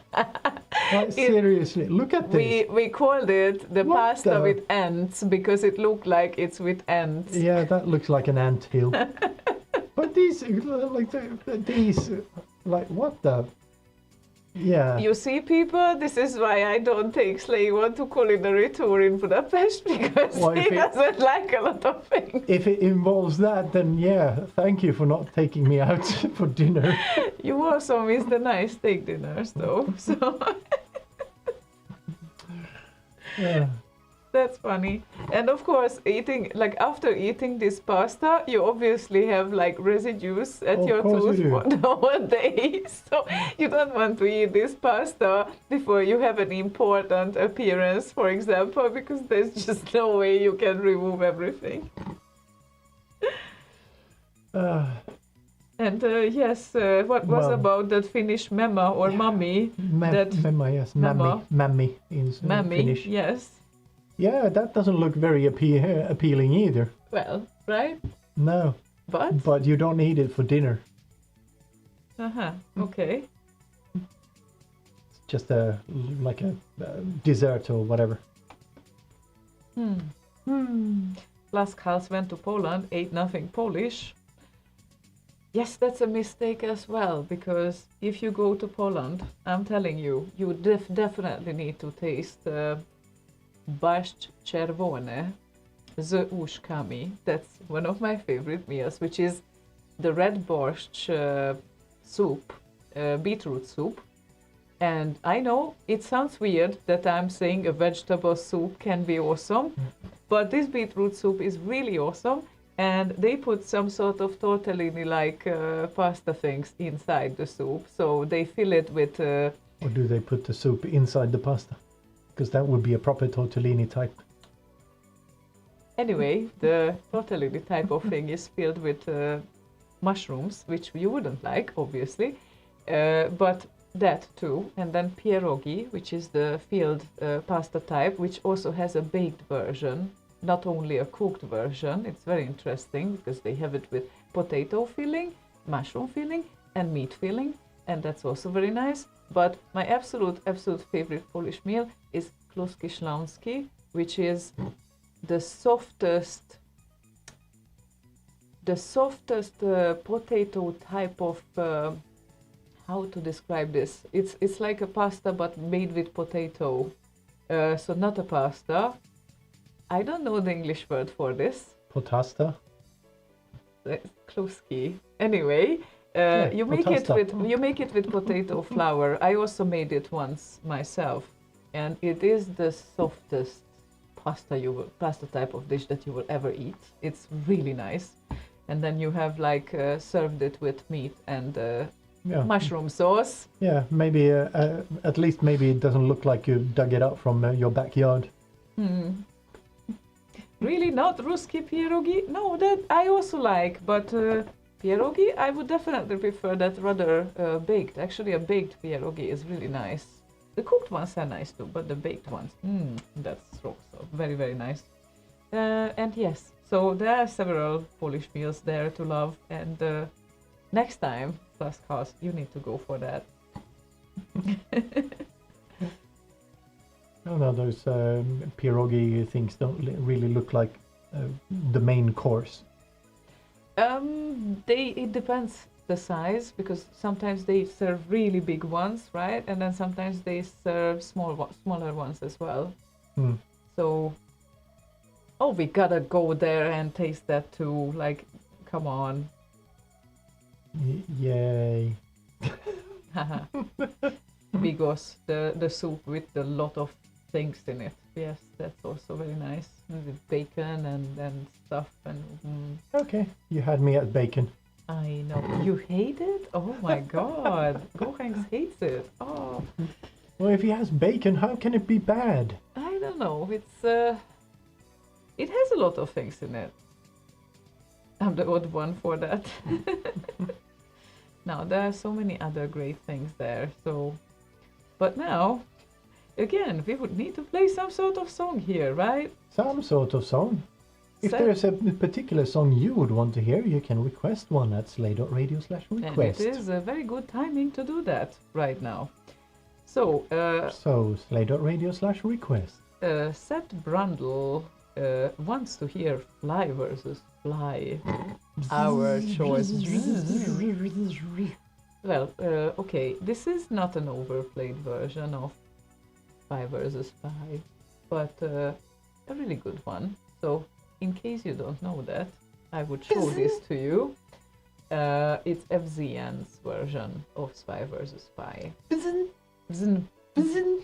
[SPEAKER 1] Like, seriously, look at this.
[SPEAKER 4] We called it the
[SPEAKER 1] What
[SPEAKER 4] pasta
[SPEAKER 1] the-
[SPEAKER 4] with ants because it looked like it's with ants.
[SPEAKER 1] Yeah, that looks like an anthill. But these, like, what the? Yeah.
[SPEAKER 4] You see, people, this is why I don't take Slaygon to culinary tour in Budapest, because
[SPEAKER 1] Well,
[SPEAKER 4] he
[SPEAKER 1] if it-
[SPEAKER 4] doesn't like a lot of things.
[SPEAKER 1] If it involves that, then yeah, thank you for not taking me out for dinner.
[SPEAKER 4] You also miss the nice steak dinners, though. So
[SPEAKER 1] Yeah.
[SPEAKER 4] That's funny. And of course, eating like after eating this pasta, you obviously have like residues at
[SPEAKER 1] Of
[SPEAKER 4] your
[SPEAKER 1] course you
[SPEAKER 4] tooth
[SPEAKER 1] do.
[SPEAKER 4] for the whole day. So you don't want to eat this pasta before you have an important appearance, for example, because there's just no way you can remove everything.
[SPEAKER 1] Uh,
[SPEAKER 4] And yes, what was
[SPEAKER 1] Well,
[SPEAKER 4] about that Finnish mema or mummy? That
[SPEAKER 1] Memma, yes,
[SPEAKER 4] Memma.
[SPEAKER 1] mammy in
[SPEAKER 4] Mammy,
[SPEAKER 1] Finnish.
[SPEAKER 4] yes.
[SPEAKER 1] Yeah, that doesn't look very appealing either.
[SPEAKER 4] Well, right?
[SPEAKER 1] No,
[SPEAKER 4] But
[SPEAKER 1] but you don't need it for dinner.
[SPEAKER 4] Okay.
[SPEAKER 1] It's just like a dessert or whatever.
[SPEAKER 4] Last Hals went to Poland, ate nothing Polish. Yes, that's a mistake as well, because if you go to Poland, I'm telling you, you definitely need to taste barszcz czerwony z uszkami. That's one of my favorite meals, which is the red borscht soup, beetroot soup. And I know it sounds weird that I'm saying a vegetable soup can be awesome, but this beetroot soup is really awesome. And they put some sort of tortellini-like pasta things inside the soup. So they fill it with...
[SPEAKER 1] Or do they put the soup inside the pasta? Because that would be a proper tortellini type.
[SPEAKER 4] Anyway, the tortellini type of thing is filled with mushrooms, which you wouldn't like, obviously. But that too. And then pierogi, which is the filled pasta type, which also has a baked version. Not only a cooked version. It's very interesting because they have it with potato filling, mushroom filling, and meat filling, and that's also very nice. But my absolute favorite Polish meal is kluski śląskie, which is the softest potato type of how to describe this. It's like a pasta but made with potato. So not a pasta. I don't know the English word for this.
[SPEAKER 1] Potasta?
[SPEAKER 4] Kluski. Anyway, you make it with potato flour. I also made it once myself, and it is the softest pasta type of dish that you will ever eat. It's really nice, and then you have like served it with meat and mushroom sauce.
[SPEAKER 1] Yeah, maybe at least maybe it doesn't look like you dug it up from your backyard.
[SPEAKER 4] Really not Ruski pierogi? No, that I also like, but pierogi, I would definitely prefer that rather baked. Actually, a baked pierogi is really nice. The cooked ones are nice too, but the baked ones, that's also very, very nice. And yes, so there are several Polish meals there to love, and next time, Last Cast, you need to go for that.
[SPEAKER 1] No, those pierogi things don't really look like the main course.
[SPEAKER 4] It depends the size, because sometimes they serve really big ones, right? And then sometimes they serve smaller ones as well. So, we gotta go there and taste that too. Like, come on.
[SPEAKER 1] Yay.
[SPEAKER 4] Bigos, the soup with a lot of things in it. Yes, that's also very nice. With bacon and stuff. And
[SPEAKER 1] Okay, you had me at bacon.
[SPEAKER 4] I know. You hate it? Oh my god. Gohangs hates it. Oh.
[SPEAKER 1] Well, if he has bacon, how can it be bad?
[SPEAKER 4] I don't know. It has a lot of things in it. I'm the odd one for that. Now, there are so many other great things there. So, but now, again, we would need to play some sort of song here, right?
[SPEAKER 1] Some sort of song. If there's a particular song you would want to hear, you can request one at slay.radio/request.
[SPEAKER 4] And it is a very good timing to do that right now. So,
[SPEAKER 1] slay.radio/request.
[SPEAKER 4] Seth Brundle wants to hear Fly versus Fly. Our choice. Well, okay, this is not an overplayed version of Fly versus Fly, but a really good one. So, in case you don't know that, I would show this to you. It's FZN's version of Spy vs. Spy. Bzn, bzn, bzn.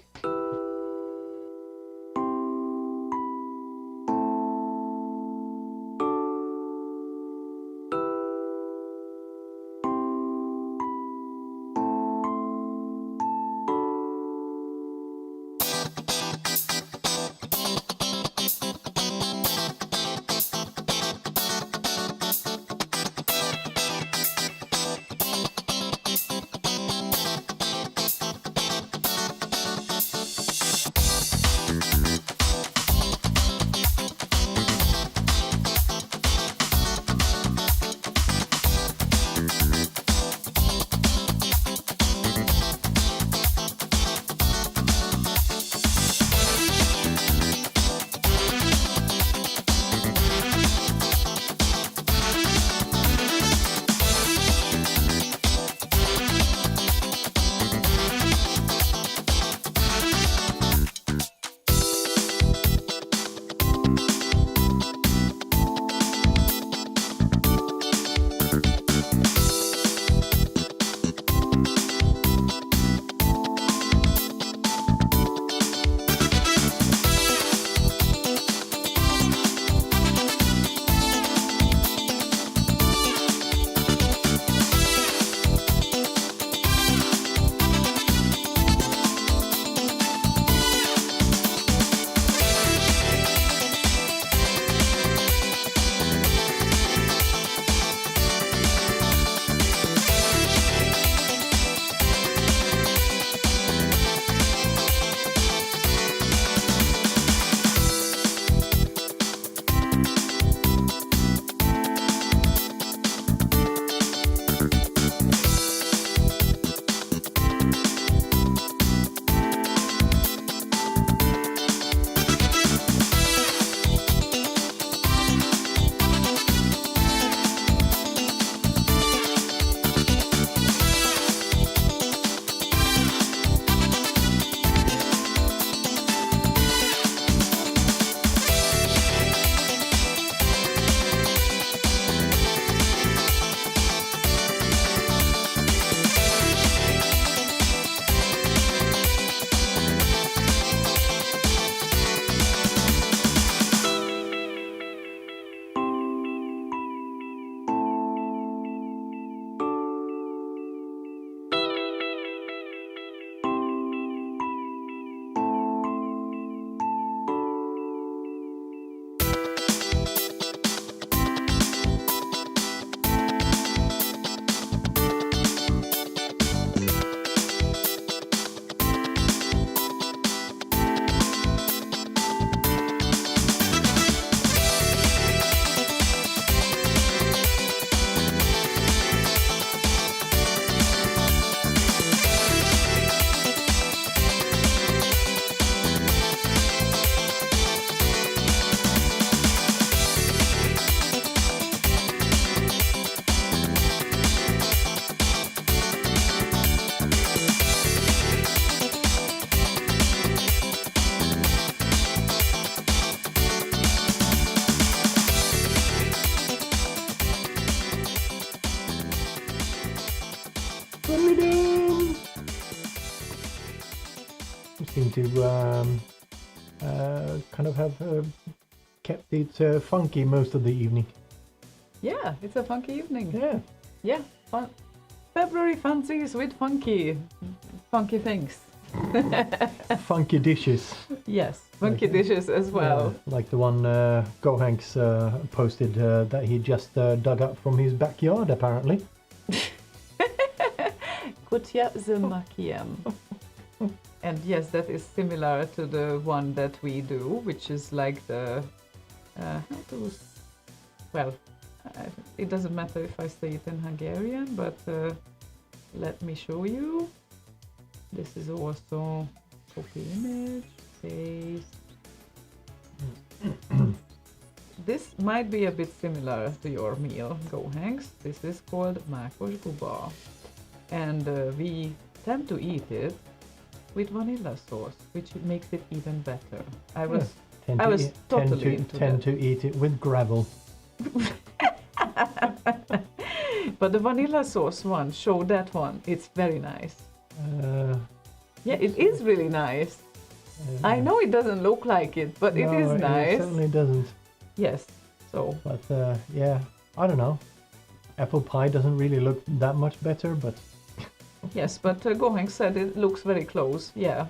[SPEAKER 1] What are we doing? We seem to kind of have kept it funky most of the evening.
[SPEAKER 4] Yeah, it's a funky evening.
[SPEAKER 1] Yeah.
[SPEAKER 4] Yeah, fun. February funsies with funky things.
[SPEAKER 1] Funky dishes.
[SPEAKER 4] Yes, funky
[SPEAKER 1] Okay.
[SPEAKER 4] dishes as well.
[SPEAKER 1] Like the one Gohanks posted that he just dug up from his backyard, apparently.
[SPEAKER 4] Kutya zemakiem. And yes, that is similar to the one that we do, which is like the it doesn't matter if I say it in Hungarian, but let me show you. This is also copy image, paste. This might be a bit similar to your meal, Gohanks. This is called mákos guba, and we tend to eat it with vanilla sauce, which makes it even better. I was totally into
[SPEAKER 1] tend
[SPEAKER 4] that.
[SPEAKER 1] to eat it with gravel.
[SPEAKER 4] But the vanilla sauce one, show that one. It's very nice. Yeah, it is really nice. I know it doesn't look like it, but it is nice.
[SPEAKER 1] It certainly doesn't.
[SPEAKER 4] Yes. So.
[SPEAKER 1] But yeah, I don't know. Apple pie doesn't really look that much better, but
[SPEAKER 4] Yes, but Goheng said it looks very close. Yeah.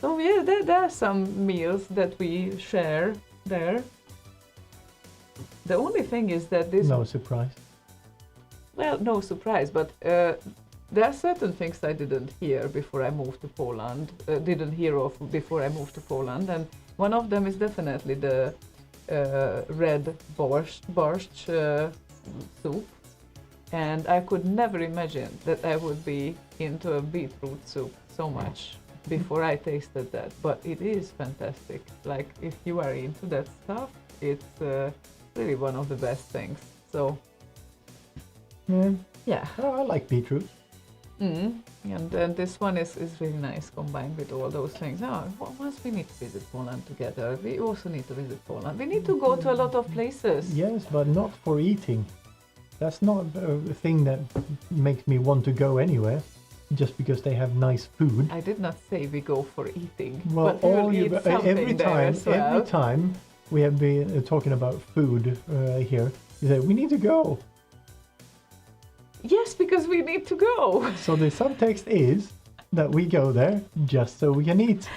[SPEAKER 4] So yeah, there are some meals that we share there. The only thing is that this.
[SPEAKER 1] no surprise.
[SPEAKER 4] Well, no surprise, but there are certain things I didn't hear before I moved to Poland. Didn't hear of before I moved to Poland, and one of them is definitely the red borscht soup. And I could never imagine that I would be into a beetroot soup so much before I tasted that. But it is fantastic. Like, if you are into that stuff, it's really one of the best things. So, yeah.
[SPEAKER 1] Oh, I like beetroot.
[SPEAKER 4] And then this one is really nice combined with all those things. Once we need to visit Poland together, we also need to visit Poland. We need to go to a lot of places.
[SPEAKER 1] Yes, but not for eating. That's not a thing that makes me want to go anywhere, just because they have nice food.
[SPEAKER 4] I did not say we go for eating,
[SPEAKER 1] Well,
[SPEAKER 4] but we will eat something there as well.
[SPEAKER 1] every time we have been talking about food here, you say we need to go.
[SPEAKER 4] Yes, because we need to go.
[SPEAKER 1] So the subtext is that we go there just so we can eat.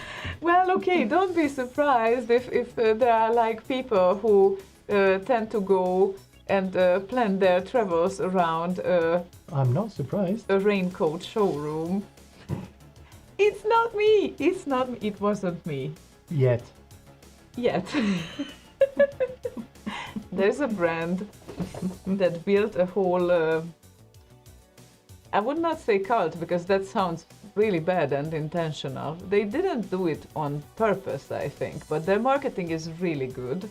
[SPEAKER 4] Well, okay, don't be surprised if there are like people who tend to go and plan their travels around
[SPEAKER 1] I'm not surprised.
[SPEAKER 4] a raincoat showroom. It's not me. It's not me. It wasn't me
[SPEAKER 1] Yet.
[SPEAKER 4] yet. There's a brand that built a whole. I would not say cult, because that sounds really bad and intentional. They didn't do it on purpose, I think, but their marketing is really good.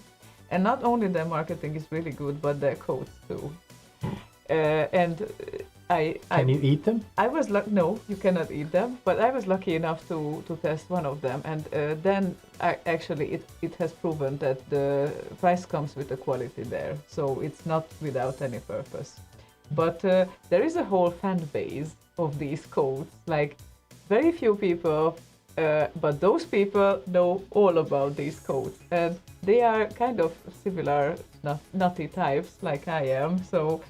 [SPEAKER 4] And not only their marketing is really good, but their coats too. And
[SPEAKER 1] Can you eat them?
[SPEAKER 4] I was no, you cannot eat them, but I was lucky enough to test one of them, and then actually it has proven that the price comes with the quality there, so it's not without any purpose. But there is a whole fan base of these coats, like very few people, but those people know all about these coats, and they are kind of similar nutty types like I am, so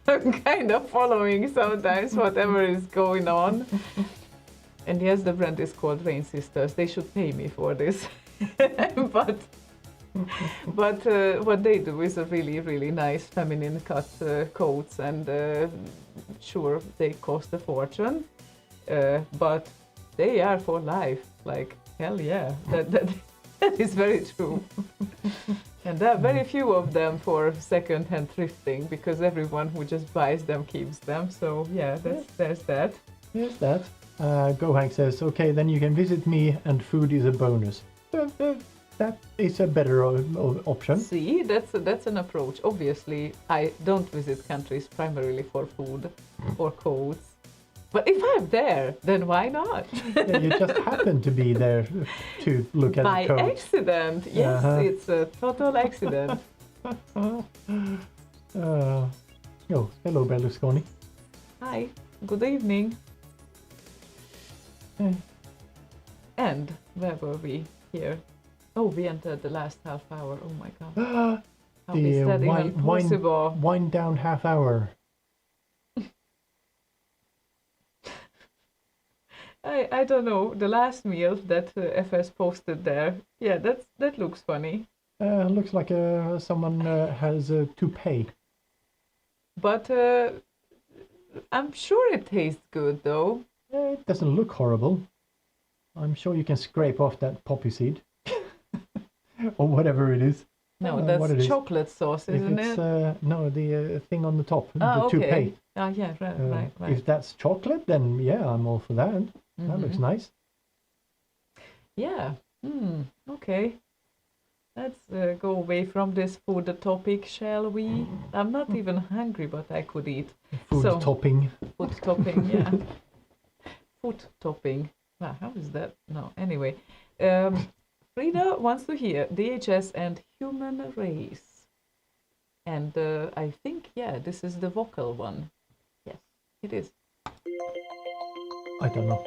[SPEAKER 4] I'm kind of following sometimes whatever is going on. And yes, the brand is called Rain Sisters. They should pay me for this. but what they do is a really, really nice feminine cut coats, and sure, they cost a fortune, but they are for life. Like, hell yeah, that is very true. And there are very few of them for second-hand thrifting, because everyone who just buys them keeps them. So yeah, there's that.
[SPEAKER 1] Yes, that. Gohank says, okay, then you can visit me and food is a bonus. That is a better option.
[SPEAKER 4] See, that's an approach. Obviously, I don't visit countries primarily for food or coats. But if I'm there, then why not?
[SPEAKER 1] Yeah, you just happen to be there to look at
[SPEAKER 4] By
[SPEAKER 1] the coat.
[SPEAKER 4] accident. Yes, it's a total accident.
[SPEAKER 1] Oh, hello Berlusconi.
[SPEAKER 4] Hi. good evening.
[SPEAKER 1] Eh,
[SPEAKER 4] And where were we here? Oh, we entered the last half hour. Oh my god. How
[SPEAKER 1] the
[SPEAKER 4] is that even possible?
[SPEAKER 1] wind down half hour.
[SPEAKER 4] I don't know. The last meal that FS posted there. Yeah, that looks funny.
[SPEAKER 1] Looks like someone has to pay.
[SPEAKER 4] But I'm sure it tastes good though.
[SPEAKER 1] It doesn't look horrible. I'm sure you can scrape off that poppy seed. Or whatever it is.
[SPEAKER 4] No,
[SPEAKER 1] What it
[SPEAKER 4] that's
[SPEAKER 1] is.
[SPEAKER 4] chocolate sauce,
[SPEAKER 1] If
[SPEAKER 4] isn't
[SPEAKER 1] it's,
[SPEAKER 4] it?
[SPEAKER 1] no, the thing on the top, the
[SPEAKER 4] Okay.
[SPEAKER 1] toupee.
[SPEAKER 4] Ah, yeah, right.
[SPEAKER 1] If that's chocolate, then yeah, I'm all for that. That looks nice.
[SPEAKER 4] Yeah. Okay. Let's go away from this food topic, shall we? I'm not even hungry, but I could eat.
[SPEAKER 1] Food topping.
[SPEAKER 4] Food topping, yeah. Food topping. Wow, how is that? No, anyway. Frida wants to hear DHS and human race. And I think, yeah, this is the vocal one. Yes, it is.
[SPEAKER 1] I don't know.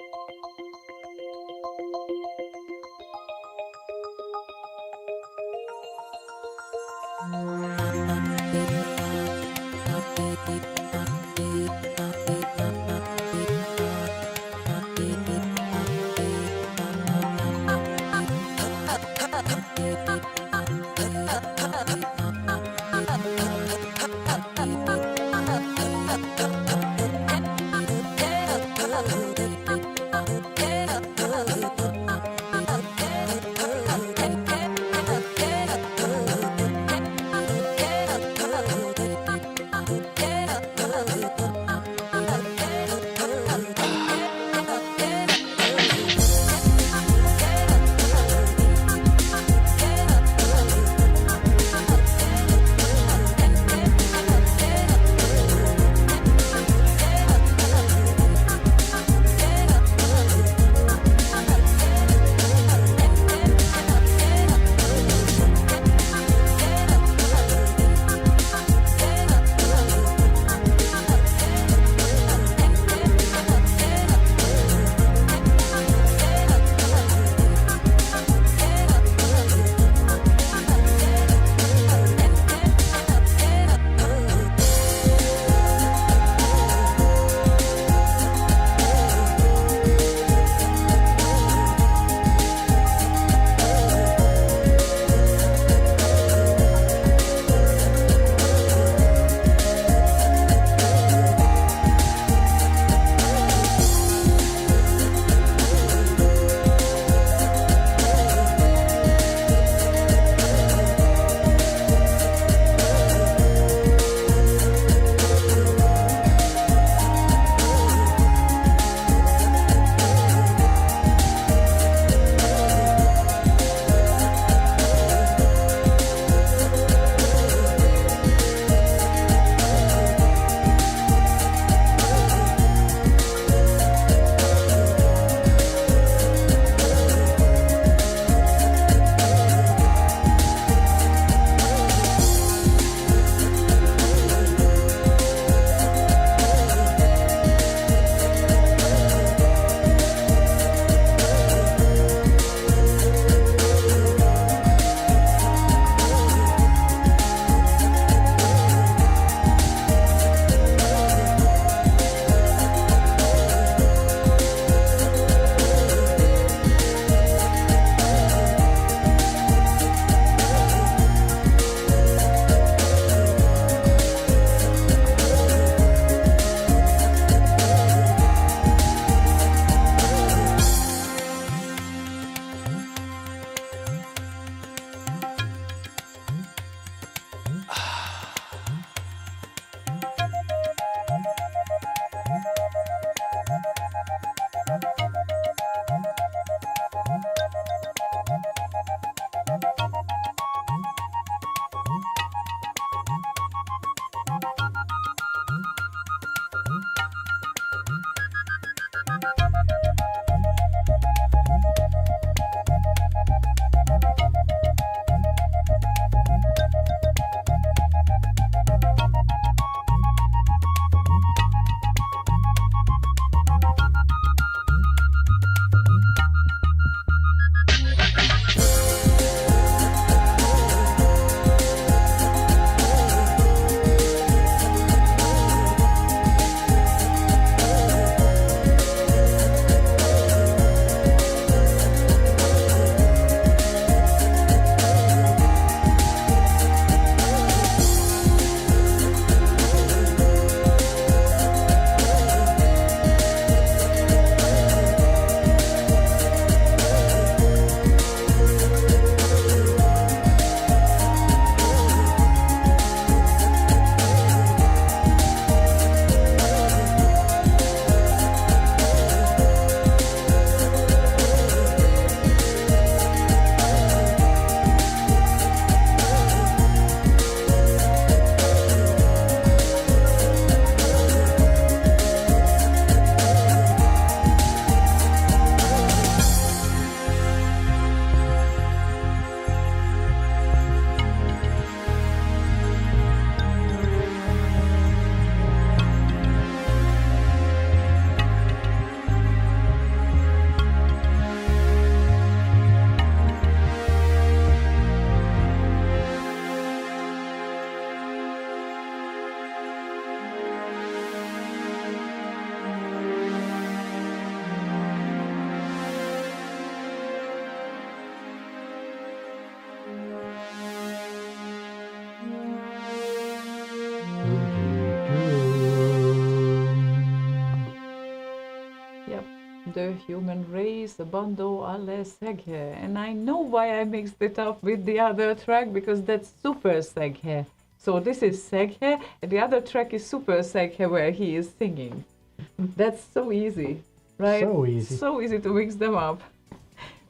[SPEAKER 4] the human race, bando alle seghe. And I know why I mixed it up with the other track, because that's super seghe. So this is seghe, and the other track is super seghe, where he is singing. That's so easy, right?
[SPEAKER 1] So easy.
[SPEAKER 4] So easy to mix them up.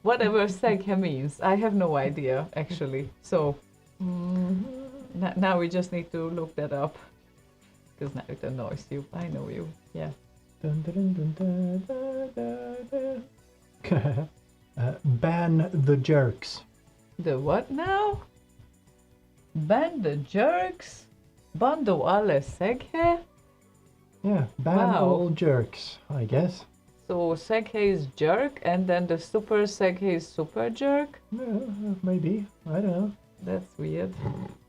[SPEAKER 4] Whatever seghe means, I have no idea, actually. So now we just need to look that up, because now it annoys you. I know you, yeah.
[SPEAKER 1] Dun, dun, dun, dun, dun, dun, dun. Ban the jerks.
[SPEAKER 4] The what now? Ban the jerks? Bando alle seghe?
[SPEAKER 1] Yeah, ban
[SPEAKER 4] Wow.
[SPEAKER 1] all jerks, I guess.
[SPEAKER 4] So seghe is jerk, and then the super seghe is super jerk?
[SPEAKER 1] Maybe. I don't know.
[SPEAKER 4] That's weird.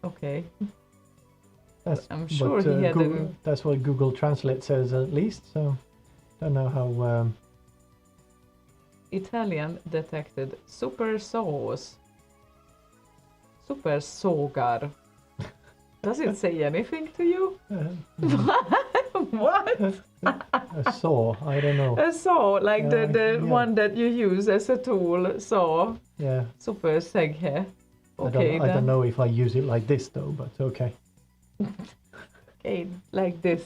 [SPEAKER 4] Okay.
[SPEAKER 1] That's
[SPEAKER 4] I'm sure
[SPEAKER 1] what,
[SPEAKER 4] he had
[SPEAKER 1] Google, that's what Google Translate says at least. So don't know how.
[SPEAKER 4] Italian detected super sauce. Super sogar. Does it say anything to you? What?
[SPEAKER 1] A saw. I don't know.
[SPEAKER 4] A saw, like the
[SPEAKER 1] Yeah.
[SPEAKER 4] one that you use as a tool. Saw.
[SPEAKER 1] Yeah.
[SPEAKER 4] Super seghe.
[SPEAKER 1] I
[SPEAKER 4] Okay,
[SPEAKER 1] don't
[SPEAKER 4] then.
[SPEAKER 1] know if I use it like this though, but okay.
[SPEAKER 4] Okay, like this.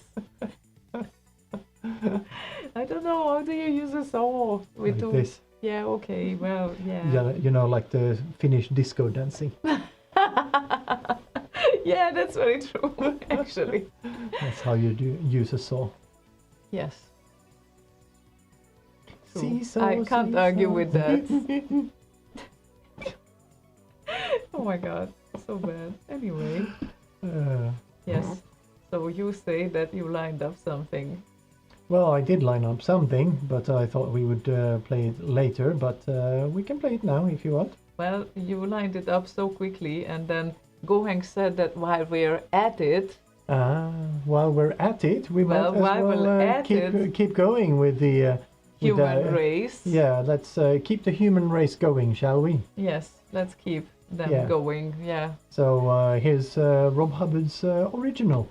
[SPEAKER 4] I don't know. How do you use a saw?
[SPEAKER 1] Like
[SPEAKER 4] two-
[SPEAKER 1] this.
[SPEAKER 4] Yeah. Okay. Well. Yeah.
[SPEAKER 1] Yeah, you know, like the Finnish disco dancing.
[SPEAKER 4] Yeah, that's very true. Actually.
[SPEAKER 1] That's how you use a saw.
[SPEAKER 4] Yes. True.
[SPEAKER 1] Seesaw,
[SPEAKER 4] I can't argue
[SPEAKER 1] seesaw.
[SPEAKER 4] with that. Oh my god, so bad. Anyway, yes. So you say that you lined up something.
[SPEAKER 1] Well, I did line up something, but I thought we would play it later. But we can play it now if you want.
[SPEAKER 4] Well, you lined it up so quickly, and then Goheng said that while we're at it,
[SPEAKER 1] While we're at it, we
[SPEAKER 4] Well,
[SPEAKER 1] might as
[SPEAKER 4] while
[SPEAKER 1] well
[SPEAKER 4] we're at
[SPEAKER 1] keep going with the
[SPEAKER 4] human race.
[SPEAKER 1] Yeah, let's keep the human race going, shall we?
[SPEAKER 4] Yes, let's keep them
[SPEAKER 1] Yeah.
[SPEAKER 4] going. Yeah.
[SPEAKER 1] So here's Rob Hubbard's original.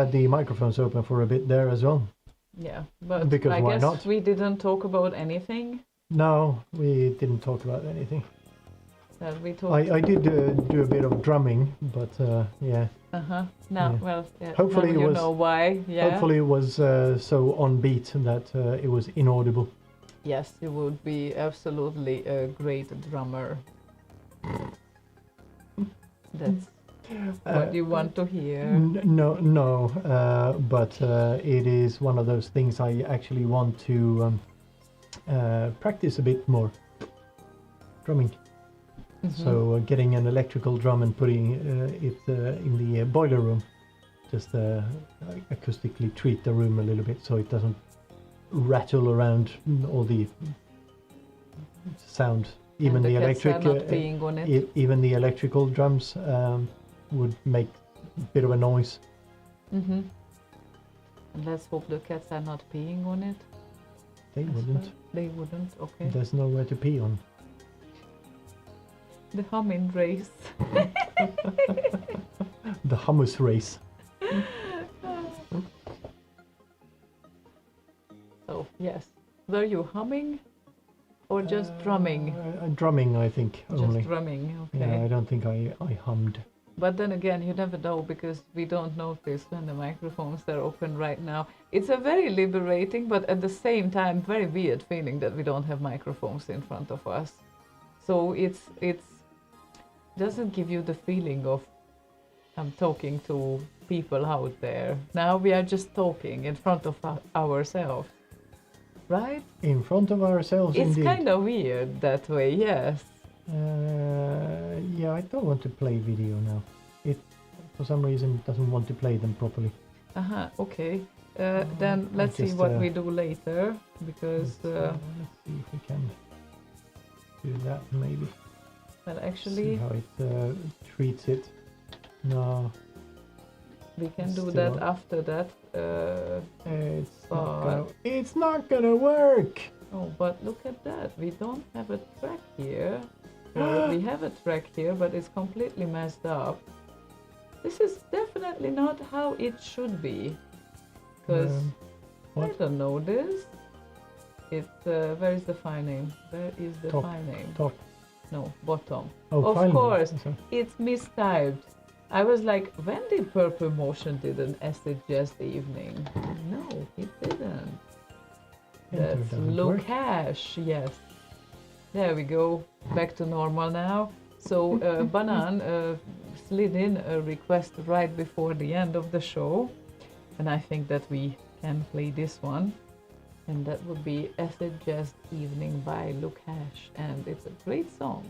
[SPEAKER 1] had the microphones open for a bit there as well.
[SPEAKER 4] Yeah, but
[SPEAKER 1] Because
[SPEAKER 4] I
[SPEAKER 1] why
[SPEAKER 4] guess
[SPEAKER 1] not?
[SPEAKER 4] we didn't talk about anything.
[SPEAKER 1] No, we didn't talk about anything.
[SPEAKER 4] We talked.
[SPEAKER 1] I did do a bit of drumming, but yeah.
[SPEAKER 4] Now,
[SPEAKER 1] Yeah.
[SPEAKER 4] well,
[SPEAKER 1] Hopefully
[SPEAKER 4] now
[SPEAKER 1] it
[SPEAKER 4] you
[SPEAKER 1] was-
[SPEAKER 4] know why. Yeah.
[SPEAKER 1] Hopefully it was so on beat that it was inaudible.
[SPEAKER 4] Yes, you would be absolutely a great drummer. That's what you want to hear.
[SPEAKER 1] No, but it is one of those things I actually want to practice a bit more. Drumming.
[SPEAKER 4] Mhm.
[SPEAKER 1] So getting an electrical drum and putting it in the boiler room, just acoustically treat the room a little bit so it doesn't rattle around all the sound. Even
[SPEAKER 4] and
[SPEAKER 1] the
[SPEAKER 4] cats
[SPEAKER 1] electric,
[SPEAKER 4] are not peeing on it.
[SPEAKER 1] even the electrical drums would make a bit of a noise.
[SPEAKER 4] Mm-hmm. And let's hope the cats are not peeing on it.
[SPEAKER 1] They
[SPEAKER 4] as
[SPEAKER 1] wouldn't.
[SPEAKER 4] well. They wouldn't. Okay.
[SPEAKER 1] There's nowhere to pee on.
[SPEAKER 4] The humming race.
[SPEAKER 1] The hummus race.
[SPEAKER 4] So yes, were you humming or just drumming?
[SPEAKER 1] Drumming, I think, only.
[SPEAKER 4] Just drumming. Okay.
[SPEAKER 1] Yeah, I don't think I hummed.
[SPEAKER 4] But then again, you never know because we don't notice when the microphones are open right now. It's a very liberating, but at the same time, very weird feeling that we don't have microphones in front of us. So it's doesn't give you the feeling of I'm talking to people out there. Now we are just talking in front of ourselves, right?
[SPEAKER 1] In front of ourselves,
[SPEAKER 4] It's
[SPEAKER 1] indeed.
[SPEAKER 4] kind of weird that way, yes.
[SPEAKER 1] Yeah, I don't want to play video now. It, for some reason, doesn't want to play them properly.
[SPEAKER 4] Okay. Then let's see
[SPEAKER 1] just,
[SPEAKER 4] what we do later, because
[SPEAKER 1] let's see if we can do that, maybe.
[SPEAKER 4] well,
[SPEAKER 1] See
[SPEAKER 4] actually,
[SPEAKER 1] how it treats it. No,
[SPEAKER 4] we can do
[SPEAKER 1] still-
[SPEAKER 4] that after that.
[SPEAKER 1] it's not gonna work.
[SPEAKER 4] Oh, but look at that. We don't have a track here. Or we have a track here, but it's completely messed up. This is definitely not how it should be. Because I
[SPEAKER 1] what?
[SPEAKER 4] don't know this. Where is the file name? Where is the
[SPEAKER 1] Top.
[SPEAKER 4] file name?
[SPEAKER 1] Top.
[SPEAKER 4] No, bottom.
[SPEAKER 1] Oh,
[SPEAKER 4] Of
[SPEAKER 1] finally.
[SPEAKER 4] course.
[SPEAKER 1] So-
[SPEAKER 4] It's mistyped. I was like, when did Purple Motion did an acid jazz evening? No, it didn't.
[SPEAKER 1] Enter
[SPEAKER 4] That's
[SPEAKER 1] doesn't work.
[SPEAKER 4] Locash, yes. There we go, back to normal now. So Banan slid in a request right before the end of the show, and I think that we can play this one. And that would be Acid Jazz Evening by Locash, and it's a great song.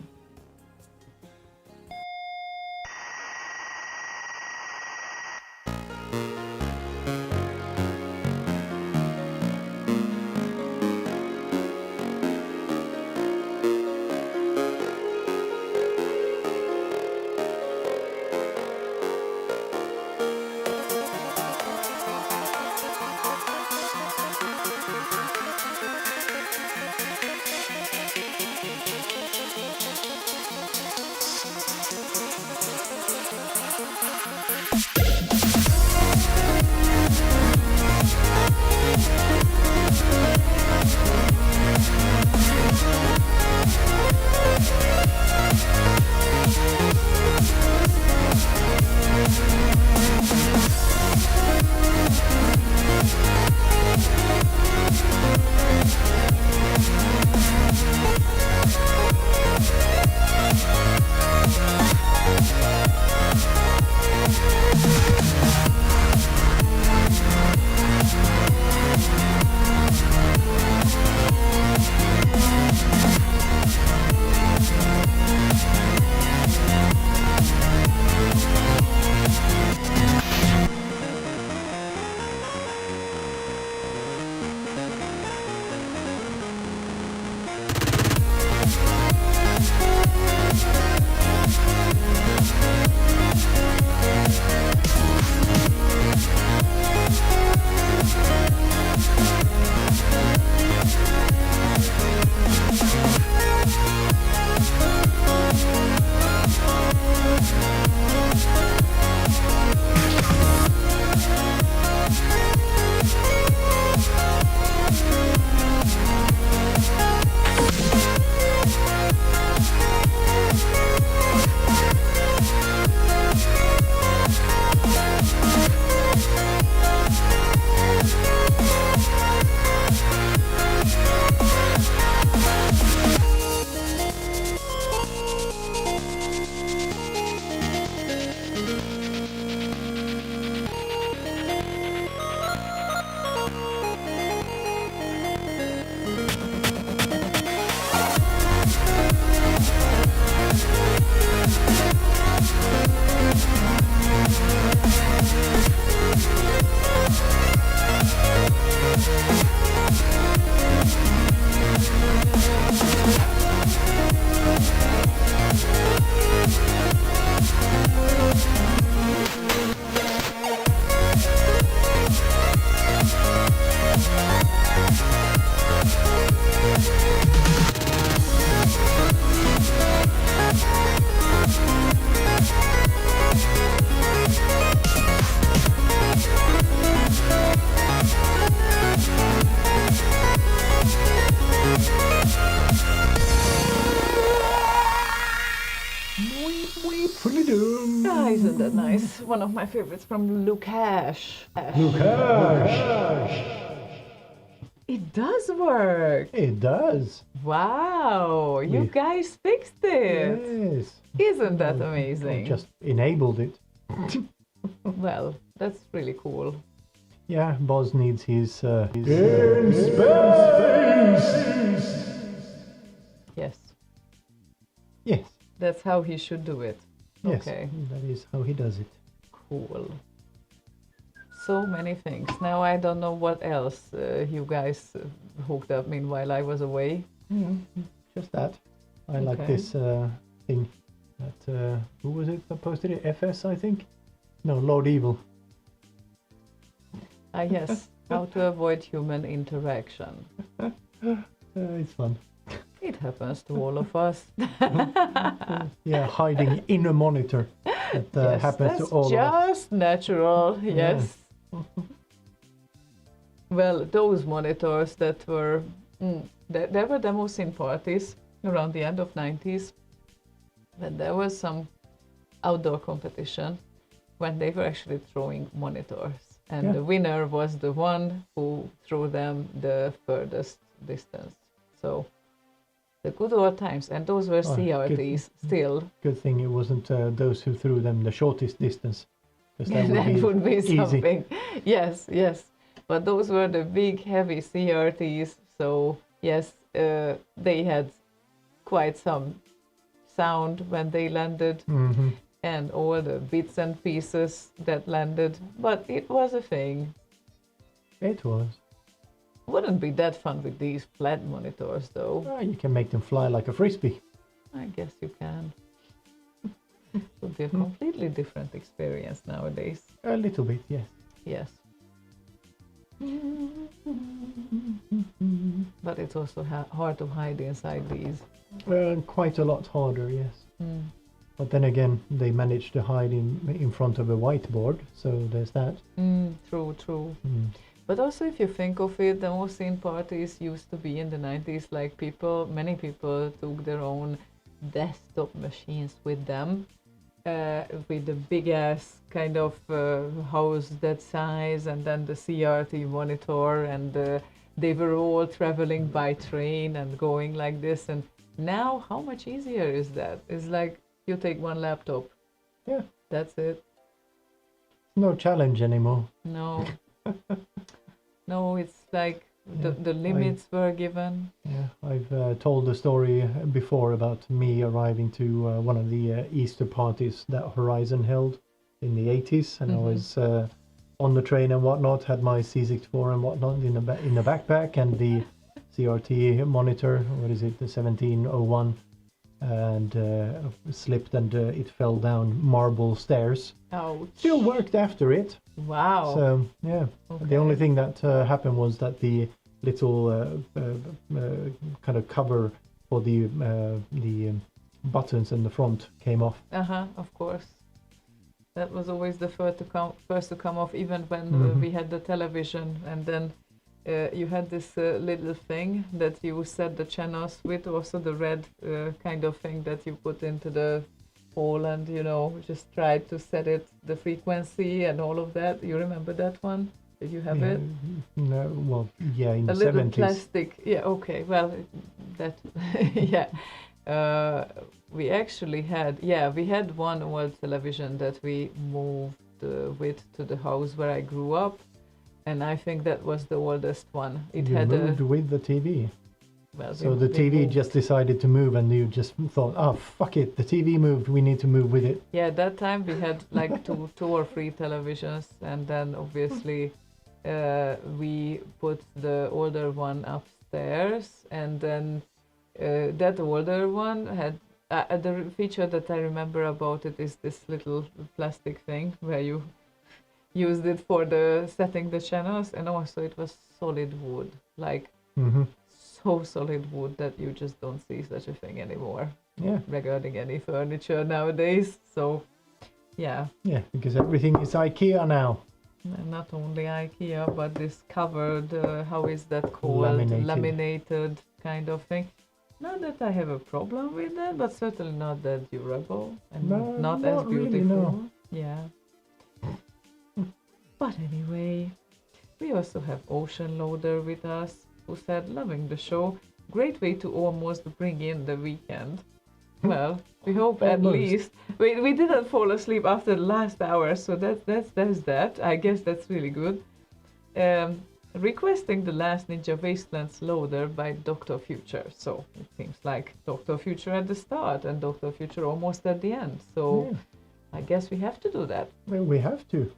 [SPEAKER 4] Isn't that nice? One of my favorites from Lukash. It does work.
[SPEAKER 1] It does.
[SPEAKER 4] Wow, you
[SPEAKER 1] We-
[SPEAKER 4] guys fixed it.
[SPEAKER 1] Yes.
[SPEAKER 4] Isn't that
[SPEAKER 1] Or
[SPEAKER 4] amazing?
[SPEAKER 1] just enabled it.
[SPEAKER 4] Well, that's really cool.
[SPEAKER 1] Yeah, Boz needs his
[SPEAKER 4] Yes,
[SPEAKER 1] yes.
[SPEAKER 4] that's how he should do it.
[SPEAKER 1] Yes,
[SPEAKER 4] Okay,
[SPEAKER 1] that is how he does it.
[SPEAKER 4] cool. So many things. Now I don't know what else you guys hooked up meanwhile I was away.
[SPEAKER 1] Just that. I like
[SPEAKER 4] Okay.
[SPEAKER 1] this thing that who was it that posted it? FS, I think. No, Lord Evil.
[SPEAKER 4] Ah, yes, how to avoid human interaction.
[SPEAKER 1] It's fun.
[SPEAKER 4] It happens to all of us.
[SPEAKER 1] Yeah, hiding in a monitor. That
[SPEAKER 4] Yes,
[SPEAKER 1] happens
[SPEAKER 4] that's
[SPEAKER 1] to all of us.
[SPEAKER 4] just natural. Yes. Well, those monitors that were there were demos in parties around the end of 90s, when there was some outdoor competition when they were actually throwing monitors, and
[SPEAKER 1] Yeah.
[SPEAKER 4] the winner was the one who threw them the furthest distance. So the good old times, and those were
[SPEAKER 1] Oh,
[SPEAKER 4] CRTs still.
[SPEAKER 1] Good thing it wasn't those who threw them the shortest distance. Because that would
[SPEAKER 4] That
[SPEAKER 1] be
[SPEAKER 4] would be
[SPEAKER 1] easy.
[SPEAKER 4] something. Yes, yes. But those were the big, heavy CRTs. So yes, they had quite some sound when they landed,
[SPEAKER 1] Hmm.
[SPEAKER 4] and all the bits and pieces that landed. But it was a thing.
[SPEAKER 1] It was.
[SPEAKER 4] Wouldn't be that fun with these flat monitors, though.
[SPEAKER 1] You can make them fly like a frisbee.
[SPEAKER 4] I guess you can. Would be a completely different experience nowadays.
[SPEAKER 1] A little bit, yes.
[SPEAKER 4] Yes. But it's also hard to hide inside these.
[SPEAKER 1] Quite a lot harder, yes.
[SPEAKER 4] Mm.
[SPEAKER 1] But then again, they managed to hide in front of a whiteboard, so there's that.
[SPEAKER 4] True, true.
[SPEAKER 1] Mm.
[SPEAKER 4] But also, if you think of it, the most scene parties used to be in the 90s. Like many people took their own desktop machines with them, with the big ass kind of house that size, and then the CRT monitor, and they were all traveling by train and going like this. And now, how much easier is that? It's like you take one laptop.
[SPEAKER 1] Yeah.
[SPEAKER 4] That's it.
[SPEAKER 1] No challenge anymore.
[SPEAKER 4] No. No, it's like
[SPEAKER 1] Yeah,
[SPEAKER 4] the limits were given.
[SPEAKER 1] Yeah, I've told the story before about me arriving to one of the Easter parties that Horizon held in the 80s, and I was on the train and whatnot, had my C64 and whatnot in the backpack, and the CRT monitor, what is it, the 1701, and slipped, and it fell down marble stairs.
[SPEAKER 4] Ouch.
[SPEAKER 1] Still worked after it.
[SPEAKER 4] Wow.
[SPEAKER 1] So yeah,
[SPEAKER 4] Okay.
[SPEAKER 1] the only thing that happened was that the little kind of cover for the buttons in the front came off.
[SPEAKER 4] Of course. That was always the first to come off, even when we had the television, and then you had this little thing that you set the channels with, also the red kind of thing that you put into the hole, and just tried to set it, the frequency and all of that. You remember that one? Did you have it?
[SPEAKER 1] No, well, yeah, in
[SPEAKER 4] A
[SPEAKER 1] the
[SPEAKER 4] little
[SPEAKER 1] 70s.
[SPEAKER 4] plastic. Yeah. Okay. Well, that. Yeah. We actually had. Yeah, we had one old television that we moved with to the house where I grew up, and I think that was the oldest one. It
[SPEAKER 1] You
[SPEAKER 4] had
[SPEAKER 1] moved with the TV.
[SPEAKER 4] Well,
[SPEAKER 1] So the
[SPEAKER 4] we
[SPEAKER 1] TV
[SPEAKER 4] moved.
[SPEAKER 1] just decided to move, and you just thought, oh, fuck it, the TV moved, we need to move with it.
[SPEAKER 4] Yeah, that time we had like two or three televisions, and then obviously we put the older one upstairs, and then that older one had the feature that I remember about it is this little plastic thing where you used it for the setting the channels, and also it was solid wood, like so solid wood that you just don't see such a thing anymore.
[SPEAKER 1] Yeah.
[SPEAKER 4] Regarding any furniture nowadays. So yeah,
[SPEAKER 1] Yeah, because everything is IKEA now.
[SPEAKER 4] and not only IKEA, but this covered, how is that called?
[SPEAKER 1] Laminated.
[SPEAKER 4] Kind of thing. Not that I have a problem with that, but certainly not that durable and not as
[SPEAKER 1] really,
[SPEAKER 4] beautiful.
[SPEAKER 1] no.
[SPEAKER 4] Yeah. But anyway, we also have Ocean Loader with us, who said, loving the show. Great way to almost bring in the weekend. Well, we hope at
[SPEAKER 1] Almost.
[SPEAKER 4] least. We didn't fall asleep after the last hour, so that's that. I guess that's really good. Requesting the Last Ninja Wastelands loader by Dr. Future. So it seems like Dr. Future at the start and Dr. Future almost at the end. So
[SPEAKER 1] Yeah.
[SPEAKER 4] I guess we have to do that.
[SPEAKER 1] Well, we have to.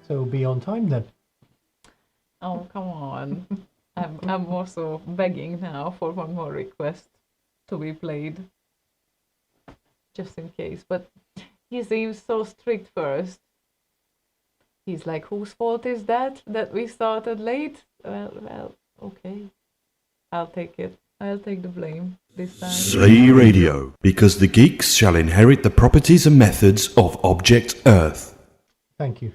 [SPEAKER 1] So be on time then.
[SPEAKER 4] Oh, come on. I'm also begging now for one more request to be played. just in case. But he seems so strict first. He's like, whose fault is that we started late? Well, okay. I'll take it. I'll take the blame this time.
[SPEAKER 2] Slay Radio, because the geeks shall inherit the properties and methods of Object Earth.
[SPEAKER 1] Thank you.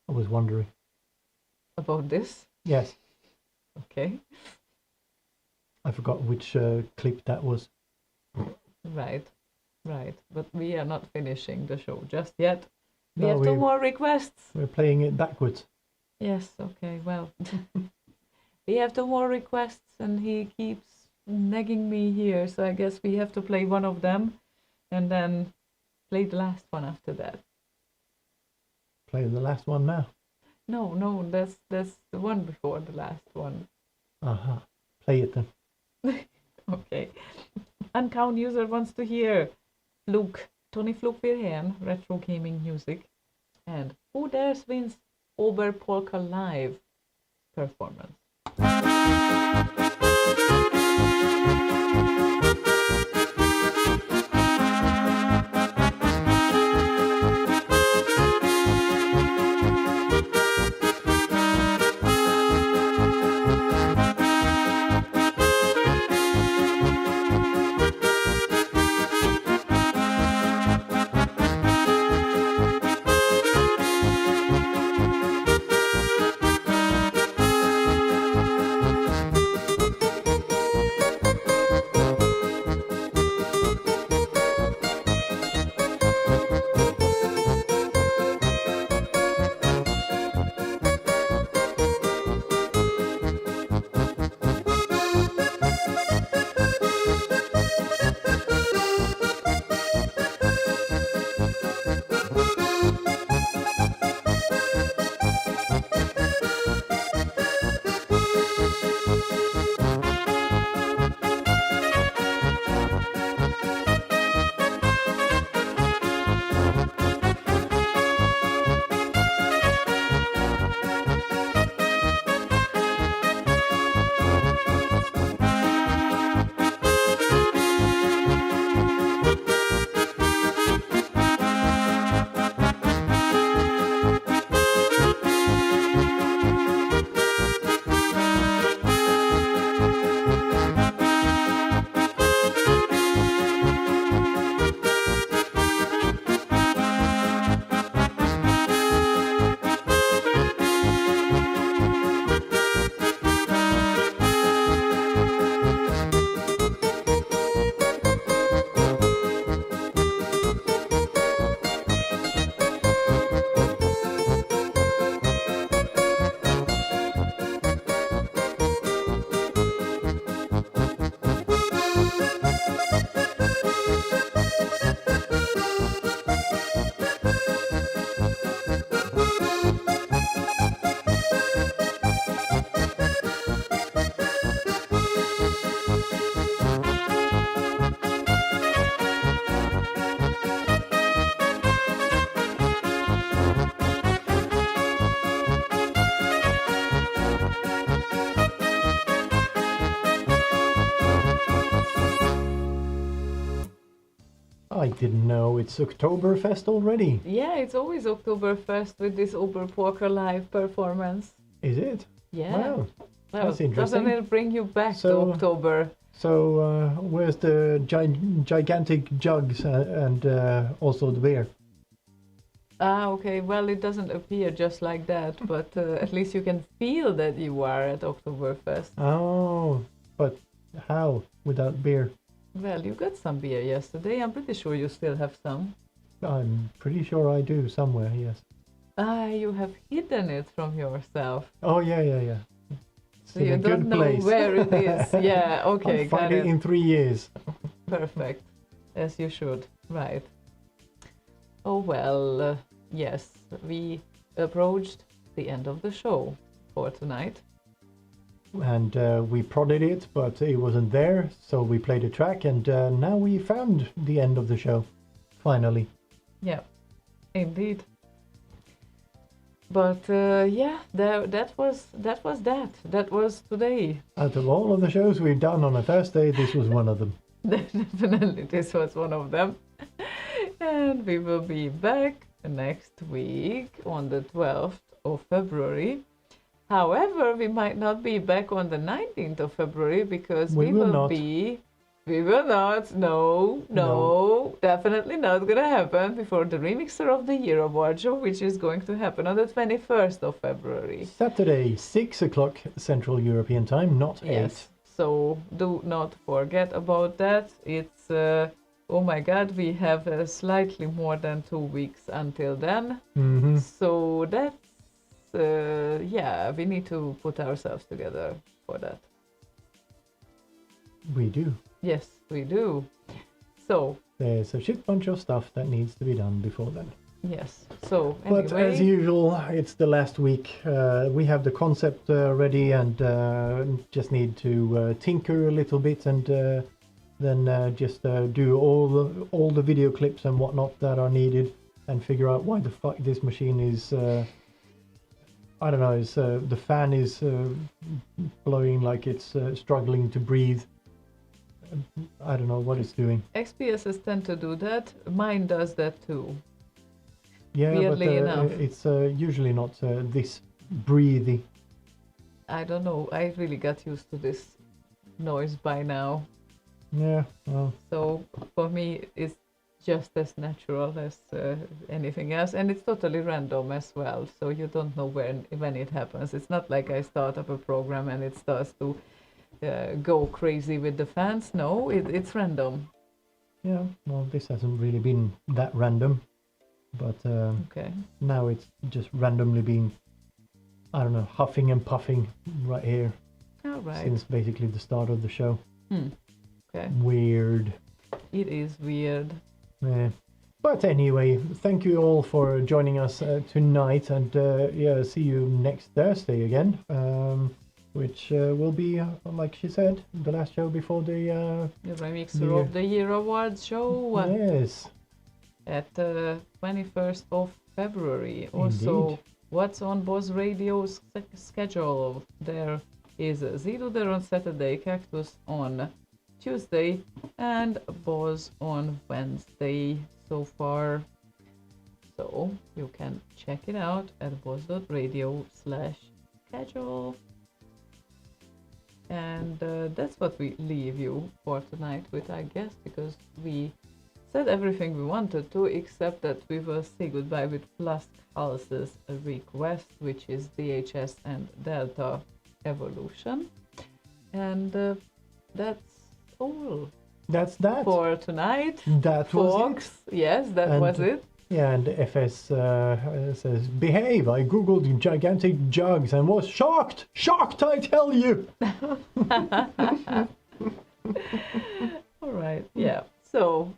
[SPEAKER 1] I was wondering.
[SPEAKER 4] About this?
[SPEAKER 1] Yes.
[SPEAKER 4] Okay.
[SPEAKER 1] I forgot which clip that was.
[SPEAKER 4] Right. But we are not finishing the show just yet. We
[SPEAKER 1] No,
[SPEAKER 4] have two more requests.
[SPEAKER 1] We're playing it backwards.
[SPEAKER 4] Yes, okay, well. We have two more requests and he keeps nagging me here, so I guess we have to play one of them and then play the last one after that.
[SPEAKER 1] Play the last one now.
[SPEAKER 4] No, that's the one before the last one.
[SPEAKER 1] Uh-huh. Play it then.
[SPEAKER 4] Okay. Uncount user wants to hear Fluke, Tony Fluke Virhen, retro gaming music, and Who Dares Wins Oberpolka Live performance.
[SPEAKER 1] I didn't know it's Oktoberfest already.
[SPEAKER 4] Yeah, it's always Oktoberfest with this Oberpolka Live performance.
[SPEAKER 1] Is it?
[SPEAKER 4] Yeah.
[SPEAKER 1] Wow.
[SPEAKER 4] Well,
[SPEAKER 1] That's interesting.
[SPEAKER 4] doesn't it bring you back
[SPEAKER 1] So-
[SPEAKER 4] to October?
[SPEAKER 1] So, where's the gigantic jugs and also the beer?
[SPEAKER 4] Ah, okay. Well, it doesn't appear just like that, but at least you can feel that you are at Oktoberfest.
[SPEAKER 1] Oh, but how without beer?
[SPEAKER 4] Well, you got some beer yesterday. I'm pretty sure you still have some.
[SPEAKER 1] I'm pretty sure I do somewhere, yes.
[SPEAKER 4] Ah, you have hidden it from yourself.
[SPEAKER 1] Oh, yeah. It's
[SPEAKER 4] So
[SPEAKER 1] in
[SPEAKER 4] you
[SPEAKER 1] a
[SPEAKER 4] don't
[SPEAKER 1] good
[SPEAKER 4] know
[SPEAKER 1] place.
[SPEAKER 4] where it is. Yeah, okay,
[SPEAKER 1] I'll
[SPEAKER 4] got
[SPEAKER 1] find it
[SPEAKER 4] it.
[SPEAKER 1] in 3 years.
[SPEAKER 4] Perfect. As you should. Right. Oh, well, yes, we approached the end of the show for tonight.
[SPEAKER 1] And we prodded it, but it wasn't there, so we played a track, and now we found the end of the show, finally.
[SPEAKER 4] Yeah, indeed. But yeah, that was that. That was today.
[SPEAKER 1] Out of all of the shows we've done on a Thursday, this was one of them.
[SPEAKER 4] Definitely, this was one of them. And we will be back next week on the 12th of February. However, we might not be back on the 19th of February because
[SPEAKER 1] We will not.
[SPEAKER 4] We will not. No, definitely not gonna happen before the Remixer of the Year award show, which is going to happen on the 21st of February.
[SPEAKER 1] Saturday, 6 o'clock Central European Time, not 8.
[SPEAKER 4] Yes. So do not forget about that. It's oh my God, we have slightly more than 2 weeks until then.
[SPEAKER 1] Mm-hmm.
[SPEAKER 4] So that's yeah, we need to put ourselves together for that.
[SPEAKER 1] We do.
[SPEAKER 4] Yes, we do. So
[SPEAKER 1] There's a shit bunch of stuff that needs to be done before then.
[SPEAKER 4] yes. So anyway,
[SPEAKER 1] But as usual, it's the last week. We have the concept ready and just need to tinker a little bit and then just do all the video clips and whatnot that are needed and figure out why the fuck this machine is. I don't know. It's, the fan is blowing like it's struggling to breathe. I don't know what it's doing.
[SPEAKER 4] XPSs tend to do that. Mine does that too.
[SPEAKER 1] Yeah,
[SPEAKER 4] Weirdly
[SPEAKER 1] but
[SPEAKER 4] enough.
[SPEAKER 1] it's usually not this breathy.
[SPEAKER 4] I don't know. I really got used to this noise by now.
[SPEAKER 1] Yeah, well,
[SPEAKER 4] So for me, it's just as natural as anything else, and it's totally random as well. So you don't know when it happens. It's not like I start up a program and it starts to go crazy with the fans. No, it's random.
[SPEAKER 1] yeah. Well, this hasn't really been that random, but
[SPEAKER 4] Okay.
[SPEAKER 1] now it's just randomly been, I don't know, huffing and puffing right here
[SPEAKER 4] All right.
[SPEAKER 1] since basically the start of the show.
[SPEAKER 4] Okay.
[SPEAKER 1] Weird.
[SPEAKER 4] It is weird.
[SPEAKER 1] Yeah. But anyway, thank you all for joining us tonight, and yeah, see you next Thursday again, which will be, like she said, the last show before the
[SPEAKER 4] The Remixer of the Year Awards show
[SPEAKER 1] yes.
[SPEAKER 4] at 21st of February. Also,
[SPEAKER 1] Indeed.
[SPEAKER 4] what's on Boz Radio's schedule? There is Zero there on Saturday, Cactus on Tuesday, and Boz on Wednesday so far. So you can check it out at boz.radio/schedule. And that's what we leave you for tonight with, I guess, because we said everything we wanted to, except that we will say goodbye with Plaskhouse's request, which is DHS and Delta Evolution. And that's all
[SPEAKER 1] That's that.
[SPEAKER 4] for tonight.
[SPEAKER 1] That was it.
[SPEAKER 4] Folks, yes, that
[SPEAKER 1] And-
[SPEAKER 4] was it.
[SPEAKER 1] Yeah, and FS says, behave, I googled gigantic jugs and was shocked! Shocked, I tell you!
[SPEAKER 4] All right, yeah. So,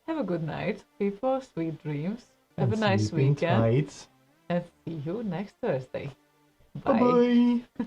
[SPEAKER 4] have a good night, people. Sweet dreams. Have
[SPEAKER 1] And
[SPEAKER 4] a nice
[SPEAKER 1] sleeping
[SPEAKER 4] weekend.
[SPEAKER 1] tight.
[SPEAKER 4] And see you next Thursday. Bye.
[SPEAKER 1] Bye-bye!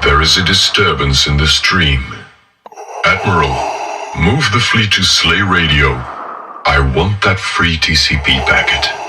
[SPEAKER 3] There is a disturbance in the stream. Admiral, move the fleet to Slay Radio. I want that free TCP packet.